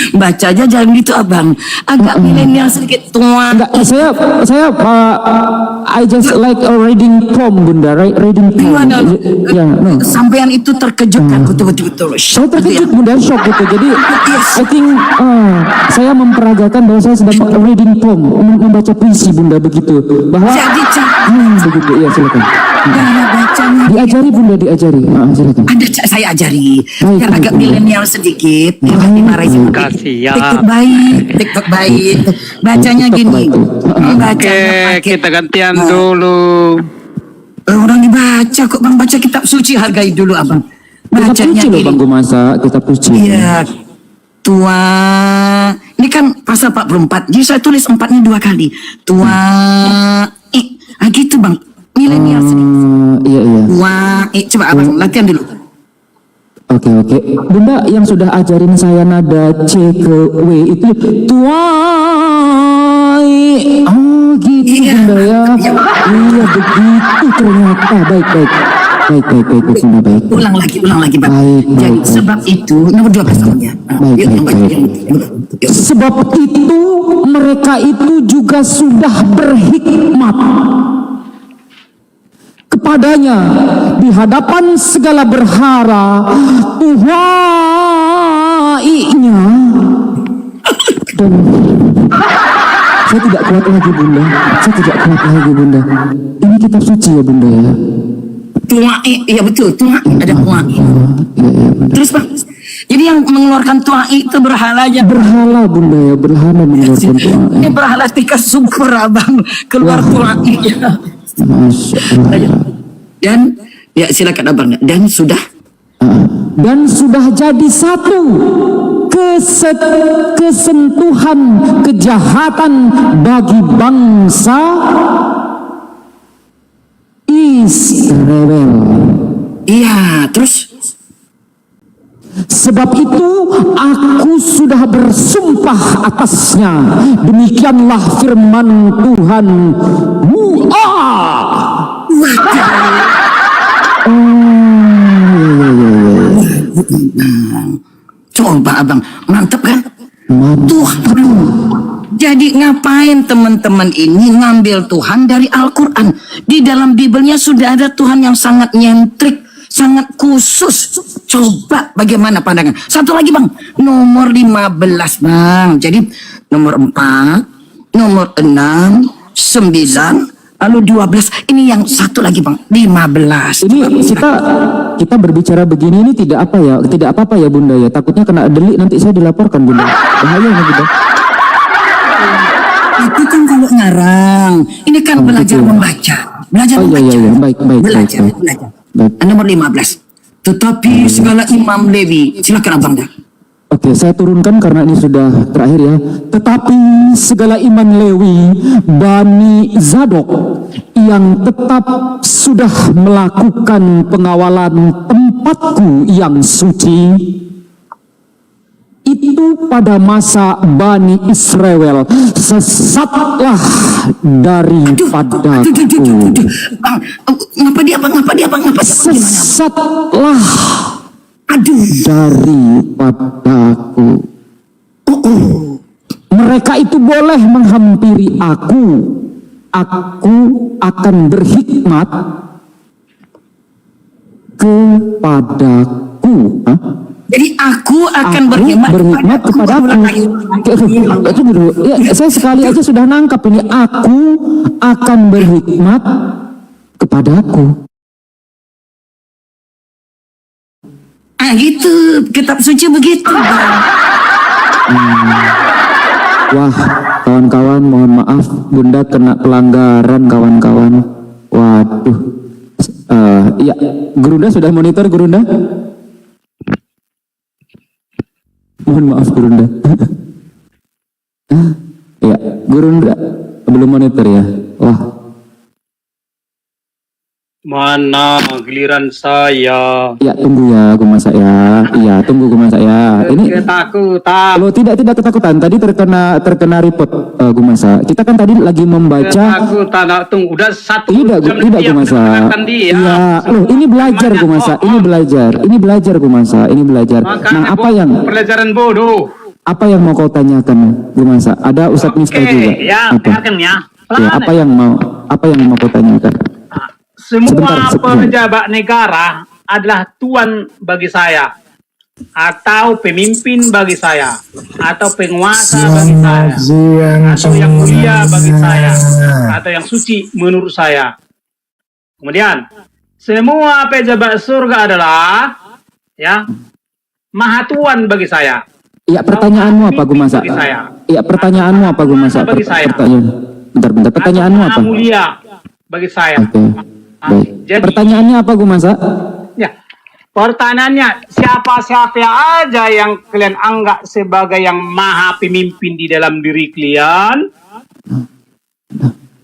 Bacanya jangan gitu abang, agak milenial sedikit tua. Enggak, saya I just like a reading poem Bunda, reading poem. Ya, no. Sampean itu terkejut kan, betul. Saya terkejut Bunda, shock gitu. Jadi I think saya memperagakan bahwa saya sedang reading poem, membaca puisi Bunda begitu. Bahwa begitu, iya silakan. Diajari Bunda, diajari. Silakan. Ada saya ajari, yang agak milenial sedikit, yang dimarahin. TikTok baik. Bacanya gini. Kita gantian dulu. Orang dibaca kok bang, baca kitab suci, hargai dulu abang. Bacanya gini. Bang Gumasa, kitab suci. Iya. Tua. Ini kan pasal 44. Jadi saya tulis 4-nya 2 kali. Tua. Gitu bang. Milenial sedikit. Iya. Tua. Coba abang latihan dulu. Oke. Bunda yang sudah ajarin saya nada C ke W itu tuai. Oh gitu Bunda ya. Iya begitu ternyata. Baik Bunda, baik. Ulang lagi bang. Jadi sebab itu nomor 12 tahunnya. Sebab itu mereka itu juga sudah berhikmat kepadanya di hadapan segala berhala tuhainya. Dan saya tidak kuat lagi Bunda. Ini kitab suci ya Bunda ya. Tuai, iya betul, tuai ada tuai. Terus bang, jadi yang mengeluarkan tuai itu berhalanya. Berhala Bunda ya, berhala mengeluarkan tuai. Ini berhala tika super abang keluar tuai. Masya Allah. Dan ya silakan abang. Dan sudah jadi satu kesentuhan kejahatan bagi bangsa Israel. Iya, terus sebab itu aku sudah bersumpah atasnya. Demikianlah firman Tuhan. Coba abang, mantep kan? Tuhan. Jadi ngapain teman-teman ini ngambil Tuhan dari Al-Quran? Di dalam Bibelnya sudah ada Tuhan yang sangat nyentrik, sangat khusus. Coba bagaimana pandangan? Satu lagi bang, nomor 15 bang. Jadi nomor 4, nomor 6, 9, lalu 12. Ini yang satu lagi bang, 15. Ini kita berbicara begini ini tidak apa-apa ya Bunda ya. Takutnya kena delik nanti saya dilaporkan Bunda. Bahaya ini Bunda. Itu kan kalau ngarang. Ini kan belajar membaca. Belajar membaca. Baik. Belajar. Nomor 15. Tetapi segala imam Lewi, silakan abang dah. Oke, saya turunkan karena ini sudah terakhir ya. Tetapi segala imam Lewi, Bani Zadok, yang tetap sudah melakukan pengawalan tempatku yang suci, itu pada masa Bani Israel sesatlah daripadaku. Ngapa dia bang? Sesatlah daripadaku. Mereka itu boleh menghampiri aku akan berhikmat kepadaku. Jadi aku akan berhikmat kepadaku. Ya, saya sekali aja sudah nangkap ini. Aku akan berhikmat kepadaku. Gitu, kitab suci begitu. Wah, kawan-kawan, mohon maaf, Bunda kena pelanggaran kawan-kawan. Waduh. Ya, Gurunda sudah monitor Gurunda? Mohon maaf Gurunda. Ya, Guru enggak belum monitor ya. Wah, Mana giliran saya? ya tunggu ya Gumasa ya. Iya, tunggu Gumasa ya. Ini Ketakutan. kalau tidak ketakutan. Tadi terkena report Gumasa. Kita kan tadi lagi membaca. Ketakutan. Tunggu, udah 1 Tidak jam Gumasa. dia. Iya, loh ini belajar Gumasa. Ini belajar Gumasa. Ini belajar. Nah, apa yang Pelajaran bodoh. apa yang mau kau tanyakan Gumasa? Ada Ustadz Miftah juga. Ya, Apa? dengarkan ya. Ya, apa yang mau kau tanyakan? Semua pejabat negara adalah tuan bagi saya, atau pemimpin bagi saya, atau penguasa bagi saya, atau yang mulia bagi saya, atau yang suci menurut saya. Kemudian, semua pejabat surga adalah maha tuan bagi saya. Iya, pertanyaanmu apa Gumasa? Bagi saya. Iya, pertanyaanmu apa Gumasa? Bagi saya. Bentar. Pertanyaanmu apa? Maha mulia bagi saya. Baik. Jadi, Pertanyaannya apa Gumasa? ya, pertanyaannya siapa-siapa aja yang kalian anggap sebagai yang maha pemimpin di dalam diri kalian?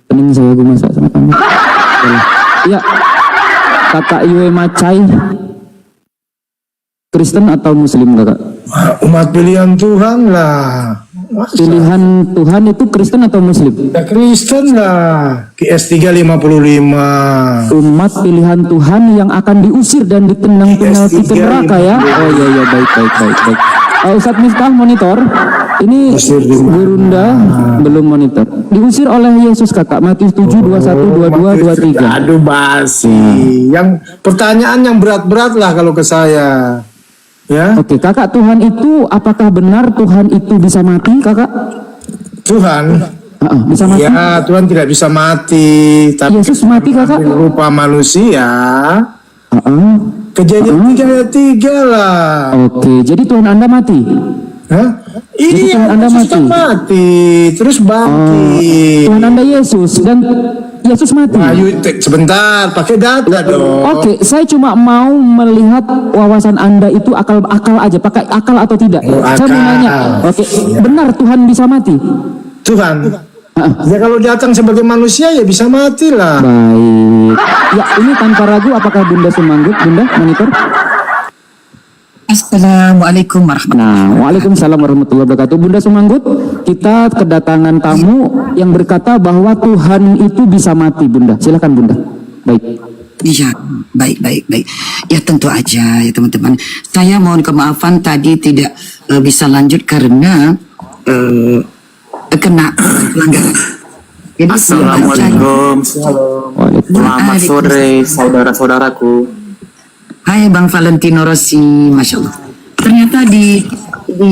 Pening saya Gumasa sama kamu. Iya, kakak Yue Macai, Kristen atau Muslim kakak? Umat pilihan Tuhan lah. Pilihan Tuhan itu Kristen atau Muslim? Ya Kristen lah. QS 355. Umat pilihan Tuhan yang akan diusir dan ditendang penalti ke neraka ya? Oh iya baik. Ustadz Miftah monitor. Ini Gurunda belum monitor. Diusir oleh Yesus kakak. Matius 7, 21, 22, 23. Aduh basi. Yang pertanyaan yang berat-berat lah kalau ke saya. Ya. Oke, kakak, Tuhan itu apakah benar Tuhan itu bisa mati, kakak? Tuhan bisa mati? Ya, Tuhan tidak bisa mati. Tapi Yesus mati, kakak? Rupa manusia. Kejadian 3 ayat 3 lah. Oke, jadi Tuhan Anda mati? Hah? Jadi Iya, Tuhan Anda mati, terus bangkit. Tuhan Anda Yesus dan Yesus mati. Sebentar, pakai data dong. Oke, saya cuma mau melihat wawasan Anda itu akal aja, pakai akal atau tidak. Saya mau nanya. Oke, benar Tuhan bisa mati? Tuhan. Ya kalau datang sebagai manusia ya bisa mati lah. Baik. Ya, ini tanpa ragu apakah Bunda Sumanggut, Bunda monitor? Assalamualaikum warahmatullahi wabarakatuh. Waalaikumsalam warahmatullahi wabarakatuh. Bunda Sumanggut, kita kedatangan tamu yang berkata bahwa Tuhan itu bisa mati, Bunda. Silakan Bunda. Baik. Iya, baik. Ya tentu aja ya teman-teman. Saya mohon kemaafan tadi tidak bisa lanjut karena kena pelanggaran. Jadi, Assalamualaikum. Selamat sore saudara-saudaraku. Hai Bang Valentino Rossi, Masya Allah. Ternyata di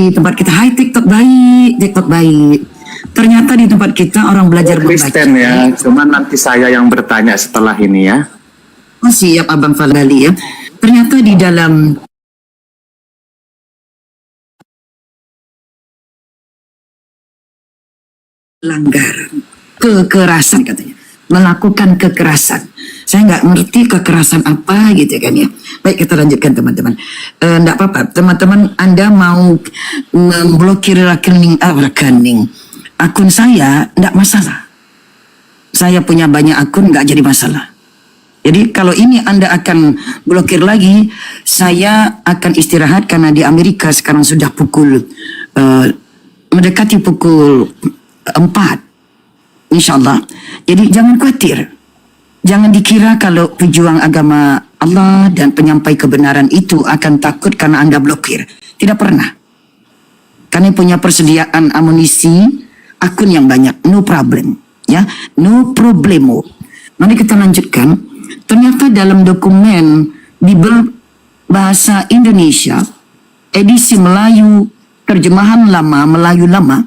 tempat kita, hai TikTok baik. Ternyata di tempat kita orang belajar membaca. Kristen ya, cuman nanti saya yang bertanya setelah ini ya. Oh siap Abang Valentino ya. Ternyata di dalam pelanggaran, kekerasan katanya. Melakukan kekerasan. Saya nggak ngerti kekerasan apa gitu kan ya. Baik, kita lanjutkan teman-teman. Nggak apa-apa, teman-teman Anda mau memblokir rekening akun saya, nggak masalah. Saya punya banyak akun, nggak jadi masalah. Jadi kalau ini Anda akan blokir lagi, saya akan istirahat karena di Amerika sekarang sudah pukul mendekati pukul 4. Insya Allah. Jadi jangan khawatir. Jangan dikira kalau pejuang agama Allah dan penyampai kebenaran itu akan takut karena Anda blokir. Tidak pernah. Kami punya persediaan amunisi, akun yang banyak. No problem. Ya, no problemo. Mari kita lanjutkan. Ternyata dalam dokumen Bible bahasa Indonesia, edisi Melayu, terjemahan Melayu lama,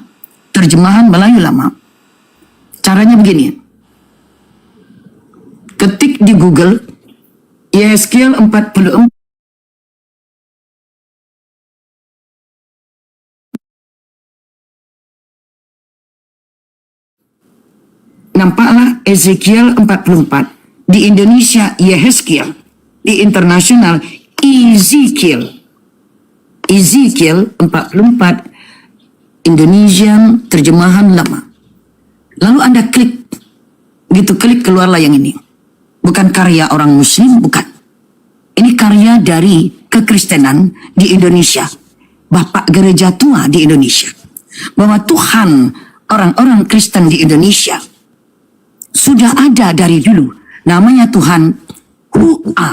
caranya begini. Ketik di Google Yeskel 44 nampaklah Ezekiel 44. Di Indonesia Yehezkiel, di internasional Ezekiel 44, Indonesian terjemahan lama. Lalu Anda klik, begitu klik keluarlah yang ini. Bukan karya orang Muslim, bukan. Ini karya dari kekristenan di Indonesia. Bapak gereja tua di Indonesia. Bahwa Tuhan orang-orang Kristen di Indonesia sudah ada dari dulu. Namanya Tuhan Hua.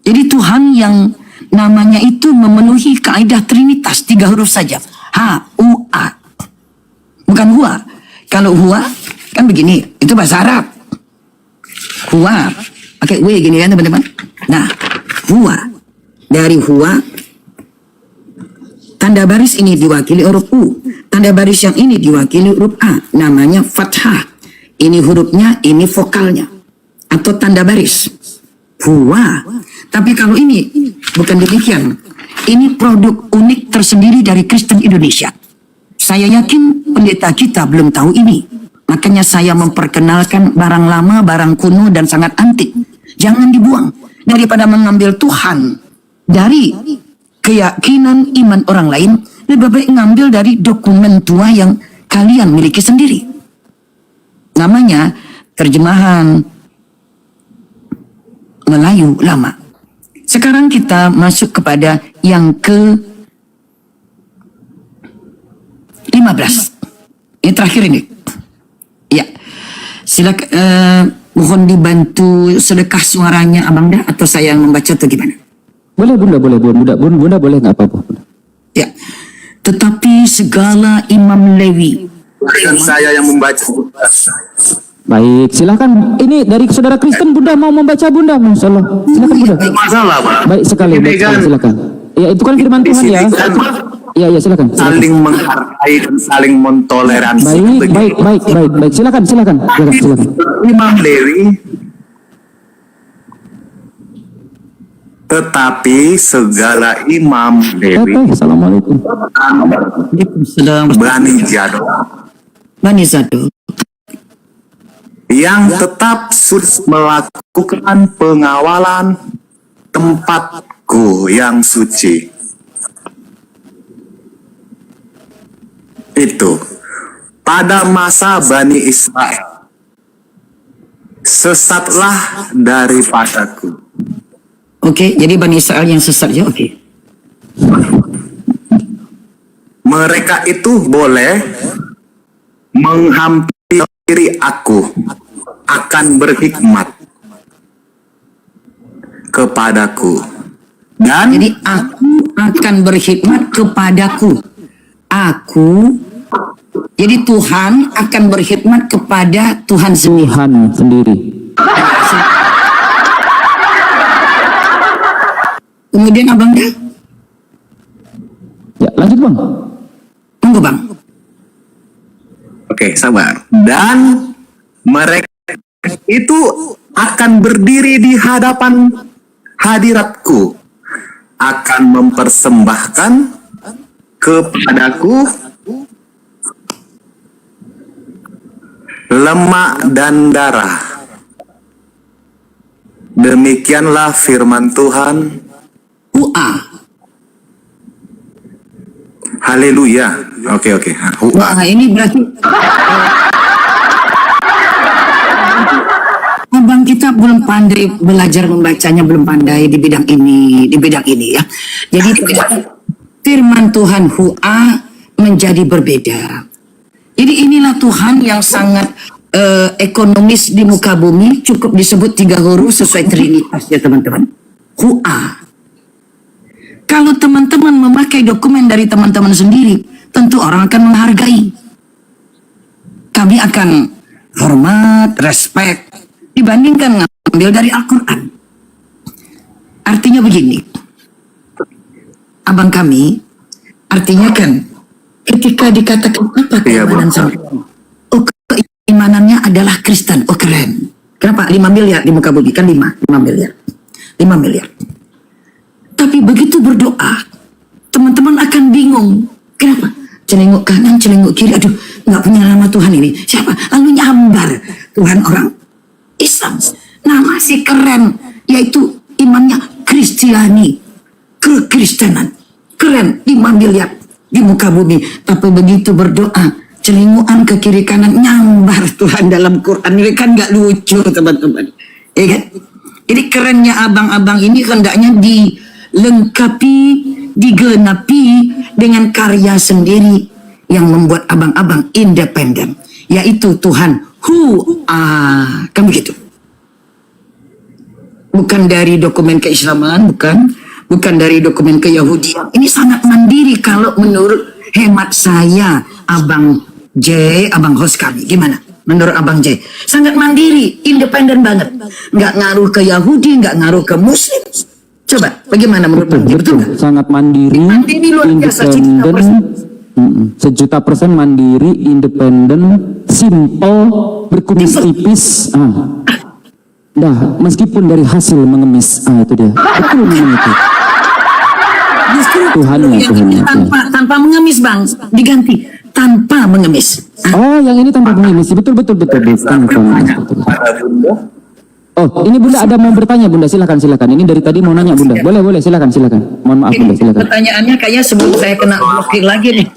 Jadi Tuhan yang namanya itu memenuhi kaidah Trinitas, 3 huruf saja. H-U-A. Bukan Hua. Kalau Hua kan begini, itu bahasa Arab. Hua pakai W gini kan teman-teman. Nah, Hua, dari Hua, tanda baris ini diwakili huruf U, tanda baris yang ini diwakili huruf A, namanya fathah. Ini hurufnya, ini vokalnya, atau tanda baris. Hua. Tapi kalau ini bukan demikian. Ini produk unik tersendiri dari Kristen Indonesia. Saya yakin pendeta kita belum tahu ini. Makanya saya memperkenalkan barang lama, barang kuno dan sangat antik. Jangan dibuang. Daripada mengambil Tuhan dari keyakinan iman orang lain, lebih baik ngambil dari dokumen tua yang kalian miliki sendiri. Namanya terjemahan Melayu lama. Sekarang kita masuk kepada yang ke-15. Ini terakhir ini. Ya. Silakan, mohon dibantu sedekah suaranya Abang dah, atau saya yang membaca atau gimana? Boleh Bunda, boleh Bunda boleh nggak apa-apa. Ya. Tetapi segala imam Lewi. Dan saya yang membaca. Baik, silakan. Ini dari saudara Kristen, Bunda mau membaca Bunda, Masya Allah. Silakan Bunda. Masalah, Pak. Baik sekali, silakan. Ya itu kan firman Tuhan ya. Iya, silakan. Saling menghargai dan saling mentoleransi. Baik. Silakan. Imam Lewi. Tetapi segala imam Lewi. Assalamualaikum. Bani Zadok. Yang tetap sudah melakukan pengawalan tempatku yang suci. Itu pada masa Bani Israel. Sesatlah daripadaku. Oke, jadi Bani Israel yang sesat ya, oke. Mereka itu boleh menghampiri aku, akan berhikmat kepadaku. Dan jadi aku akan berhikmat kepadaku. Jadi Tuhan akan berkhidmat kepada Tuhan sendiri. Kemudian Abang dah? Ya, lanjut Bang. Tunggu Bang. Oke, sabar. Dan mereka itu akan berdiri di hadapan hadiratku, akan mempersembahkan kepadaku lemak dan darah. Demikianlah firman Tuhan. Haleluya. Oke. Wah, ini berarti Abang kita belum pandai belajar membacanya, belum pandai di bidang ini ya. Jadi firman Tuhan Hua menjadi berbeda. Jadi inilah Tuhan yang sangat ekonomis di muka bumi, cukup disebut 3 huruf sesuai Trinitas ya teman-teman. Hua. Kalau teman-teman memakai dokumen dari teman-teman sendiri, tentu orang akan menghargai. Kami akan hormat, respect, dibandingkan ngambil dari Al-Quran. Artinya begini, abang kami, artinya kan, ketika dikatakan apa keimanan sama, oh keimanannya adalah Kristen, oh keren. Kenapa? 5 miliar di muka bumi, kan 5 miliar. 5 miliar. Tapi begitu berdoa, teman-teman akan bingung. Kenapa? Celenguk kanan, celenguk kiri. Aduh, nggak punya nama Tuhan ini. Siapa? Lalu nyambar Tuhan orang Islam. Nama si keren, yaitu imannya Kristiani, kekristenan. Keren, 5 miliar di muka bumi. Tapi begitu berdoa, celinguan ke kiri kanan nyambar Tuhan dalam Quran ini kan nggak lucu teman-teman, ya kan? Jadi kerennya abang-abang ini hendaknya dilengkapi, digenapi dengan karya sendiri yang membuat abang-abang independen, yaitu Tuhan kan begitu. Bukan dari dokumen keislaman, bukan dari dokumen keyahudian. Ini sangat mandiri kalau menurut hemat saya, Abang J, Abang host kami. Gimana? Menurut Abang J, sangat mandiri, independen banget. Nggak ngaruh ke Yahudi, nggak ngaruh ke Muslim. Coba, bagaimana menurut Bang J? Betul nggak? Sangat mandiri, independen, 100% mandiri, independen, simple, berkumis tipis. Dah, meskipun dari hasil mengemis, itu dia. Betul memang itu. Justru Tuhannya. tanpa mengemis Bang, diganti tanpa mengemis. Oh, yang ini tanpa mengemis. Betul. Oh, ini Bunda ada mau bertanya Bunda, silakan. Ini dari tadi mau nanya Bunda. Boleh, silakan. Mohon maaf Bunda, silakan. Pertanyaannya kayaknya sebelum saya kena blokir lagi nih.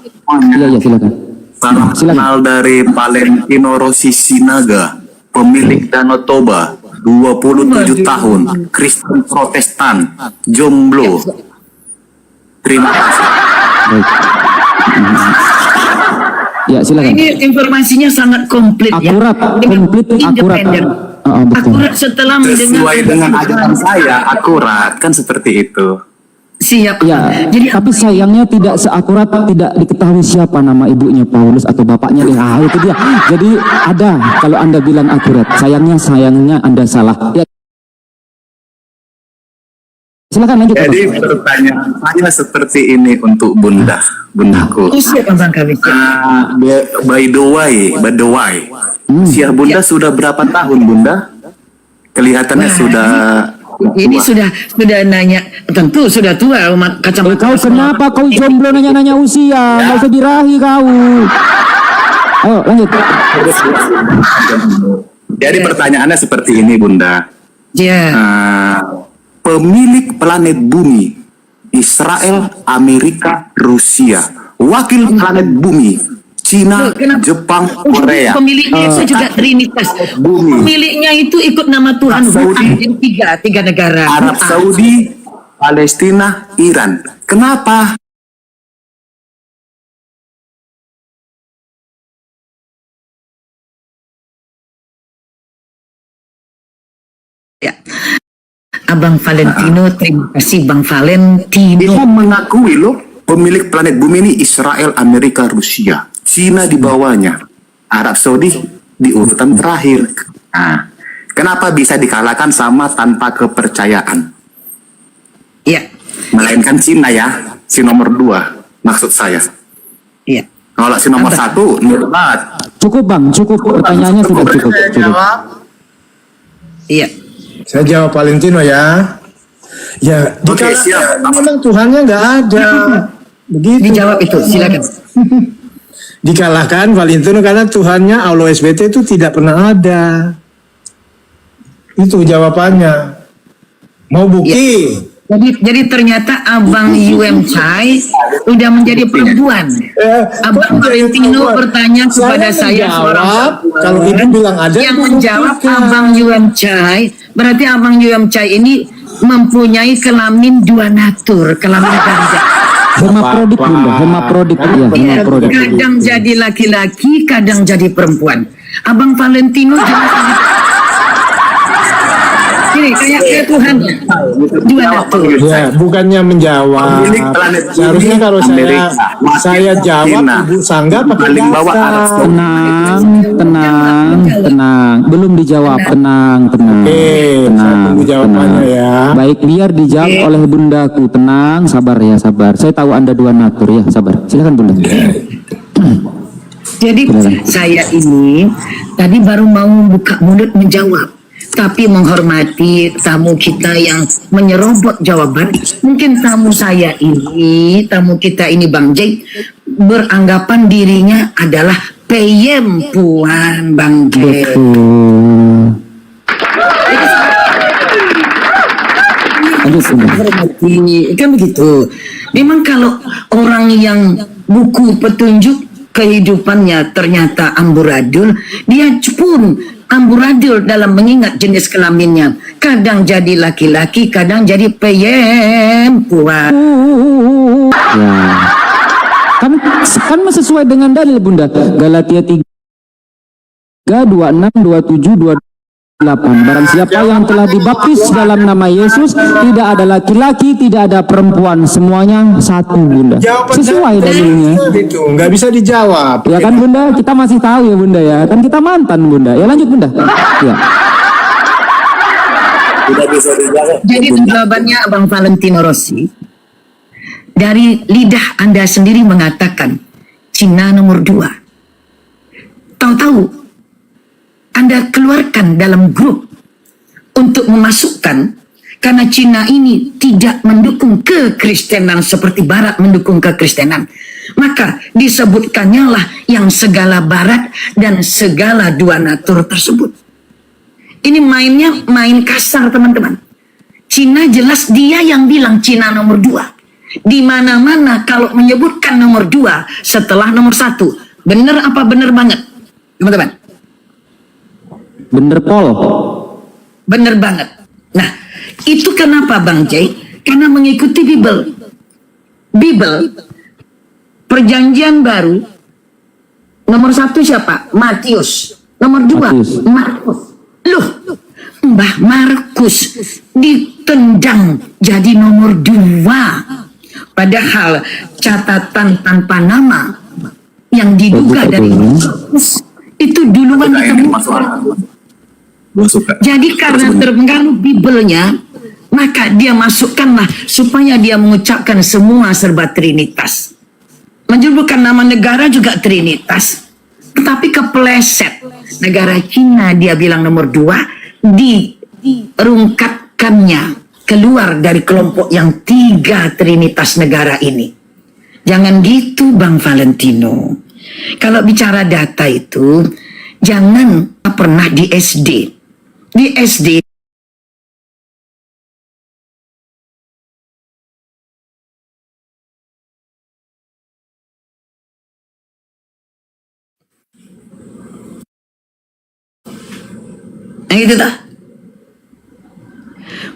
Iya, silakan. Kenal dari Valentino Rossi Sinaga, pemilik Danau Toba, 27 tahun, Kristen Protestan, jomblo. Terima kasih. Baik. Ya, silakan. Ini informasinya sangat komplit, akurat, independen. Akurat setelah mendengar sesuai dengan ajaran saya, akurat kan seperti itu. Siap. Ya, jadi tapi sayangnya tidak seakurat, tidak diketahui siapa nama ibunya Paulus atau bapaknya deh. Itu dia. Jadi ada kalau Anda bilang akurat. Sayangnya Anda salah. Ya. Silakan lanjut. Jadi pertanyaan saya seperti ini untuk bundaku. By the way, usia Bunda sudah berapa tahun Bunda? Kelihatannya sudah. Ini sudah nanya, tentu sudah tua umat kacamata. Kau kenapa kau jomblo nanya usia? Nggak usah birahi kau. Ayo lanjut. Jadi pertanyaannya seperti ini Bunda. Ya. Pemilik planet bumi, Israel, Amerika, Rusia. Wakil planet bumi, Cina, Jepang, Korea. Pemiliknya itu juga Trinitas. Pemiliknya itu ikut nama Tuhan. Saudi, tiga negara. Arab Saudi, Palestina, Iran. Kenapa? Ya. Abang Valentino, terima kasih Bang Valentino. Dia mengakui loh, pemilik planet bumi ini Israel, Amerika, Rusia. Cina di bawahnya, Arab Saudi di urutan terakhir. Nah, kenapa bisa dikalahkan sama tanpa kepercayaan? Iya. Melainkan Cina ya, si nomor 2 maksud saya. Iya. Kalau si nomor 1 nurut banget. Cukup Bang, cukup pertanyaannya sudah cukup. Iya. Saya jawab Valentino ya. Ya, memang Tuhannya nggak ada. Begitu. Dijawab itu, silakan. Dikalahkan Valentino karena Tuhannya Allah SBT itu tidak pernah ada. Itu jawabannya. Mau bukti? Ya. Jadi ternyata Abang UM Chai udah menjadi perempuan. Abang Valentino bertanya kepada saya kalau ibu bilang ada, yang menjawab Abang UM Chai, berarti Abang UM Chai ini mempunyai kelamin dua natur, kelamin ganda. Hermafrodit Bunda, hermafrodit ya, hermafrodit. Kadang jadi laki-laki, kadang jadi perempuan. Abang Valentino ini kayak Tuhan dua natur. Ya, bukannya menjawab. Seharusnya kalau saya jawab, Ibu Sangga pakai dasar. Tenang. Belum dijawab, tenang. Saya tunggu jawabannya ya. Baik, biar dijawab oleh bundaku. Tenang, sabar ya, sabar. Saya tahu Anda dua natur ya, sabar. Silakan Bunda. Jadi saya ini tadi baru mau buka mulut menjawab, tapi menghormati tamu kita yang menyerobot jawaban. Mungkin tamu kita ini Bang J beranggapan dirinya adalah peyempuan Bang J. Kan begitu. Memang kalau orang yang buku petunjuk kehidupannya ternyata amburadul, dia pun amburadul dalam mengingat jenis kelaminnya. Kadang jadi laki-laki, kadang jadi perempuan. Ya. Kan sesuai dengan dalil Bunda. Galatia 3 26 27 28. Barang siapa yang telah dibaptis dalam nama Yesus, tidak ada laki-laki, tidak ada perempuan, semuanya satu Bunda. Sesuai dalilnya. Itu nggak bisa dijawab. Ya kan Bunda, kita masih tahu ya Bunda ya. Kan kita mantan Bunda. Ya lanjut Bunda. Ya. Jadi jawabannya Abang Valentino Rossi, dari lidah Anda sendiri mengatakan Cina nomor 2. Tahu-tahu Anda keluarkan dalam grup untuk memasukkan, karena Cina ini tidak mendukung kekristenan seperti Barat mendukung kekristenan, maka disebutkannya lah yang segala Barat dan segala dua natur tersebut. Ini mainnya main kasar teman-teman. Cina jelas dia yang bilang Cina nomor 2. Di mana-mana kalau menyebutkan nomor 2 setelah nomor 1, benar apa benar banget teman-teman? Bener Pol. Bener banget. Nah, itu kenapa Bang Jay? Karena mengikuti Bible. Perjanjian baru, nomor 1 siapa? Matius. Nomor 2, Markus. Loh, Mbah Markus ditendang jadi nomor 2. Padahal catatan tanpa nama yang diduga dari Markus itu duluan ditemukan. Jadi karena terpengaruh Biblenya, maka dia masukkanlah supaya dia mengucapkan semua serba Trinitas. Menyebutkan nama negara juga Trinitas, tetapi kepleset. Negara Cina dia bilang nomor 2, dirungkatkannya keluar dari kelompok yang 3 Trinitas negara ini. Jangan gitu Bang Valentino. Kalau bicara data itu, jangan pernah di SD. Di SD itu dah,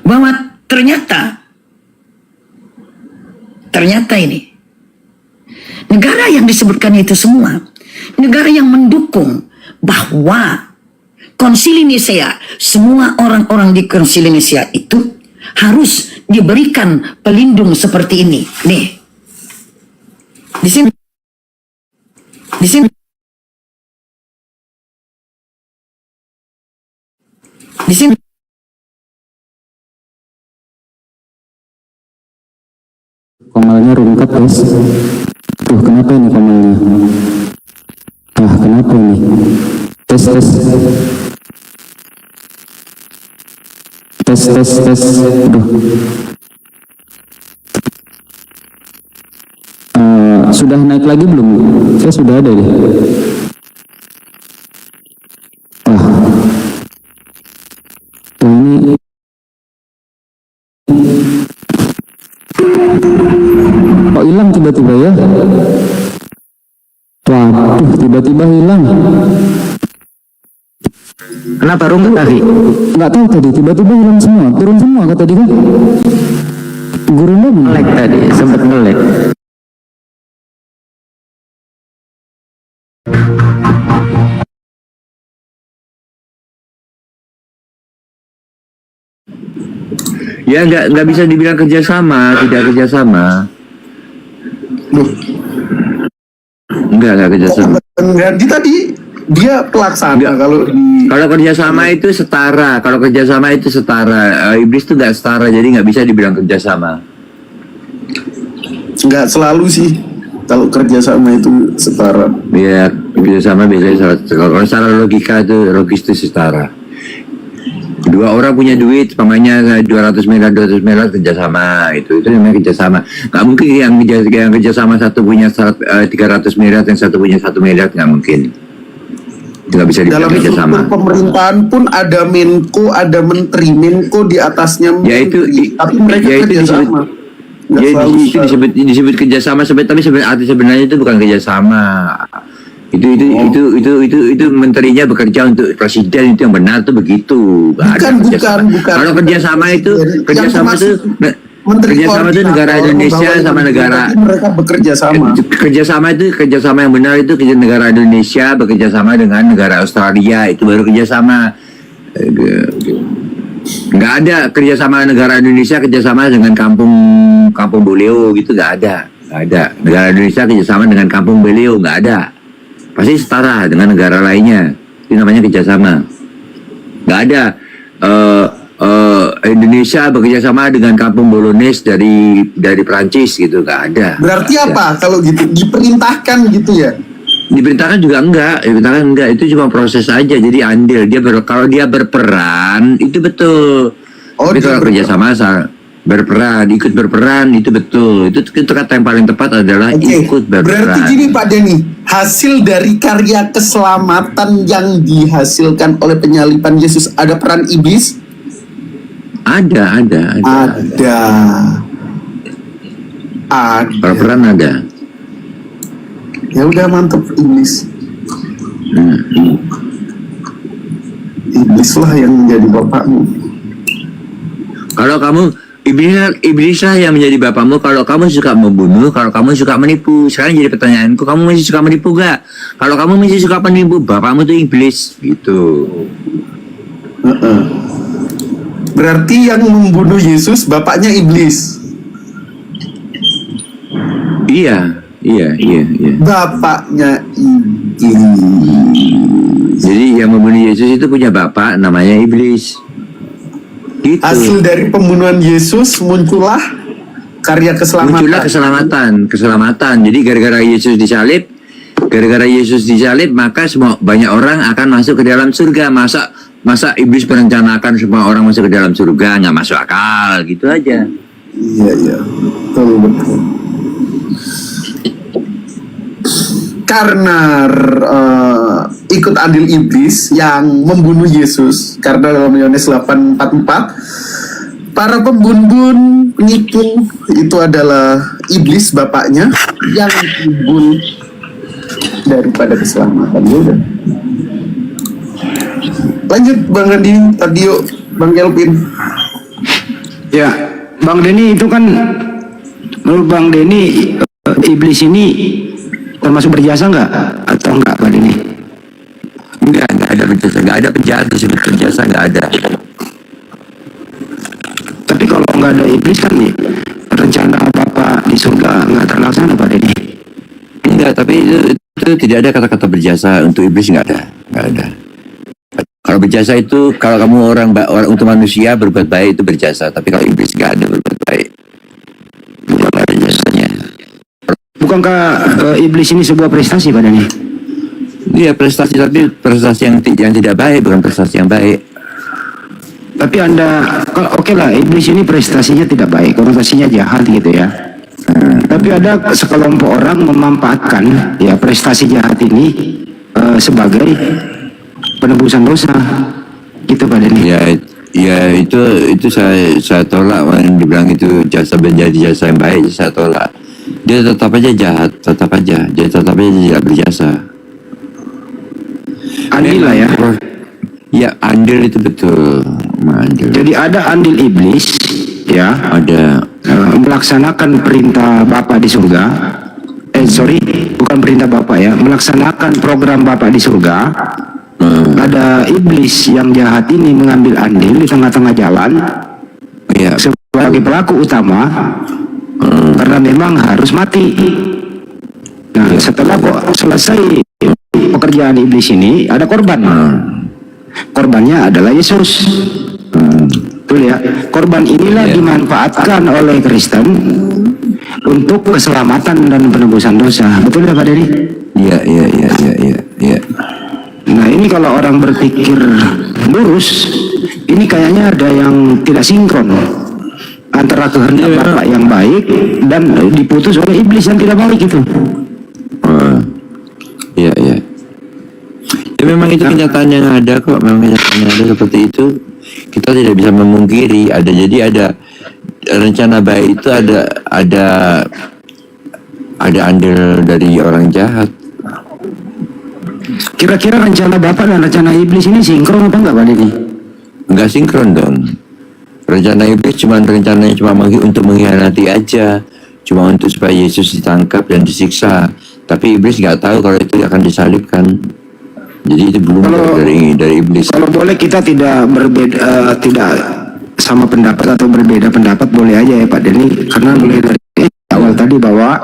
bahwa ternyata ini negara yang disebutkan itu semua negara yang mendukung bahwa Konsili Nisea, semua orang-orang di Konsili Nisea itu harus diberikan pelindung seperti ini. Nih, di sini, Komalnya rungkat guys. Tuh kenapa ini komalnya? Kenapa ini? Tes. Aduh. Sudah naik lagi belum? Saya sudah ada deh. Ini kok hilang tiba-tiba ya? Waduh, tiba-tiba hilang. Kenapa rungkat tadi? Nggak tahu tadi, tiba-tiba hilang semua, turun semua kata dia kan? Gurunya nge-lag tadi, sempat nge-lag. Ya nggak bisa dibilang kerjasama, tidak kerjasama. Enggak kerjasama. Jadi tadi dia pelaksana. Kalau kerjasama itu setara. Kalau kerjasama itu setara. Iblis itu nggak setara, jadi nggak bisa dibilang kerjasama. Nggak selalu sih. Kalau kerjasama itu setara. Ya kerjasama biasanya kalau secara logika itu logis itu setara. Dua orang punya duit, pamannya 200 miliar kerjasama, itu namanya kerjasama. Nggak mungkin yang kerjasama satu punya 300 miliar, yang satu punya 1 miliar, nggak mungkin. Itu nggak bisa dibilang kerjasama. Dalam pemerintahan pun ada Menko, ada Menteri, Menko di atasnya Menteri, tapi mereka kerjasama. Ya itu disebut kerjasama tapi arti sebenarnya itu bukan kerjasama. Itu menterinya bekerja untuk presiden, itu yang benar tuh begitu. Bukan. Kalau kerjasama itu kerjasama itu negara Indonesia sama negara. Mereka bekerja sama. Kerjasama yang benar itu negara Indonesia bekerja sama dengan negara Australia, itu baru kerjasama. Nggak ada kerjasama negara Indonesia kerjasama dengan kampung Boleo gitu, nggak ada. Negara Indonesia kerjasama dengan kampung Boleo, nggak ada. Pasti setara dengan negara lainnya, itu namanya kerjasama. Nggak ada Indonesia bekerjasama dengan kampung Bolognese dari Prancis gitu, nggak ada. Berarti apa kalau gitu? Diperintahkan gitu ya? Diperintahkan juga enggak, itu cuma proses aja. Jadi andil kalau dia berperan itu betul. Tapi kalau kerjasama ikut berperan itu betul. Itu kata yang paling tepat adalah ikut berperan. Berarti gini Pak Denny, hasil dari karya keselamatan yang dihasilkan oleh penyaliban Yesus, ada peran iblis? Ada. Peran ada. Ya udah, mantap, iblis. Iblis lah yang menjadi bapakmu. Kalau kamu iblislah yang menjadi bapakmu kalau kamu suka membunuh, kalau kamu suka menipu. Sekarang jadi pertanyaanku, kamu masih suka menipu gak? Kalau kamu masih suka menipu, bapakmu tuh iblis gitu. Berarti yang membunuh Yesus bapaknya iblis. Iya. Bapaknya iblis. Jadi yang membunuh Yesus itu punya bapak namanya iblis. Gitu. Hasil dari pembunuhan Yesus muncullah karya keselamatan. Muncullah keselamatan. Jadi gara-gara Yesus disalib, maka banyak orang akan masuk ke dalam surga. Masa iblis merencanakan semua orang masuk ke dalam surga? Nggak masuk akal, gitu aja. Iya, betul. Karena ikut andil iblis yang membunuh Yesus, karena dalam Yohanes 8:44 para pembunuh penipu itu adalah iblis bapaknya yang timbul daripada keselamatan. Udah. Lanjut Bang Andi, tadi yuk Bang Kelvin. Ya, Bang Denny, itu kan menurut Bang Denny iblis ini termasuk berjasa nggak atau enggak Pak Denny? Enggak ada berjasa, nggak ada penjahat disebut berjasa, nggak ada. Tapi kalau nggak ada iblis kan nih, rencana Bapak di surga nggak terlaksana Pak Denny? Enggak, tapi itu tidak ada kata-kata berjasa untuk iblis, nggak ada. Kalau berjasa itu kalau kamu orang untuk manusia berbuat baik itu berjasa, tapi kalau iblis nggak ada berbuat baik, bukan ada jasanya. Bukankah iblis ini sebuah prestasi Pak Denny? Iya, prestasi, tapi prestasi yang tidak baik, bukan prestasi yang baik. Tapi Anda, oke lah, iblis ini prestasinya tidak baik, konotasinya jahat gitu ya. Tapi ada sekelompok orang memanfaatkan ya prestasi jahat ini sebagai penebusan dosa, gitu Pak Denny. Ya itu saya tolak. Yang dibilang itu jasa menjadi jasa yang baik, saya tolak. Dia tetap aja jahat, dia tetap aja tidak berjasa. Andil lah ya. Ya, andil itu betul. Andil. Jadi ada andil iblis ya, ada melaksanakan perintah Bapa di surga. Bukan perintah Bapa ya, melaksanakan program Bapa di surga. Ada iblis yang jahat ini mengambil andil di tengah-tengah jalan sebagai pelaku utama, karena memang harus mati. Nah, setelah selesai pekerjaan iblis ini, ada korban. Korbannya adalah Yesus. Betul ya. Korban inilah dimanfaatkan oleh Kristen untuk keselamatan dan penebusan dosa. Betul ya Pak Denny? Iya. Nah, ini kalau orang berpikir lurus, ini kayaknya ada yang tidak sinkron antara kehendak Bapak yang baik dan diputus oleh iblis yang tidak baik itu. Iya. Ya memang itu kenyataan yang ada kok, memang kenyataan yang ada seperti itu. Kita tidak bisa memungkiri ada rencana baik itu ada andil dari orang jahat. Kira-kira rencana Bapak dan rencana iblis ini sinkron apa enggak Pak Denny? Enggak sinkron dong. Rencana iblis rencananya cuma untuk mengkhianati aja, cuma untuk supaya Yesus ditangkap dan disiksa. Tapi iblis nggak tahu kalau itu akan disalibkan. Jadi itu belum dari iblis. Kalau boleh kita tidak berbeda, tidak sama pendapat atau berbeda pendapat boleh aja ya Pak Denny, karena mulai dari awal tadi bahwa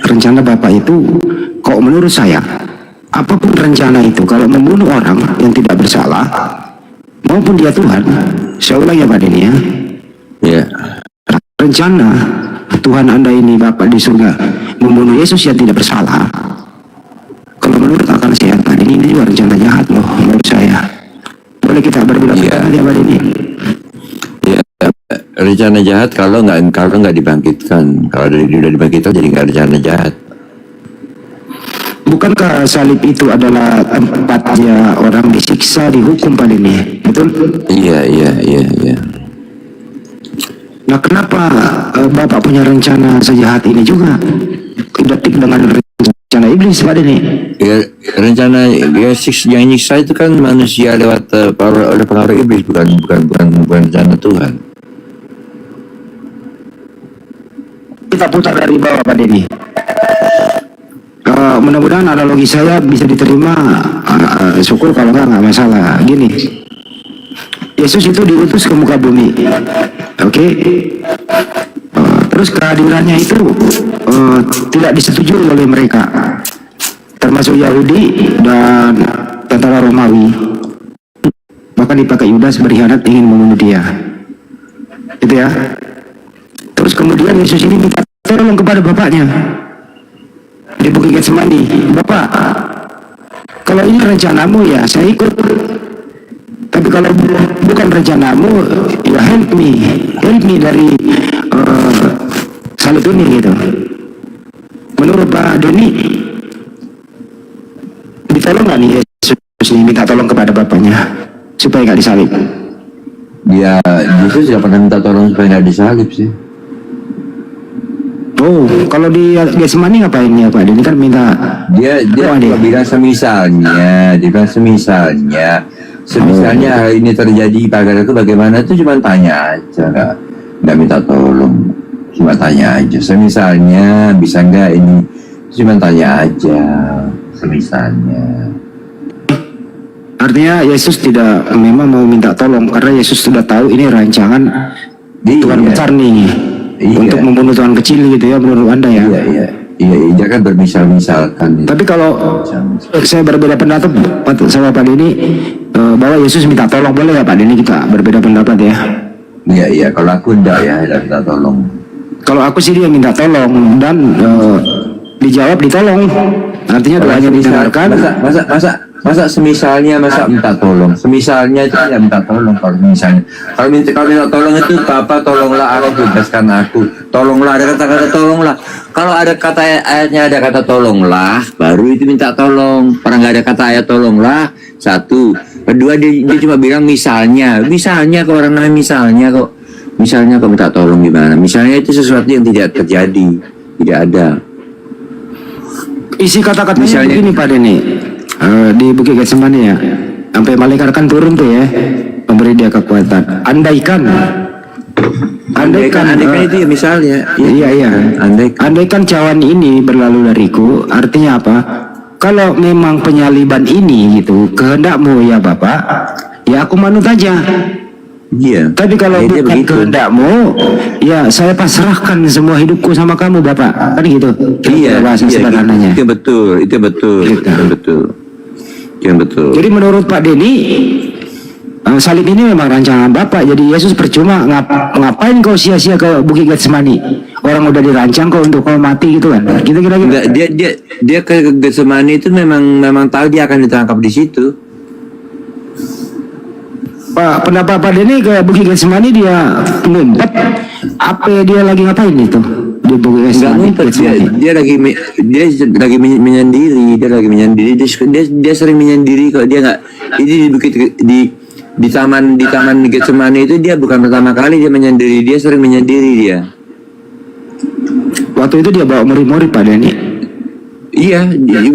rencana Bapak itu kok menurut saya apapun rencana itu kalau membunuh orang yang tidak bersalah maupun dia Tuhan, saya ulang ya Pak Denny ya. Ya. Rencana Tuhan Anda ini Bapak di surga membunuh Yesus yang tidak bersalah. Kalau menurut akal sehat Pak Denny ini juga rencana jahat loh menurut saya. Boleh kita berbeda pendapat ya Pak Denny? Ya, rencana jahat kalau nggak dibangkitkan. Kalau sudah dibangkitkan jadi nggak rencana jahat. Bukankah salib itu adalah tempatnya orang disiksa, dihukum Pak Denny? Betul? Iya. Nah kenapa Bapak punya rencana sejahat ini juga? Identik dengan rencana iblis Pak Denny? Ya, rencana yang nyiksa itu kan manusia lewat oleh pengaruh iblis, bukan rencana Tuhan. Kita putar dari bawah Pak Denny. Mudah-mudahan analogi saya bisa diterima. Syukur kalau nggak masalah. Gini, Yesus itu diutus ke muka bumi, oke? Terus kehadirannya itu tidak disetujui oleh mereka, termasuk Yahudi dan tentara Romawi. Bahkan dipakai Yudas berkhianat ingin membunuh dia, gitu ya. Terus kemudian Yesus ini minta tolong kepada Bapaknya di Bukit Getsemani. Bapak, kalau ini rencanamu ya saya ikut, tapi kalau bukan rencanamu ya help me dari salib ini gitu. Menurut Pak Denny ditolong nggak nih Yesus ini minta tolong kepada Bapaknya supaya nggak disalib? Ya, Yesus tidak pernah minta tolong supaya nggak disalib sih. Oh, kalau di Getsemani ngapain ya Pak? Ini kan minta dia bilang semisalnya hal ini terjadi pada itu bagaimana, itu cuma tanya aja, nggak minta tolong, cuma tanya aja. Semisalnya bisa nggak ini, cuma tanya aja. Semisalnya. Artinya Yesus tidak memang mau minta tolong karena Yesus sudah tahu ini rancangan Tuhan besar nih. Untuk membunuh Tuhan kecil gitu ya menurut Anda ya? Iya, dia kan bermisal-misalkan. Tapi kalau saya berbeda pendapat sama Pak Denny bahwa Yesus minta tolong, boleh ya Pak Denny kita berbeda pendapat ya? Iya, kalau aku enggak minta tolong. Kalau aku sih dia minta tolong dan dijawab ditolong. Artinya doanya didengarkan. Masa semisalnya minta tolong. Semisalnya itu tidak minta tolong. Kalau minta tolong itu Bapak tolonglah aku, bebaskan aku. Tolonglah, ada kata-kata tolonglah. Kalau ada kata ayatnya ada kata tolonglah, baru itu minta tolong. Orang nggak ada kata ayat tolonglah, satu. Kedua dia cuma bilang misalnya ke orang namanya misalnya kok minta tolong gimana? Misalnya itu sesuatu yang tidak terjadi, tidak ada. Isi kata-katanya begini Pak Denny. Di Bukit Getsemani ya, sampai malaikat kan turun tuh ya, memberi dia kekuatan. Andaikan itu ya misalnya. Iya. Andaikan cawan ini berlalu dariku, artinya apa? Kalau memang penyaliban ini gitu kehendakmu ya Bapak, ya aku manut aja. Iya. Tapi kalau bukan kehendakmu, ya saya pasrahkan semua hidupku sama kamu Bapak, kan gitu. Iya. Bahasa sederhananya. Itu betul. Yang betul. Jadi menurut Pak Denny, salib ini memang rancangan Bapak. Jadi Yesus percuma ngapain kau sia-sia ke Bukit Getsemani? Orang udah dirancang kok untuk kau mati gitu kan? Gitu kira-kira. Enggak, dia ke Getsemani itu memang tahu dia akan ditangkap di situ. Pak, pendapat Pak Denny ke Bukit Getsemani dia ngumpet. Apa dia lagi ngapain itu? Di Bukit Getsemani. Dia lagi menyendiri. Dia sering menyendiri kok. Dia nggak. Ini di di taman Getsemani itu dia bukan pertama kali dia menyendiri, dia sering menyendiri dia. Waktu itu dia bawa murid-murid Pak Denny. Iya,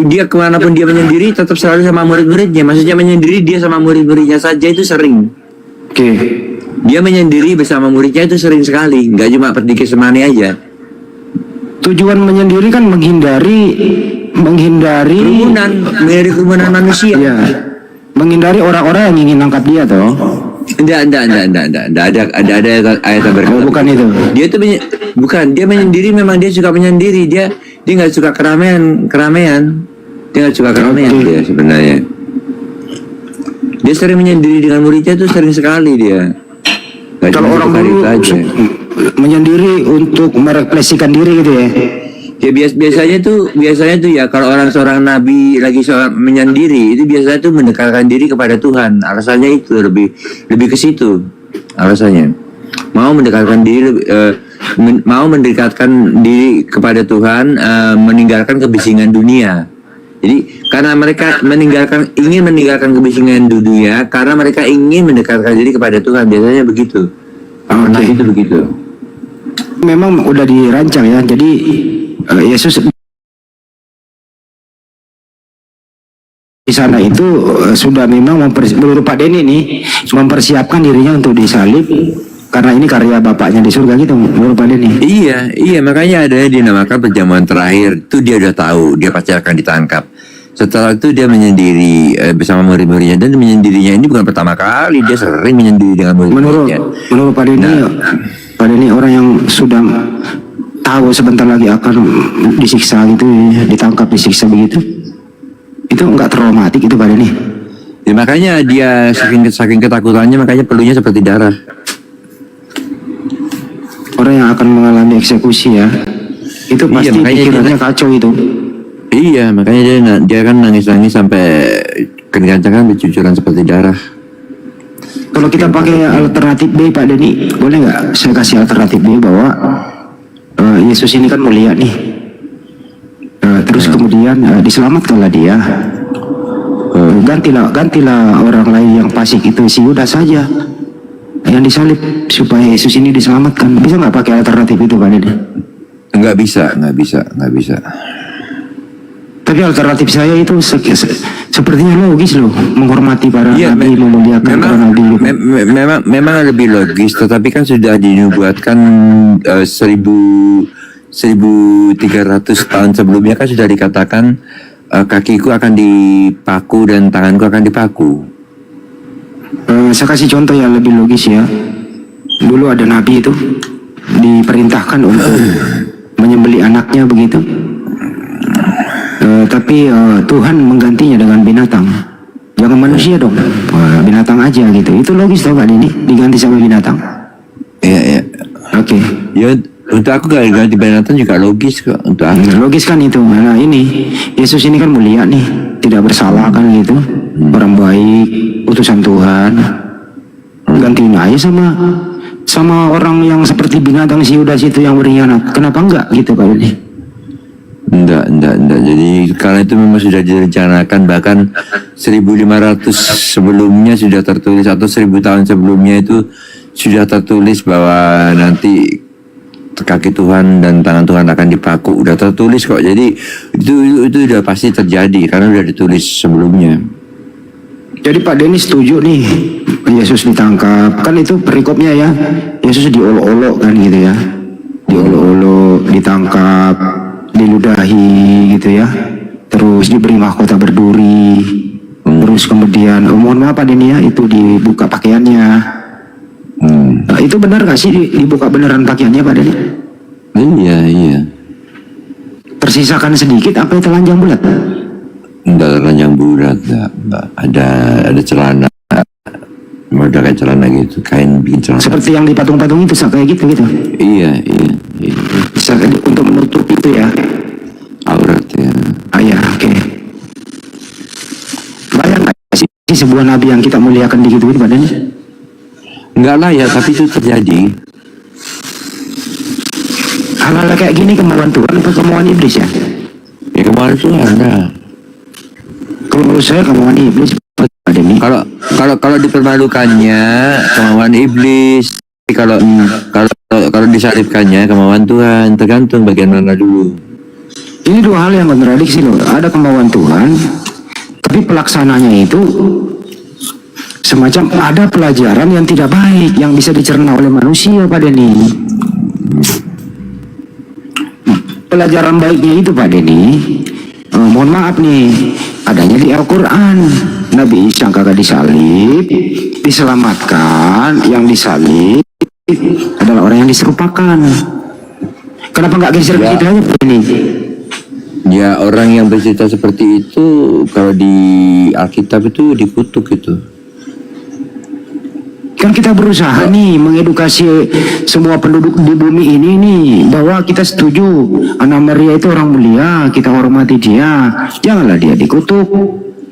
dia kemanapun dia menyendiri tetap selalu sama murid-muridnya. Maksudnya menyendiri dia sama murid-muridnya saja itu sering. Oke. Dia menyendiri bersama muridnya itu sering sekali, nggak cuma pergi ke Semani aja. Tujuan menyendiri kan menghindari kerumunan manusia. Iya. Menghindari orang-orang yang ingin nangkap dia toh. Enggak ada ayat yang berkata. Bukan itu. Dia tuh bukan, dia menyendiri, memang dia suka menyendiri, dia nggak suka keramaian. Dia nggak suka keramaian dia sebenarnya. Dia sering menyendiri dengan muridnya tuh sering sekali dia. Kalau orang dulu menyendiri untuk merefleksikan diri gitu ya. Ya biasanya tuh ya kalau seorang nabi lagi menyendiri itu biasanya tuh mendekatkan diri kepada Tuhan. Alasannya itu lebih ke situ. Alasannya mau mendekatkan diri kepada Tuhan, meninggalkan kebisingan dunia. Jadi karena mereka ingin meninggalkan kebisingan dunia karena mereka ingin mendekatkan diri kepada Tuhan, biasanya begitu. Nah itu begitu. Memang udah dirancang ya. Jadi Yesus di sana itu sudah memang menurut Pak Denny nih mempersiapkan dirinya untuk disalib karena ini karya Bapaknya di surga gitu menurut Pak Denny. Iya makanya ada yang dinamakan perjamuan terakhir. Itu dia udah tahu dia pasti akan ditangkap. Setelah itu dia menyendiri bersama murid-muridnya, dan menyendirinya ini bukan pertama kali, dia sering menyendiri dengan murid-muridnya. Menurut Pak Denny, Pak Denny orang yang sudah tahu sebentar lagi akan disiksa gitu, ditangkap disiksa begitu, itu enggak traumatik itu Pak Denny? Ya, makanya dia saking ketakutannya, makanya pelunya seperti darah. Orang yang akan mengalami eksekusi ya, itu pasti pikirannya kacau itu. Iya, makanya dia kan nangis-nangis sampai kencang-kencangan bercucuran seperti darah. Kalau kita pakai alternatif B Pak Denny, boleh nggak saya kasih alternatif B bahwa Yesus ini kan mulia nih, terus kemudian diselamatkanlah dia, gantilah orang lain yang fasik itu si Yudas saja yang disalib supaya Yesus ini diselamatkan. Bisa nggak pakai alternatif itu Pak Denny? Nggak bisa. Tapi alternatif saya itu sepertinya logis loh, menghormati para nabi, memuliakan para nabi. Memang lebih logis, tetapi kan sudah dinubuatkan 1300 tahun sebelumnya kan sudah dikatakan kakiku akan dipaku dan tanganku akan dipaku. Saya kasih contoh yang lebih logis ya. Dulu ada nabi itu diperintahkan untuk menyembelih anaknya begitu. Tapi Tuhan menggantinya dengan binatang. Jangan manusia dong, binatang aja gitu. Itu logis tau Pak Denny, diganti sama binatang. Iya. Oke. Ya untuk aku ganti binatang juga logis kok untuk aku. Logis kan itu. Nah ini Yesus ini kan mulia nih, tidak bersalah kan gitu, orang baik, utusan Tuhan. Gantiin aja sama orang yang seperti binatang si Yudas itu yang berkhianat. Kenapa enggak gitu Pak Denny? Enggak. Jadi karena itu memang sudah direncanakan, bahkan 1500 sebelumnya sudah tertulis, atau 1000 tahun sebelumnya itu sudah tertulis bahwa nanti kaki Tuhan dan tangan Tuhan akan dipaku. Udah tertulis kok. Jadi itu udah pasti terjadi karena udah ditulis sebelumnya. Jadi Pak Denny setuju nih Yesus ditangkap, kan itu perikopnya ya. Yesus diolok-olok kan gitu ya. Diolok-olok, ditangkap, diludahi gitu ya, terus diberi mahkota berduri, terus kemudian mohon maaf Pak Denny ya, itu dibuka pakaiannya. Itu benar gak sih dibuka beneran pakaiannya Pak Denny? Iya. Tersisakan sedikit apa itu telanjang bulat? Enggak telanjang bulat, ada celana, model kayak celana gitu, kain bikin celana. Seperti yang di patung-patung itu kayak gitu. Iya. Bisa untuk menutup itu ya, aurat ya. Ya oke. Bayang nggak sih sebuah nabi yang kita muliakan di gitu Pak Denny? Enggak lah ya, tapi itu terjadi. Hal-hal kayak gini kemauan Tuhan atau kemauan iblis ya? Ya kemauan Tuhan. Kalau menurut saya kemauan iblis Pak Denny. Kalau kalau dipermalukannya kemauan iblis, kalau disalibkannya kemauan Tuhan, tergantung bagian mana dulu. Ini dua hal yang kontradiksi loh. Ada kemauan Tuhan, tapi pelaksananya itu semacam ada pelajaran yang tidak baik yang bisa dicerna oleh manusia, Pak Denny. Pelajaran baiknya itu, Pak Denny, mohon maaf nih, adanya di Al-Quran. Nabi Isa kagak disalib, diselamatkan. Yang disalib adalah orang yang diserupakan. Kenapa nggak geser begitu aja, Pak Denny? Ya, orang yang bercerita seperti itu kalau di Alkitab itu dikutuk itu. Kan kita berusaha nih mengedukasi semua penduduk di bumi ini nih, bahwa kita setuju Anna Maria itu orang mulia, kita hormati dia, janganlah dia dikutuk,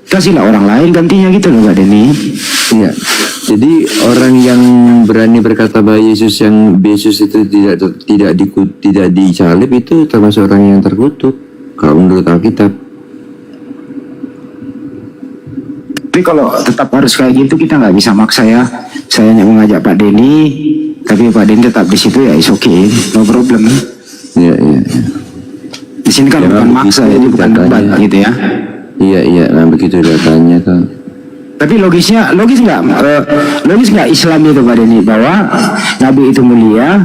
kasihlah orang lain gantinya gitu loh, Pak Denny. Iya. Jadi orang yang berani berkata bahwa Yesus itu tidak disalib itu termasuk orang yang terkutuk kalau menurut Alkitab. Tapi kalau tetap harus kayak gitu kita nggak bisa maksa ya. Saya hanya mengajak Pak Denny, tapi Pak Denny tetap di situ ya, is okay, no problem. Iya. Di sini kan bukan maksa, jadi bukan debat gitu ya. Iya, nah begitu datanya kan. Tapi logis nggak Islam itu, Pak Denny, bahwa Nabi itu mulia,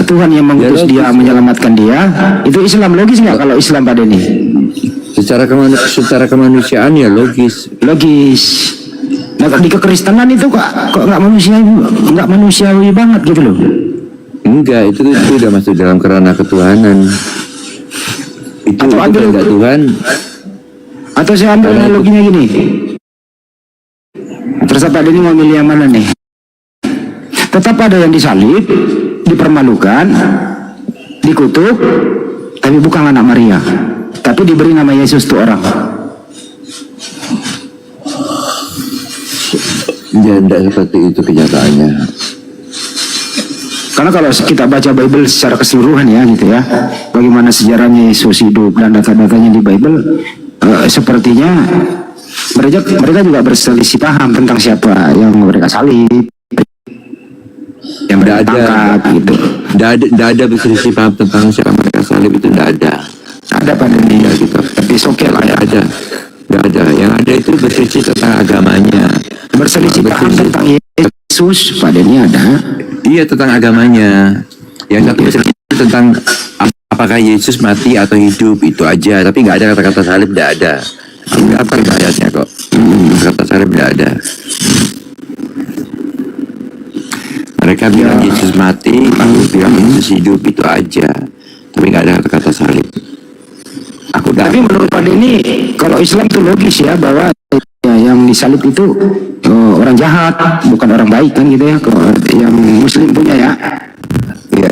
Tuhan yang mengutus dia, menyelamatkan dia, itu Islam. Logis nggak kalau Islam, Pak Denny? Secara kemanusiaan ya logis. Nah, di kekristenan itu kok nggak manusiawi banget gitu loh. Enggak, itu udah masuk dalam kerana ketuhanan. Itu enggak Tuhan. Atau saya ambil analoginya gini. Terus Pak Denny mau milih yang mana nih? Tetap ada yang disalib, dipermalukan, dikutuk, tapi bukan anak Maria, tapi diberi nama Yesus tuh orang. Ya, tidak seperti itu kenyataannya. Karena kalau kita baca Bible secara keseluruhan ya gitu ya, bagaimana sejarahnya Yesus hidup dan data-datanya di Bible, sepertinya mereka juga berselisih paham tentang siapa yang mereka salib, yang mereka tangkap gitu. Tidak ada berselisih paham tentang siapa mereka salib, itu tidak ada. Ada pada dia gitu, tapi oke lah ya. Tidak ada. Yang ada itu berselisih tentang agamanya. Berselisih paham tentang Yesus, Pak Denny ada. Iya, tentang agamanya. Yang satu berselisih tentang apakah Yesus mati atau hidup, itu aja. Tapi nggak ada kata-kata salib, tidak ada. Apa ayatnya kok? Kata salib tidak ada. Mereka bilang Yesus mati, lalu bilang Yesus hidup, itu aja. Tapi nggak ada kata-kata salib. Tapi menurut Pak Denny, kalau Islam itu logis ya, bahwa ya, yang disalib itu orang jahat, bukan orang baik kan gitu ya. Kalau yang Muslim punya ya. Iya.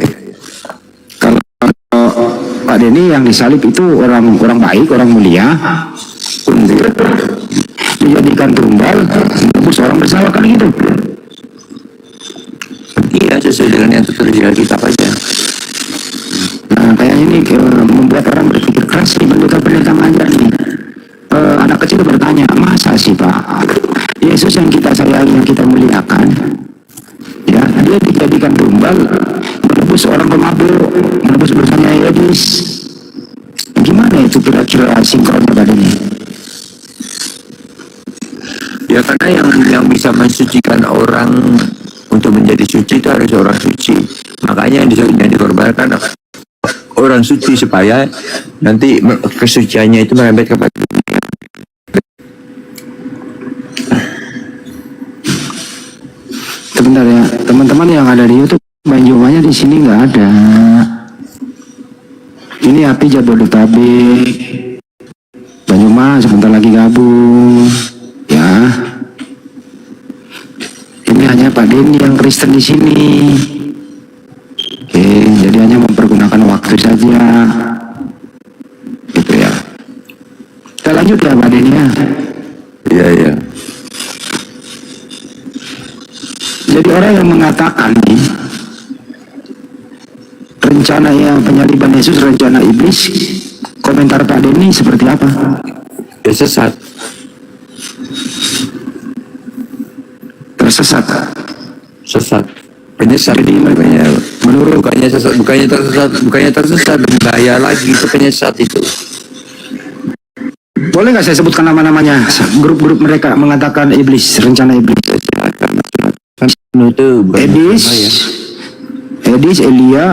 Kalau Pak Denny yang disalib itu orang baik, orang mulia, dijadikan tumbal, menebus orang bersalah kan gitu. Iya, sesuai dengan yang tertulis di Alkitab aja. Nah, kayaknya ini membuat orang berpikir keras nih, pendeta ngajar nih. Anak kecil bertanya, masa sih Pak, Yesus yang kita sayangi, yang kita muliakan, ya dia dijadikan tumbal, menebus orang pemabuk, menebus dosanya Yesus. Gimana itu kira-kira sinkronnya pada ini? Ya karena yang bisa mensucikan orang untuk menjadi suci itu harus orang suci. Makanya yang dikorbankan orang suci supaya nanti kesuciannya itu merembet kepada dunia. Sebentar ya, teman-teman yang ada di YouTube, Banjumanya di sini nggak ada. Ini api Jabodetabek, Banyuma sebentar lagi gabung, ya. Ini hanya Pak Denny yang Kristen di sini. Oke, jadi hanya mempergunakan waktu saja, gitu ya. Kita lanjut ya Pak Denny ya. Iya. Jadi orang yang mengatakan nih, rencana yang penyaliban Yesus rencana iblis, komentar Pak Denny seperti apa? Ya sesat. penyesat. Bukannya tersesat, bahaya lagi itu penyesat itu. Boleh nggak saya sebutkan nama-namanya? Grup-grup mereka mengatakan iblis, rencana iblis. Itu Edis, Elia,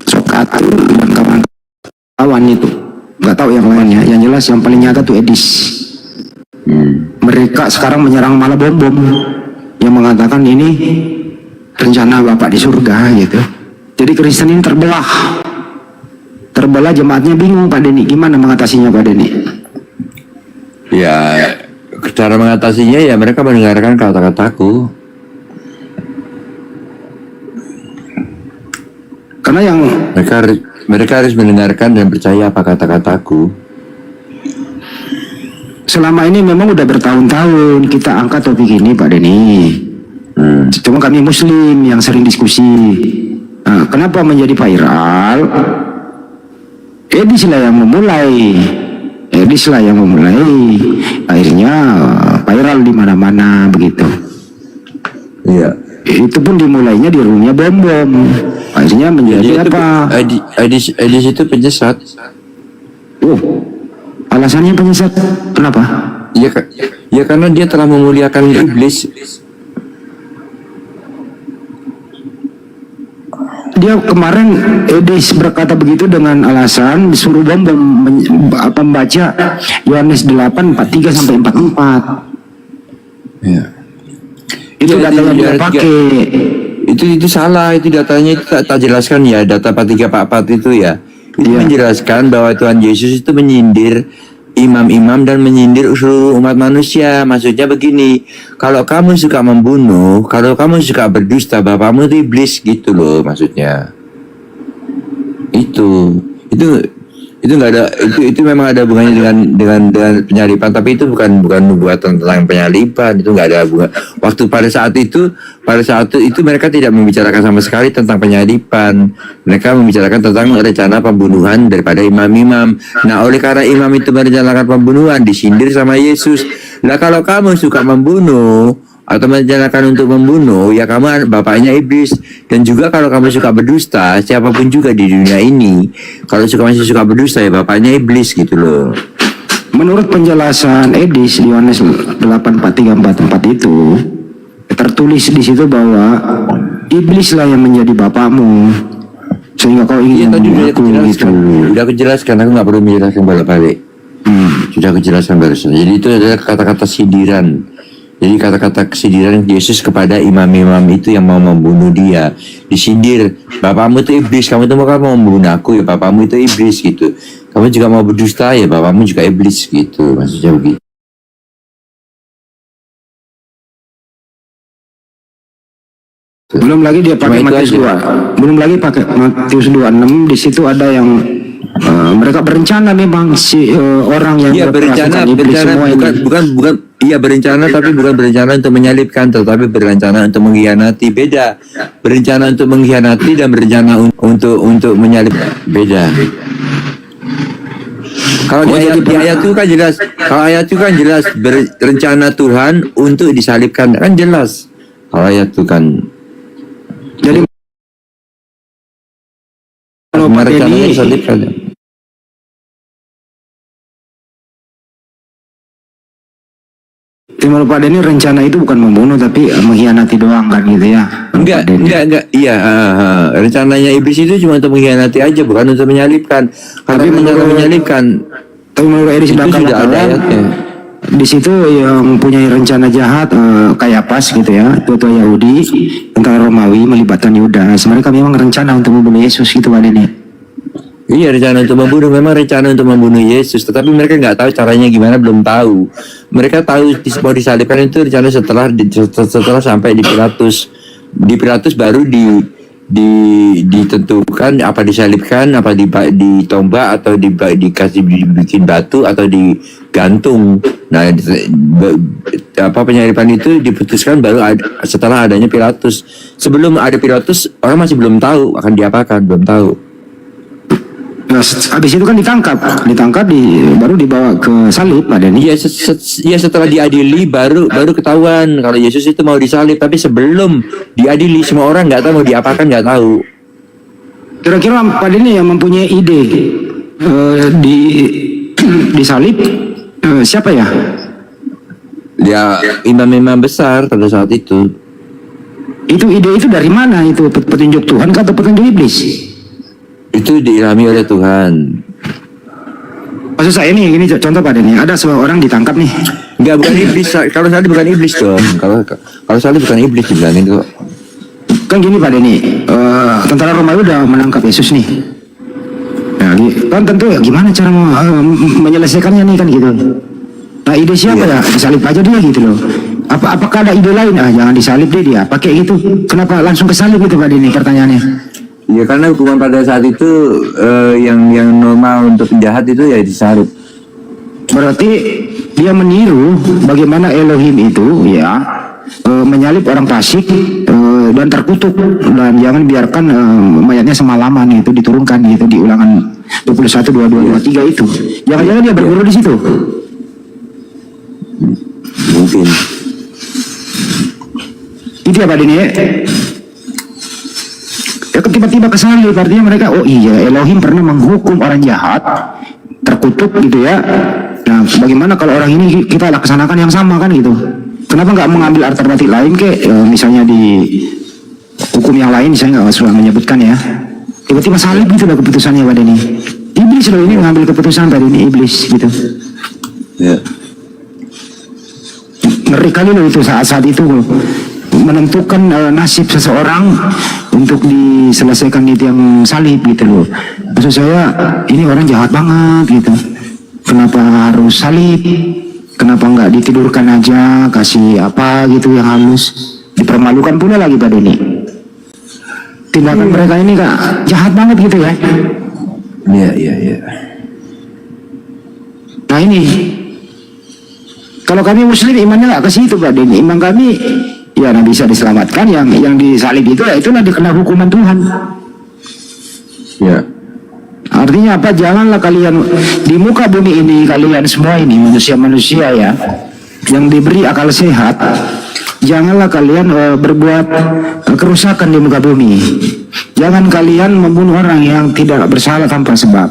Sokatu dan kawan-kawan itu. Nggak tahu yang lainnya. Yang jelas yang paling nyata tuh Edis. Mereka sekarang menyerang malah bom-bom yang mengatakan ini rencana Bapak di surga gitu. Jadi Kristen ini terbelah, jemaatnya bingung Pak Denny. Gimana mengatasinya Pak Denny? Ya, cara mengatasinya ya mereka mendengarkan kata-kataku. Karena yang mereka harus mendengarkan dan percaya apa kata-kataku. Selama ini memang udah bertahun-tahun kita angkat topik ini Pak Denny. Cuma kami Muslim yang sering diskusi. Nah, kenapa menjadi viral? Edis lah yang memulai. Akhirnya viral di mana-mana begitu. Iya. Itu pun dimulainya di roomnya bom-bom. Akhirnya menjadi apa? Edis itu penyesat. Alasannya penyesat. Kenapa? Ya karena dia telah memuliakan iblis. Dia kemarin Edis berkata begitu dengan alasan disuruh membaca Yohanes 8:43 sampai 44. Ya. Itu datanya dia pakai. Itu salah, itu datanya itu tak jelaskan ya, data 4344 itu ya. Itu menjelaskan bahwa Tuhan Yesus itu menyindir imam-imam dan menyindir seluruh umat manusia. Maksudnya begini, kalau kamu suka membunuh, kalau kamu suka berdusta, bapakmu itu iblis gitu loh maksudnya. Itu nggak ada, itu memang ada hubungannya dengan penyalipan, tapi itu bukan nubuatan tentang penyalipan. Itu nggak ada hubungan. Waktu pada saat itu mereka tidak membicarakan sama sekali tentang penyalipan. Mereka membicarakan tentang rencana pembunuhan daripada imam-imam. Nah, oleh karena imam itu merencanakan pembunuhan, disindir sama Yesus. Nah, kalau kamu suka membunuh atau merencanakan untuk membunuh, ya kamu bapaknya iblis. Dan juga kalau kamu suka berdusta, siapapun juga di dunia ini, kalau masih suka berdusta, ya bapaknya iblis gitu loh. Menurut penjelasan Edis di Yohanes 8:43-44 itu tertulis di situ bahwa iblislah yang menjadi bapakmu sehingga kau ingin membunuhku gitu. Sudah aku jelaskan, aku nggak perlu menjelaskan balik-balik. Sudah aku jelaskan barusan. Jadi itu adalah kata-kata sindiran. Jadi kata-kata kesindiran Yesus kepada imam-imam itu yang mau membunuh dia. Disindir, bapakmu itu iblis, kamu itu mau membunuh aku, ya bapakmu itu iblis gitu. Kamu juga mau berdusta, ya bapakmu juga iblis gitu. Maksudnya begitu. Belum lagi dia pakai Matius 2. Belum lagi pakai Matius 26, di situ ada yang mereka berencana memang orang yang berencana tapi bukan berencana untuk menyalibkan, tetapi berencana untuk mengkhianati. Beda. Berencana untuk mengkhianati dan berencana untuk menyalib beda. Kalau di ayat itu kan jelas. Kalau ayat itu kan jelas berencana Tuhan untuk disalibkan, kan jelas. Kalau ayat itu kan. Jadi kalau Pak Denny disalibkan. Menurut Pak Denny rencana itu bukan membunuh tapi mengkhianati doang kan gitu ya? Enggak. Iya, rencananya iblis itu cuma untuk mengkhianati aja, bukan untuk menyalibkan. Tapi menyalibkan. Tapi menurut Edis itu sudah ada ayatnya. Di situ yang punya rencana jahat Kayapas gitu ya, tua Yahudi, tentara Romawi melibatkan Yudas. Mereka memang rencana untuk membunuh Yesus gitu Pak Denny. Iya, rencana untuk membunuh, memang rencana untuk membunuh Yesus, tetapi mereka nggak tahu caranya gimana, belum tahu. Mereka tahu mau disalibkan itu rencana setelah sampai di Pilatus. Di Pilatus baru ditentukan apa disalibkan, apa ditombak, atau dikasih dibikin batu, atau digantung. Nah, penyaliban itu diputuskan baru setelah adanya Pilatus. Sebelum ada Pilatus, orang masih belum tahu akan diapakan, belum tahu. habis itu kan ditangkap baru dibawa ke salib Pak Denny. Ya setelah diadili baru ketahuan kalau Yesus itu mau disalib, tapi sebelum diadili semua orang nggak tahu mau diapakan, nggak tahu. Kira-kira Pak Denny yang mempunyai ide disalib siapa ya? Ya imam-imam besar pada saat itu. Itu ide itu dari mana? Itu petunjuk Tuhan atau petunjuk iblis? Itu diilhami oleh Tuhan. Maksud saya ini contoh Pak Denny, ada sebuah orang ditangkap nih. Enggak, bukan iblis. Kalau salib bukan iblis dong. Kalau salib bukan iblis dibilangin kok. Kan gini Pak Denny, tentara Romawi udah menangkap Yesus nih. Nah, kan tentu ya gimana cara menyelesaikannya nih kan gitu. Nah ide siapa ya? Disalib aja dia gitu loh. Apakah ada ide lain? Jangan disalib deh dia. Pakai gitu. Kenapa langsung ke salib gitu Pak Denny pertanyaannya? Ya karena hukuman pada saat itu yang normal untuk penjahat itu ya disalib. Berarti dia meniru bagaimana Elohim itu ya menyalib orang fasik dan terkutuk, dan jangan biarkan mayatnya semalaman itu diturunkan gitu di Ulangan 21, 22, 23 itu. Jangan-jangan dia berguru di situ. Mungkin. Itu ya Pak Denny ya. Ya tiba-tiba kesalib, artinya mereka, oh iya Elohim pernah menghukum orang jahat, terkutuk gitu ya. Nah bagaimana kalau orang ini kita laksanakan yang sama kan gitu. Kenapa nggak mengambil alternatif lain misalnya di hukum yang lain, saya nggak usah menyebutkan ya. Tiba-tiba salib gitu loh keputusannya Pak Denny. Iblis loh ini mengambil keputusan Pak Denny, iblis gitu. Ya. Ngeri kali loh itu saat itu menentukan nasib seseorang untuk diselesaikan di tiang salib gitu loh. Maksud saya ini orang jahat banget gitu. Kenapa harus salib? Kenapa nggak ditidurkan aja, kasih apa gitu yang halus? Dipermalukan pula lagi Pak Denny. Tindakan mereka ini kak jahat banget gitu ya. Iya. Nah ini kalau kami Muslim imannya nggak ke situ Pak Denny. Iman kami ya bisa diselamatkan, yang disalib itu ya itulah dikena hukuman Tuhan. Ya. Artinya apa? Janganlah kalian di muka bumi ini, kalian semua ini manusia-manusia ya yang diberi akal sehat, janganlah kalian berbuat kerusakan di muka bumi. Jangan kalian membunuh orang yang tidak bersalah tanpa sebab.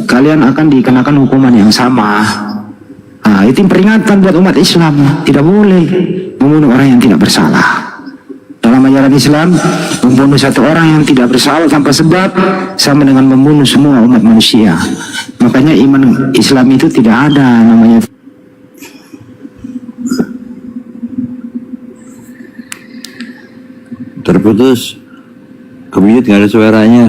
Kalian akan dikenakan hukuman yang sama. Nah, itu peringatan buat umat Islam, tidak boleh membunuh orang yang tidak bersalah. Dalam ajaran Islam, membunuh satu orang yang tidak bersalah tanpa sebab sama dengan membunuh semua umat manusia. Makanya iman Islam itu tidak ada namanya. Terputus. Kemute nggak ada suaranya.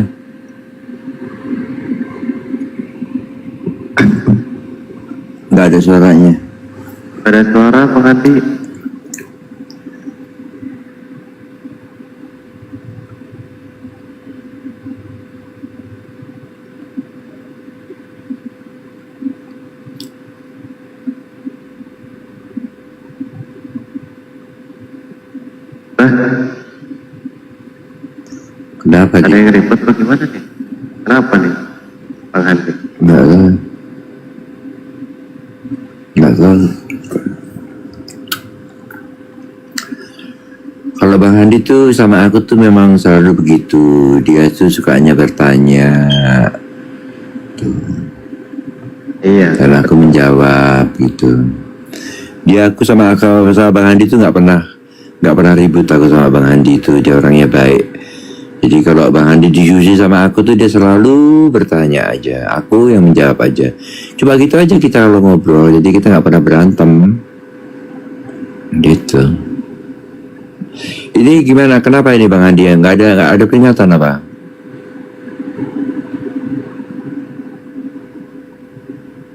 Nggak ada suaranya. Ada suara Pak Andi. Kenapa ada yang ribet atau gimana nih? Kenapa nih Bang Andi? Nggak tahu. Kalau Bang Handi tuh sama aku tuh memang selalu begitu. Dia tuh sukanya bertanya. Iya. Dan aku menjawab gitu. Aku sama Bang Handi tuh nggak pernah ribut aku sama Bang Handi itu. Dia orangnya baik. Jadi kalau Bang Handi diuji sama aku tuh dia selalu bertanya aja. Aku yang menjawab aja. Coba gitu aja kita kalau ngobrol. Jadi kita nggak pernah berantem. Gitu. Ini gimana? Kenapa ini Bang Handi? Nggak ada peringatan apa?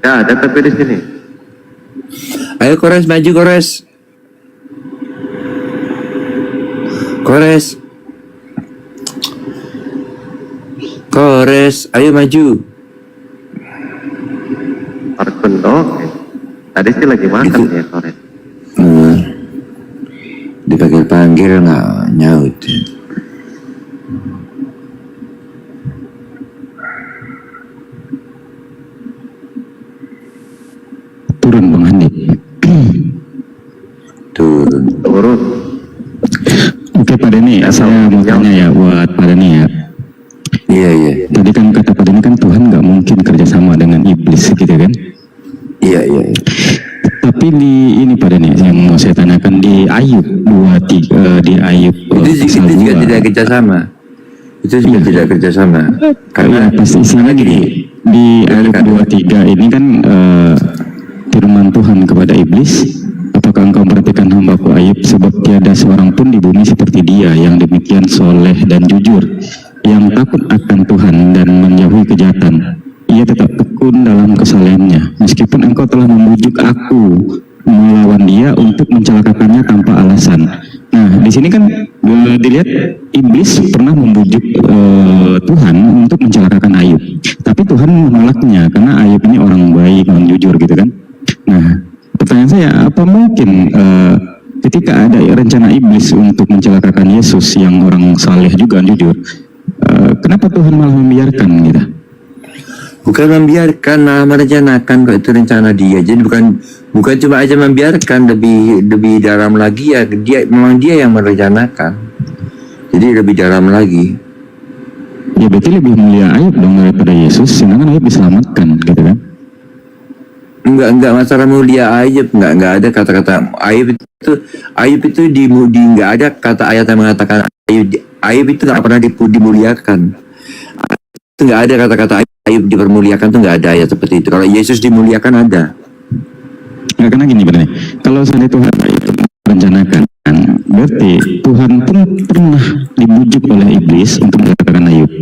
Ya ada tapi di sini. Ayo Kores, maju Kores. Kores, ayo maju. Oke. Tadi sih lagi makan ya Kores. Dipanggil nggak nyaut. turun Bang Handi. Turun. Oke Pak Denny, saya mau tanya ya buat Pak Denny ya. Iya. Tadi kan kata Pak Denny kan Tuhan nggak mungkin kerjasama dengan iblis gitu kan? Iya. Tapi di ini Pak Denny yang mau saya tanyakan di Ayub 23 di Ayub itu juga tidak kerjasama. Itu juga tidak kerjasama. Karena pas isinya gini di Ayub 23 ini kan firman Tuhan kepada iblis, apakah engkau memperhatikan hambaku Ayub, sebab tiada seorang pun di bumi seperti dia yang demikian soleh dan jujur, yang takut akan Tuhan dan menjauhi kejahatan. Ia tetap tekun dalam kesalehannya, meskipun engkau telah membujuk aku melawan dia untuk mencelakakannya tanpa alasan. Nah, di sini kan dilihat iblis pernah membujuk Tuhan untuk mencelakakan Ayub, tapi Tuhan menolaknya karena Ayub ini orang baik dan jujur gitu kan. Nah, pertanyaan saya, apa mungkin ketika ada rencana iblis untuk mencelakakan Yesus yang orang saleh juga jujur, kenapa Tuhan malah membiarkan gitu? Bukan membiarkan, malah merencanakan kok itu rencana dia. Jadi bukan cuma aja membiarkan, lebih dalam lagi ya, memang dia yang merencanakan. Jadi lebih dalam lagi. Ya berarti lebih mulia Ayub dong daripada Yesus, sedangkan Ayub diselamatkan gitu kan? Enggak masalah mulia Ayub, enggak ada kata-kata Ayub itu di enggak ada kata ayat yang mengatakan Ayub itu enggak pernah dimuliakan. Itu enggak ada kata-kata Ayub dipermuliakan, tuh enggak ada ayat seperti itu. Kalau Yesus dimuliakan ada. Nggak, karena gini Pak, kalau seandainya Tuhan itu merencanakan, berarti Tuhan pun pernah dibujuk oleh iblis untuk mencelakakan Ayub.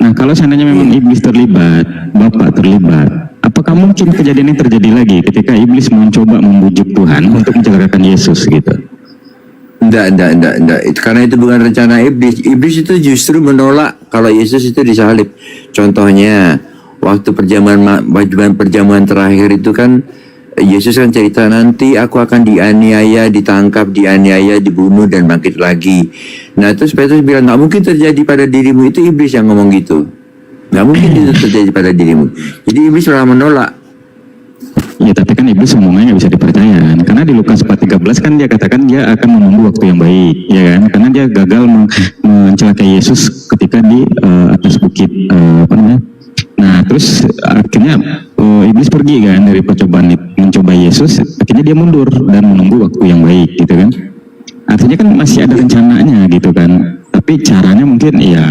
Nah, kalau seandainya memang iblis terlibat, Bapak terlibat, apakah mungkin kejadian ini terjadi lagi ketika iblis mencoba membujuk Tuhan untuk mencelakakan Yesus gitu? Enggak. Itu karena itu bukan rencana iblis. Iblis itu justru menolak kalau Yesus itu disalib. Contohnya waktu perjamuan terakhir itu kan Yesus kan cerita, nanti aku akan dianiaya, ditangkap, dianiaya, dibunuh dan bangkit lagi. Nah terus Petrus bilang, nggak mungkin terjadi pada dirimu. Itu iblis yang ngomong gitu. Nggak mungkin itu terjadi pada dirimu. Jadi iblis malah menolak. Ya tapi kan iblis ngomongnya nggak bisa dipercaya kan, karena di Lukas 4:13 kan dia katakan dia akan menunggu waktu yang baik, ya kan, karena dia gagal mencelakai Yesus ketika di atas bukit apa namanya. Nah terus akhirnya iblis pergi kan dari percobaan mencoba Yesus, akhirnya dia mundur dan menunggu waktu yang baik gitu kan. Artinya kan masih ada rencananya gitu kan, tapi caranya mungkin ya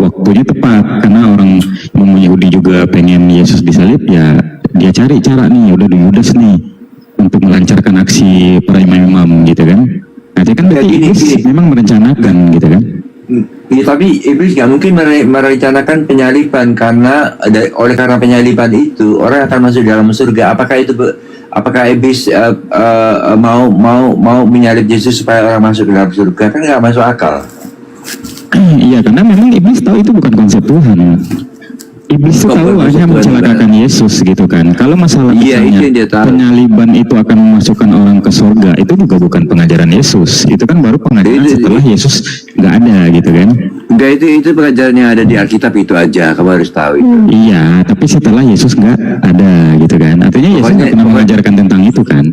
waktunya tepat, karena orang Yahudi juga pengen Yesus disalib, ya dia cari cara nih, udah di Yudas nih untuk melancarkan aksi para imam-imam gitu kan. Nanti kan berarti iblis memang merencanakan gitu kan. Ya, tapi iblis nggak mungkin merencanakan penyaliban, karena oleh karena penyaliban itu orang akan masuk dalam surga. Apakah iblis mau menyalib Yesus supaya orang masuk dalam surga? Kan nggak masuk akal. Iya, karena memang iblis tahu itu bukan konsep Tuhan. Iblis itu tahu hanya mencelakakan Yesus gitu kan. Kalau masalah misalnya penyaliban itu akan memasukkan orang ke surga, itu juga bukan pengajaran Yesus. Itu kan baru pengajaran setelah Yesus nggak ada gitu kan. Enggak, itu pengajaran yang ada di Alkitab itu aja, kamu harus tahu itu. Iya, tapi setelah Yesus nggak ada gitu kan. Artinya Yesus nggak pernah mengajarkan tentang itu kan.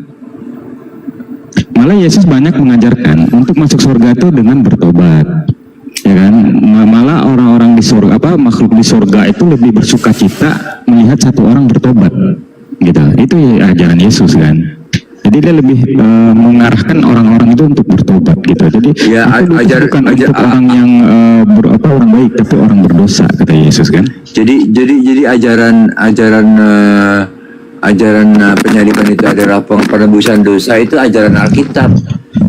Malah Yesus banyak mengajarkan untuk masuk surga itu dengan bertobat. Ya kan, malah orang-orang di surga, makhluk di surga itu lebih bersuka cita melihat satu orang bertobat gitu. Itu ya ajaran Yesus kan. Jadi dia lebih mengarahkan orang-orang itu untuk bertobat gitu. Jadi ya, bukan untuk orang yang orang baik, tapi orang berdosa, kata Yesus kan. Jadi ajaran penyaliban itu adalah penebusan dosa, itu ajaran Alkitab.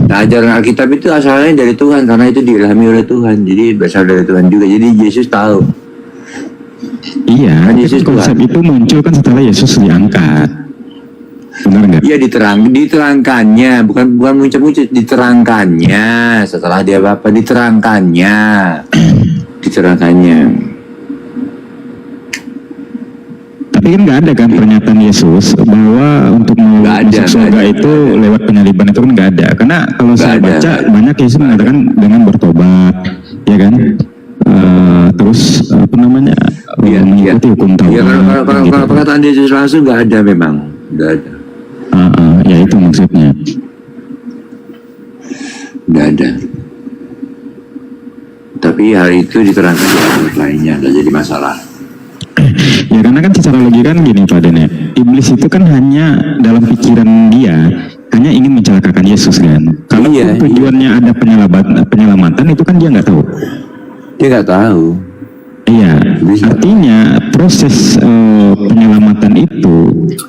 Nah, ajaran Alkitab itu asalnya dari Tuhan, karena itu diilhami oleh Tuhan, jadi berasal dari Tuhan juga. Jadi Yesus tahu. Iya, kan Yesus konsep itu muncul kan setelah Yesus diangkat. Benar nggak? Iya, diterangkannya, bukan muncul, diterangkannya. Setelah dia diterangkannya. Tapi kan nggak ada kan pernyataan Yesus bahwa untuk masuk surga itu lewat penyaliban, itu kan nggak ada. Karena kalau saya baca banyak Yesus mengatakan dengan bertobat, ya kan. Terus apa namanya mengikuti hukum Taurat. Kalau perkataan Yesus langsung nggak ada, memang nggak ada. Ya itu maksudnya. Nggak ada. Tapi hal itu diterangkan di ayat lainnya, nggak jadi masalah. Ya karena kan secara logika kan gini Pak Dene, iblis itu kan hanya dalam pikiran dia hanya ingin mencelakakan Yesus kan. Kalau tujuannya ada penyelamatan itu kan dia nggak tahu. Dia nggak tahu. Iya, artinya proses penyelamatan itu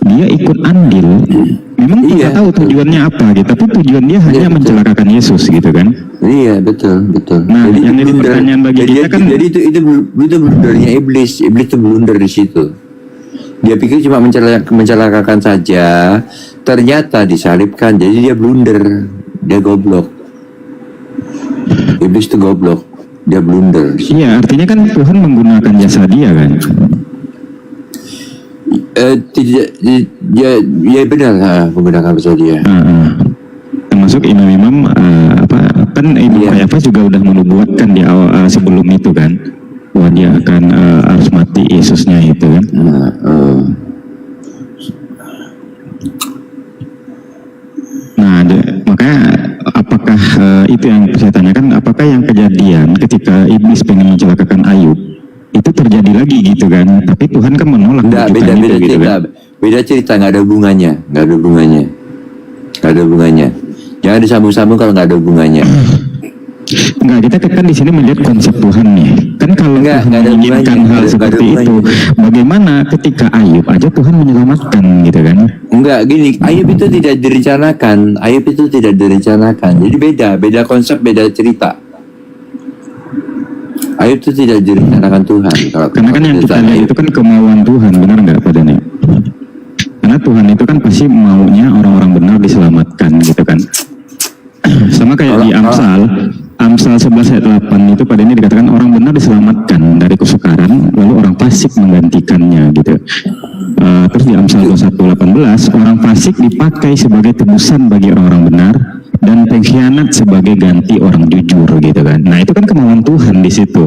dia ikut andil. Memang tidak tahu tujuannya apa gitu, tapi tujuan dia hanya mencelakakan Yesus gitu kan. Iya betul. Nah, jadi yang jadi pertanyaan bagi kita kan, jadi itu blundernya iblis itu blunder di situ. Dia pikir cuma mencelakakan saja, ternyata disalibkan, jadi dia blunder, dia goblok. Iblis itu goblok, dia blunder. Iya, artinya kan Tuhan menggunakan jasa dia kan. Tidak, ya benar menggunakan jasa dia. Termasuk imam-imam kan Imam Kayafas juga udah menubuatkan di awal sebelum itu kan, bahwa dia akan harus mati Yesusnya itu kan. Nah, makanya apakah itu yang saya tanyakan, apakah yang kejadian ketika iblis pengen mencelakakan Ayub itu terjadi lagi gitu kan, tapi Tuhan kan menolak. Beda cerita, nggak ada hubungannya. Jangan disambung-sambung kalau nggak ada hubungannya. Enggak, kita kan di sini melihat konsep Tuhan nih. Kan kalau Tuhan menginginkan hal seperti itu, bagaimana ketika Ayub aja Tuhan menyelamatkan gitu kan? Enggak, gini, Ayub itu tidak direncanakan. Jadi beda konsep, beda cerita. Ayub itu tidak direncanakan Tuhan. Karena kan yang kita lihat itu kan kemauan Tuhan, benar nggak Pak Dani? Karena Tuhan itu kan pasti maunya orang-orang benar diselamatkan gitu kan. Sama kayak di Amsal 11 ayat 8 itu pada ini dikatakan orang benar diselamatkan dari kesukaran, lalu orang fasik menggantikannya gitu. Terus di Amsal 21:18 orang fasik dipakai sebagai tebusan bagi orang-orang benar dan pengkhianat sebagai ganti orang jujur gitu kan. Nah itu kan kemauan Tuhan di situ.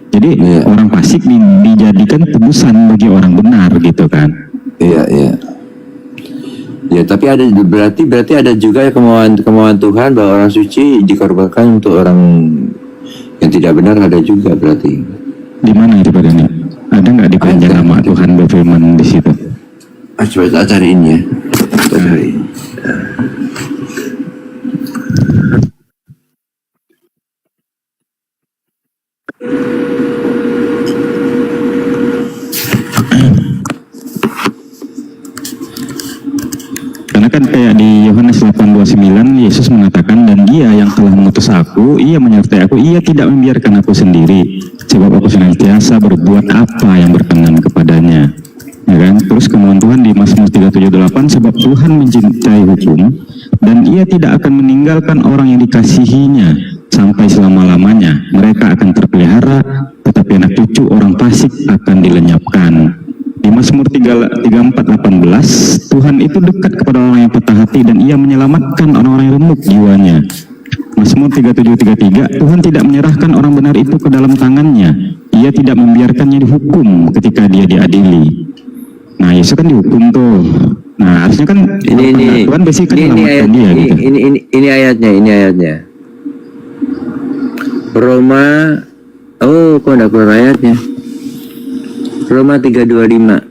Jadi orang fasik dijadikan tebusan bagi orang benar gitu kan. Iya. Ya, tapi ada berarti ada juga kemauan Tuhan bahwa orang suci dikorbankan untuk orang yang tidak benar, ada juga berarti. Di mana itu Pak Dani? Ada nggak di perjanjian lama Tuhan berfirman di situ? Coba kita cariin ya. Karena kan kayak di Yohanes 8:29 Yesus mengatakan, dan Dia yang telah mengutus aku, Ia menyertai aku, Ia tidak membiarkan aku sendiri, sebab aku senantiasa berbuat apa yang berkenan kepadanya. Ya kan? Terus kemauan Tuhan di Mazmur 3:7-8, sebab Tuhan mencintai hukum dan Ia tidak akan meninggalkan orang yang dikasihinya sampai selama-lamanya. Mereka akan terpelihara, tetapi anak cucu orang fasik akan dilenyapkan. Di Mazmur 34:18, Tuhan itu dekat kepada orang yang patah hati dan Ia menyelamatkan orang-orang yang remuk jiwanya. Mazmur 37:33, Tuhan tidak menyerahkan orang benar itu ke dalam tangannya. Ia tidak membiarkannya dihukum ketika dia diadili. Nah, Yesus kan dihukum tuh. Nah, harusnya kan Tuhan basic kan menyelamatkan dia gitu. Ini ayatnya. Roma, kok enggak keluar ayatnya? Roma 3:25.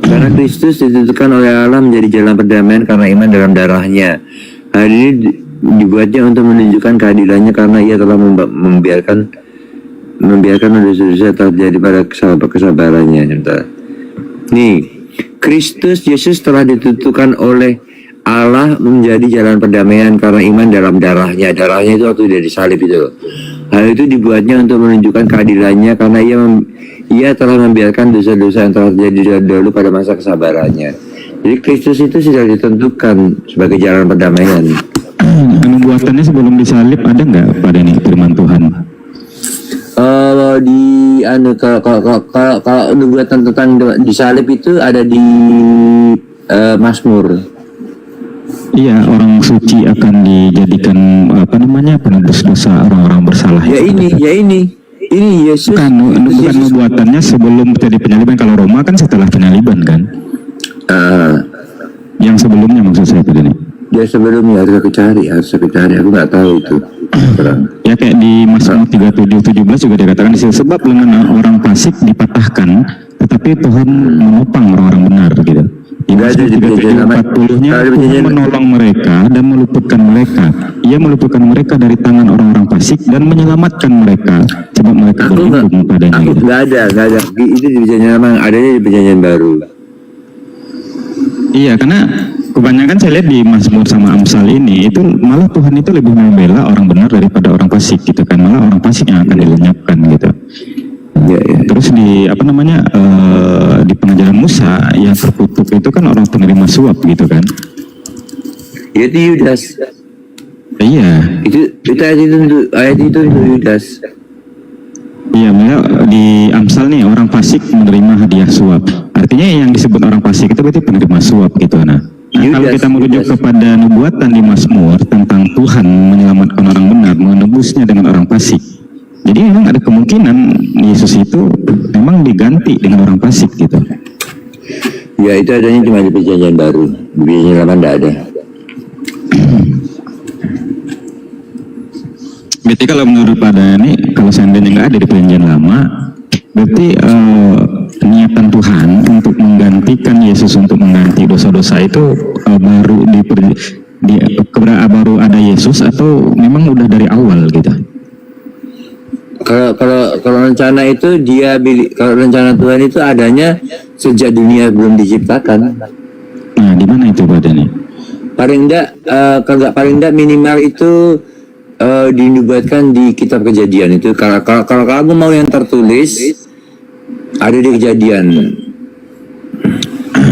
Karena Kristus ditentukan oleh Allah menjadi jalan perdamaian karena iman dalam darahnya. Hal ini dibuatnya untuk menunjukkan keadilannya karena Ia telah membiarkan dosa-dosa terjadi pada kesabarannya. Nih, Kristus Yesus telah ditentukan oleh Allah menjadi jalan perdamaian karena iman dalam darahnya. Darahnya itu waktu dia disalib itu. Hal itu dibuatnya untuk menunjukkan keadilannya karena ia telah membiarkan dosa-dosa yang telah terjadi dahulu pada masa kesabarannya. Jadi Kristus itu sudah ditentukan sebagai jalan perdamaian. Nubuatannya sebelum disalib ada nggak pada ini firman Tuhan? Kalau nubuatan tentang disalib itu ada di Mazmur. Iya, orang suci akan dijadikan penebus dosa orang-orang bersalah. Ini Yesus. Bukan nubuatannya sebelum terjadi penyaliban. Kalau Roma kan setelah penyaliban kan. Yang sebelumnya maksud saya Pak Dani. Dia sebelumnya harus aku cari, aku nggak tahu itu. Ya kayak di Mazmur 37:17 juga dikatakan di situ, sebab lengan orang fasik dipatahkan, tetapi Tuhan menopang orang-orang benar gitu. Di Mazmur 37:40-nya Tuhan menolong mereka dan meluputkan mereka. Ia meluputkan mereka dari tangan orang-orang fasik dan menyelamatkan mereka sebab mereka berlindung padanya. Aku nggak ada. Itu di perjanjian lama, adanya di perjanjian baru. Iya, karena kebanyakan saya lihat di Mazmur sama Amsal ini itu malah Tuhan itu lebih membela orang benar daripada orang fasik gitu kan, malah orang fasik yang akan dilenyapkan gitu. Terus di di pengajaran Musa yang terkutuk itu kan orang penerima suap gitu kan. Itu Yudas. Iya. Itu ayat itu Yudas. Iya, di Amsal nih orang fasik menerima hadiah suap. Artinya yang disebut orang fasik itu berarti penerima suap gitu. Nah, kalau kita merujuk kepada nubuatan di Mazmur tentang Tuhan menyelamatkan orang benar, menebusnya dengan orang fasik. Jadi memang ada kemungkinan Yesus itu memang diganti dengan orang fasik gitu. Ya itu adanya cuma di perjanjian baru, di perjanjian lama tidak ada. Berarti kalau menurut Pak Dani, kalau seandainya nggak ada di perjanjian lama, berarti niatan Tuhan untuk menggantikan Yesus untuk mengganti dosa-dosa itu baru ada Yesus atau memang udah dari awal gitu? Kalau rencana itu kalau rencana Tuhan itu adanya sejak dunia belum diciptakan. Nah, di mana itu Pak Dani? Paling enggak minimal itu dinubuatkan di kitab Kejadian itu. Kalau kamu mau yang tertulis ada di Kejadian.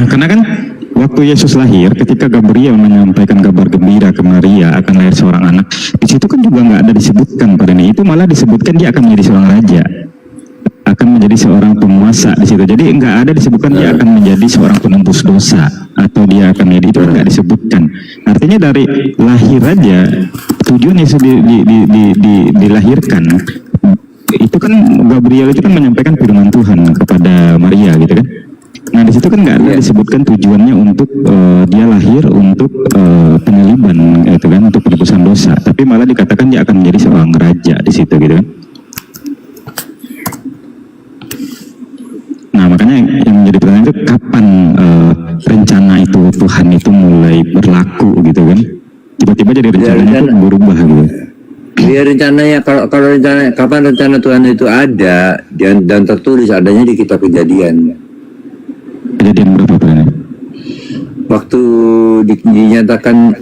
Karena kan waktu Yesus lahir, ketika Gabriel menyampaikan kabar gembira ke Maria akan lahir seorang anak, di situ kan juga nggak ada disebutkan pada ini. Itu malah disebutkan dia akan menjadi seorang raja, akan menjadi seorang penguasa di situ. Jadi nggak ada disebutkan dia akan menjadi seorang penembus dosa atau dia akan menjadi, itu nggak disebutkan. Artinya dari lahir aja tujuan Yesus dilahirkan itu kan Gabriel itu kan menyampaikan firman Tuhan kepada Maria gitu kan. Nah di situ kan nggak ada disebutkan tujuannya untuk dia lahir untuk penyaliban gitu kan, untuk penebusan dosa, tapi malah dikatakan dia akan menjadi seorang raja di situ gitu kan. Nah makanya yang menjadi pertanyaan itu kapan rencana itu Tuhan itu mulai berlaku gitu kan? Tiba-tiba jadi rencananya itu berubah gitu. Ya rencananya kalau rencana kapan rencana Tuhan itu ada dan tertulis adanya di kitab Kejadian. Kejadian berapa Pak? Waktu dinyatakan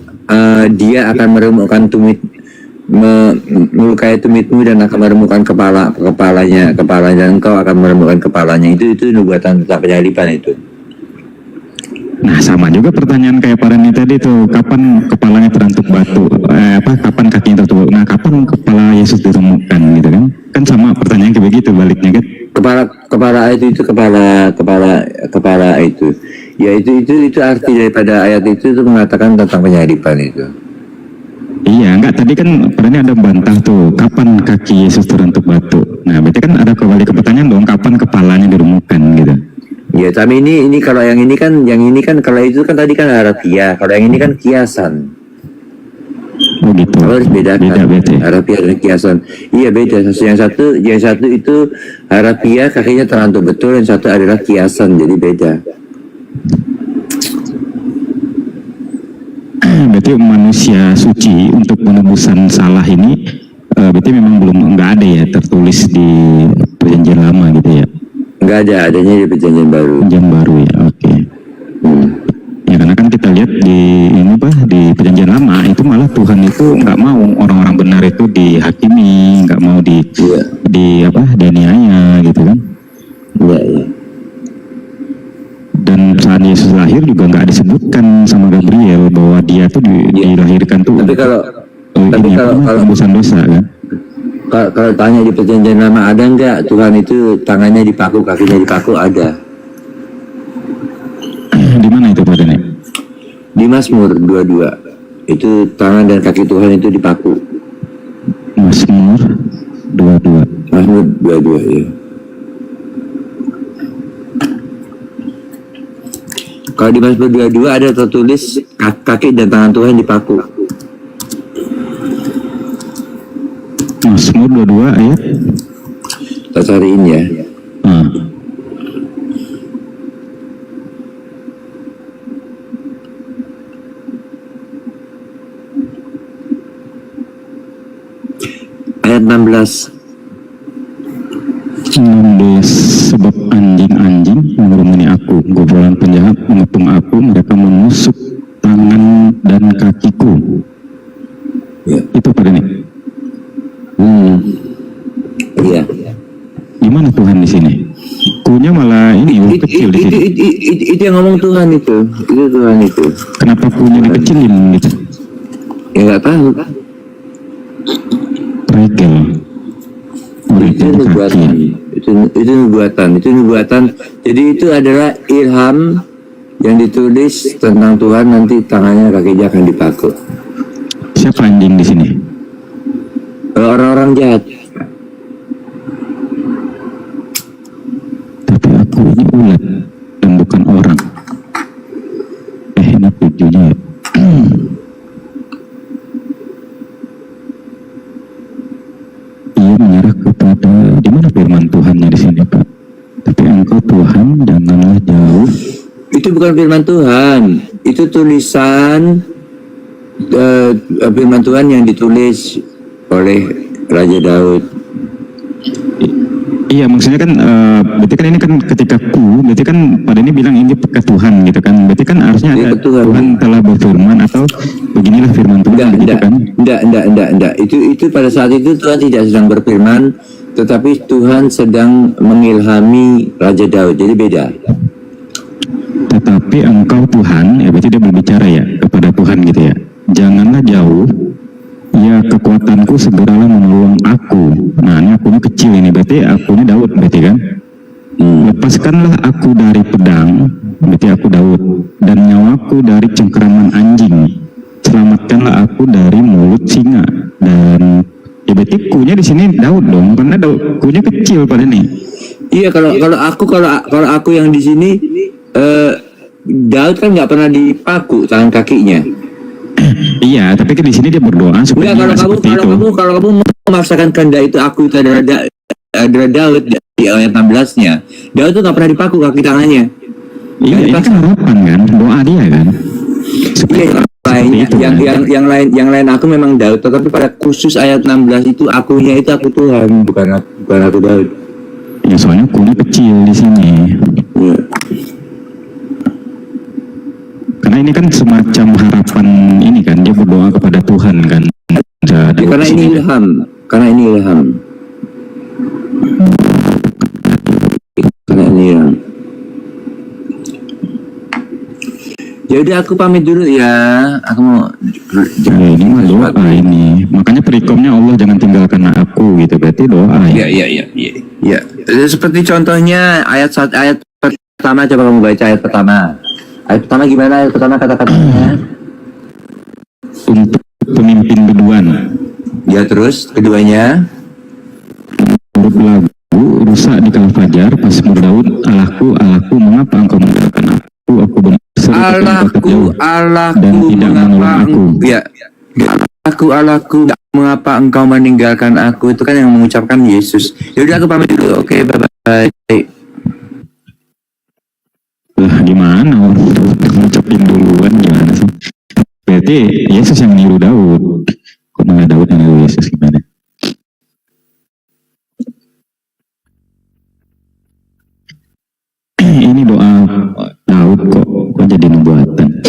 dia akan meremukkan melukai tumitmu dan akan meremukkan kepalanya dan engkau akan meremukkan kepalanya, itu nubuatan tentang penyaliban itu. Nah sama juga pertanyaan kayak Pak Rani tadi tuh, kapan kepalanya terantuk batu, kapan kakinya tertutup, nah kapan kepala Yesus diremukkan gitu kan? Kan sama pertanyaan kayak begitu baliknya kan? Kepala itu ya itu arti daripada ayat itu mengatakan tentang penyaliban itu. Iya, enggak, tadi kan Rani ada bantah tuh, kapan kaki Yesus terantuk batu. Nah berarti kan ada kembali ke pertanyaan dong, kapan kepalanya diremukkan gitu. Ya, tapi ini kalau yang ini kan kalau itu kan tadi kan harafiah, kalau yang ini kan kiasan. Oh gitu. Harus bedakan. Beda. Harafiah dan kiasan. Iya beda. Yang satu itu harafiah kakinya terantuk betul, yang satu adalah kiasan, jadi beda. Berarti manusia suci untuk penebusan salah ini berarti memang nggak ada ya tertulis di perjanjian lama gitu ya? Nggak ada, adanya di perjanjian baru. Perjanjian baru ya, oke. Ya karena kan kita lihat di perjanjian lama itu malah Tuhan itu nggak mau orang-orang benar itu dihakimi, nggak mau dianiaya gitu kan? Iya. Dan saat Yesus lahir juga nggak disebutkan sama Gabriel bahwa dia tuh dilahirkan tuh. Tapi kalau penebusan dosa kan? Kalau tanya di perjanjian lama ada enggak Tuhan itu tangannya dipaku, kakinya dipaku, ada. Di mana itu Pak Dani? Di Mazmur 22. Itu tangan dan kaki Tuhan itu dipaku. Mazmur 22. Mazmur 22 ya. Kalau di Mazmur 22 ada tertulis kaki dan tangan Tuhan dipaku. Mazmur 22 ayat. Kita cariin ya. Ayat 16. 16 sebab anjing-anjing mengerumuni aku, gombalan penjahat mengepung aku, mereka menusuk tangan dan kakiku. Itu pada nih. Iya. Gimana Tuhan di sini? Kunya malah ini kecil di sini. Itu yang ngomong Tuhan itu Tuhan itu. Kenapa kunya dikecilin gitu? Ya nggak tahu. Regel. Itu nubuatan. Jadi itu adalah ilham yang ditulis tentang Tuhan, nanti tangannya kakinya akan dipaku. Siapa anjing di sini? Orang-orang jahat. Tapi aku ini ulat dan bukan orang. Ini tujuannya ya. Ia menyerah kepada, di mana firman Tuhannya di sini, Pak? Tapi Engkau Tuhan janganlah jauh. Itu bukan firman Tuhan, itu tulisan firman Tuhan yang ditulis oleh Raja Daud. Iya, maksudnya kan berarti kan ini kan ketika berarti kan pada ini bilang ini ke Tuhan gitu kan. Berarti kan harusnya ada Tuhan telah berfirman atau beginilah firman Tuhan gitu kan. Enggak. Itu pada saat itu Tuhan tidak sedang berfirman, tetapi Tuhan sedang mengilhami Raja Daud. Jadi beda. Tetapi Engkau Tuhan, ya berarti dia berbicara ya kepada Tuhan gitu ya. Janganlah jauh, ya kekuatanku segeralah menolong aku. Nah ini akunya kecil ini, berarti akunya Daud berarti kan. Lepaskanlah aku dari pedang, berarti aku Daud, dan nyawaku dari cengkeraman anjing. Selamatkanlah aku dari mulut singa. Dan ya berarti kunya di sini Daud dong, karena kunya kecil pada nih. Iya, kalau aku yang di sini Daud kan nggak pernah dipaku tangan kakinya. Iya, tapi kan di sini dia berdoa supaya kalau kamu memaksakan kehendak itu aku itu adalah Daud di ayat 16-nya. Daud tuh nggak pernah dipaku kaki tangannya. Iya, ini kan harapan kan, doa dia kan. Iya, yang lain aku memang Daud, tetapi pada khusus ayat 16 itu akunya itu aku Tuhan, bukan aku Daud. Ya soalnya kunya kecil di sini. Iya. Karena ini kan semacam harapan ini kan, dia berdoa kepada Tuhan kan. Karena ini ilham. Karena ini ilham. Ya udah aku pamit dulu ya. Aku mau ini mah doa ini. Makanya perikomnya Allah jangan tinggalkan aku gitu. Berarti doa ya. Iya. Seperti contohnya ayat pertama, coba kamu baca ayat pertama. Ayat pertama gimana? Ayat pertama kata-katanya untuk pemimpin beduan. Ya terus keduanya lagu rusak di kala fajar, Mazmur Daud, Allahku mengapa engkau meninggalkan aku berseru Allahku dan tidak menolong aku. Ya, Allahku mengapa engkau meninggalkan aku, itu kan yang mengucapkan Yesus. Yaudah aku pamit dulu. Oke, bye-bye. Lah gimana ngucapin duluan gimana sih? Berarti Yesus yang niru Daud. Kok malah Daud yang niru Yesus gimana? Ini doa Daud kok jadi nubuatan.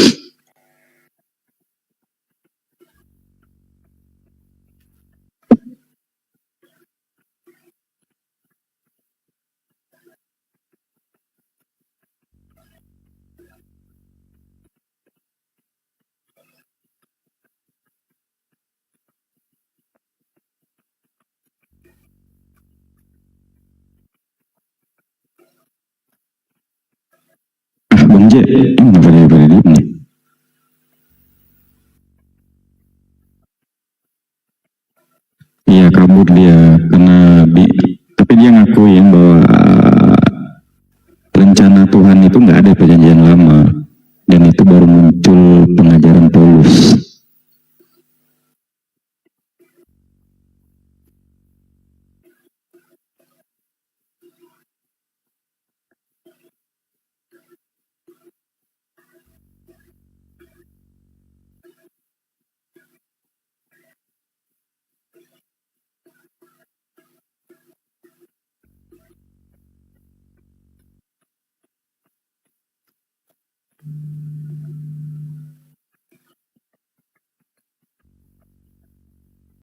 Bang J, kenapa dia pada diem nih? Iya kabur dia, karena